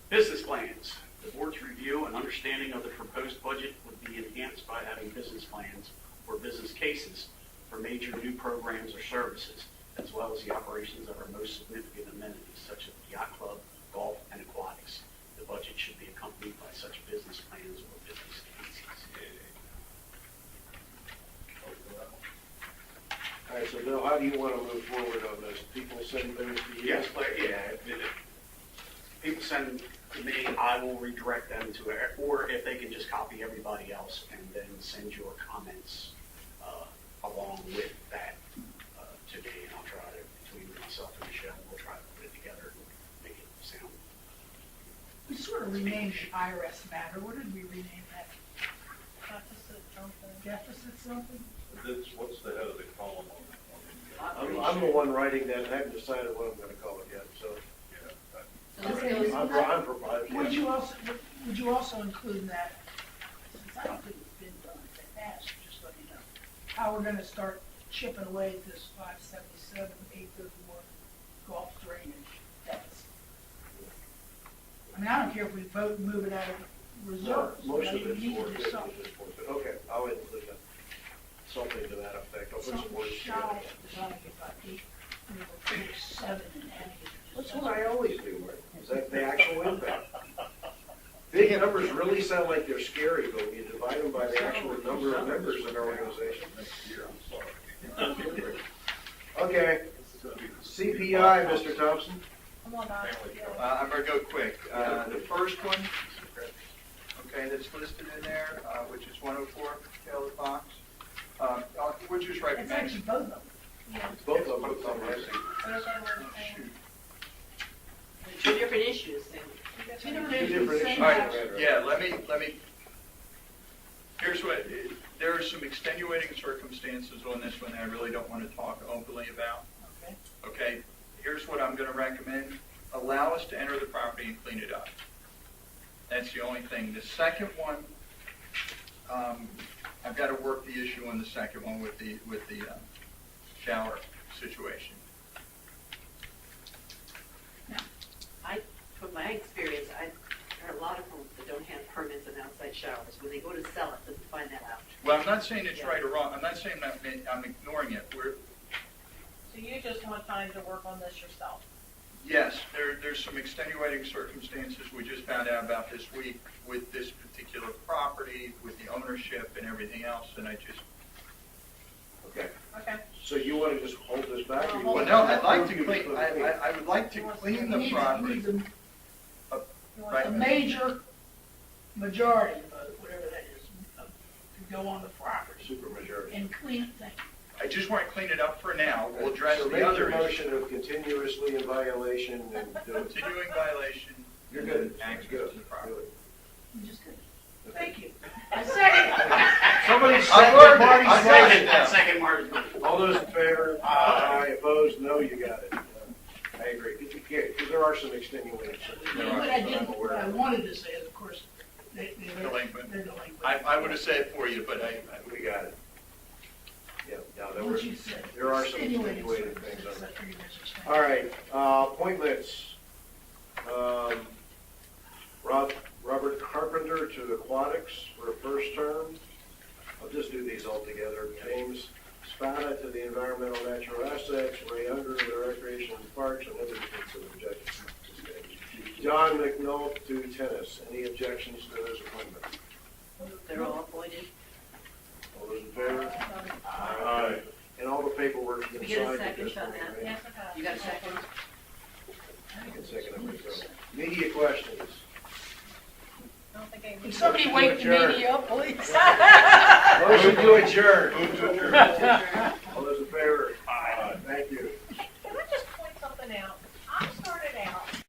J: Business plans. The board's review and understanding of the proposed budget would be enhanced by having business plans or business cases for major new programs or services as well as the operations of our most significant amenities, such as the yacht club, golf, and aquatics. The budget should be accompanied by such business plans or business cases.
A: All right, so Bill, how do you want to move forward on this? People send things to you?
J: Yes, if people send to me, I will redirect them to it, or if they can just copy everybody else and then send your comments along with that to me, and I'll try to, between myself and Michelle, we'll try to put it together and make it sound.
F: We sort of renamed the IRS matter. What did we rename that?
G: Deficit something.
F: Deficit something?
H: What's the head of the column on that one?
A: I'm the one writing that, and I haven't decided what I'm going to call it yet, so. I'm providing.
F: Would you also include in that, since I don't think it's been done in the past, just let me know, how we're gonna start chipping away at this 577, 831 golf drainage deficit? I mean, I don't care if we vote and move it out of reserves.
A: Most
F: but
A: of
F: you
A: it's
F: need to do
A: 450
F: something.
A: at this point, but okay, I'll include that. Something to that effect. I'll put some
F: Something
A: words
F: shy
A: together.
F: of designing about 847 and adding it.
A: That's what I always do, Rick. Is that the actual impact? Big numbers really sound like they're scary, but when you divide them by the actual number of members in our organization. Okay. CPI, Mr. Thompson.
G: Come on, Don.
E: I'm going to go quick. The first one, okay, that's listed in there, which is 104 Taylor Fox. We'll just write
F: It's actually both of them.
A: Both of them.
E: Shoot.
D: Two different issues, then.
F: Two different
A: Two
F: issues,
A: different
F: same
A: issues.
E: All right,
F: action.
E: yeah, let me, here's what, there are some extenuating circumstances on this one that I really don't want to talk openly about.
F: Okay.
E: Okay, here's what I'm going to recommend. Allow us to enter the property and clean it up. That's the only thing. The second one, I've got to work the issue on the second one with the shower situation.
D: From my experience, there are a lot of homes that don't have permits and outside showers. When they go to sell it, they'll find that out.
E: Well, I'm not saying it's right or wrong. I'm not saying that I'm ignoring it.
G: So you just want time to work on this yourself?
E: Yes, there's some extenuating circumstances we just found out about this week with this particular property, with the ownership and everything else, and I just...
A: Okay.
G: Okay.
A: So you want to just hold this back? or you
E: Well,
A: want
E: no,
A: to-
E: I'd like to clean, I would like to clean the property.
F: A major majority vote, whatever that is, to go on the property
A: Super majority.
F: and clean things.
E: I just want to clean it up for now. We'll address
A: So
E: the
A: make
E: other
A: your
E: issue.
A: motion of continuously in violation and.
E: Continuing violation.
A: You're good.
E: Access
A: Good.
E: to the property.
F: You just couldn't. Thank you. I second.
A: Somebody
E: I
A: second
E: learned it.
A: Marty's
E: I got
A: motion.
E: it now.
J: Second, Martin.
A: All those in favor? Aye. Opposed? No, you got it. I agree. Because there are some extenuating circumstances.
F: What I wanted to say is, of course, they're
E: Delinquent.
F: delinquent.
E: I would have said it for you, but
A: We got it. Yeah, no, there were,
F: What you said.
A: there are some
F: Extenuating
A: extenuating things on
F: circumstances,
A: that.
F: I figured there's a
A: All right, appointments. Robert Carpenter to Aquatics for a first term. I'll just do these all together. James Spada to the Environmental Natural Assets, Ray Unger to the Recreation and Parks, and others with objections. John McNull to Tennis. Any objections to those appointments?
D: They're all appointed.
A: All those in favor? Aye. And all the paperwork's
D: Did
A: been
D: we get a
A: signed at
D: second
A: this
D: on
A: point,
D: that?
A: right?
G: Yes, it has.
D: You got a second?
A: I can second it myself. Media questions.
G: I don't think I
F: Can somebody wake the
A: Adjourn.
F: media up, please?
A: Motion to adjourn.
H: Move to adjourn.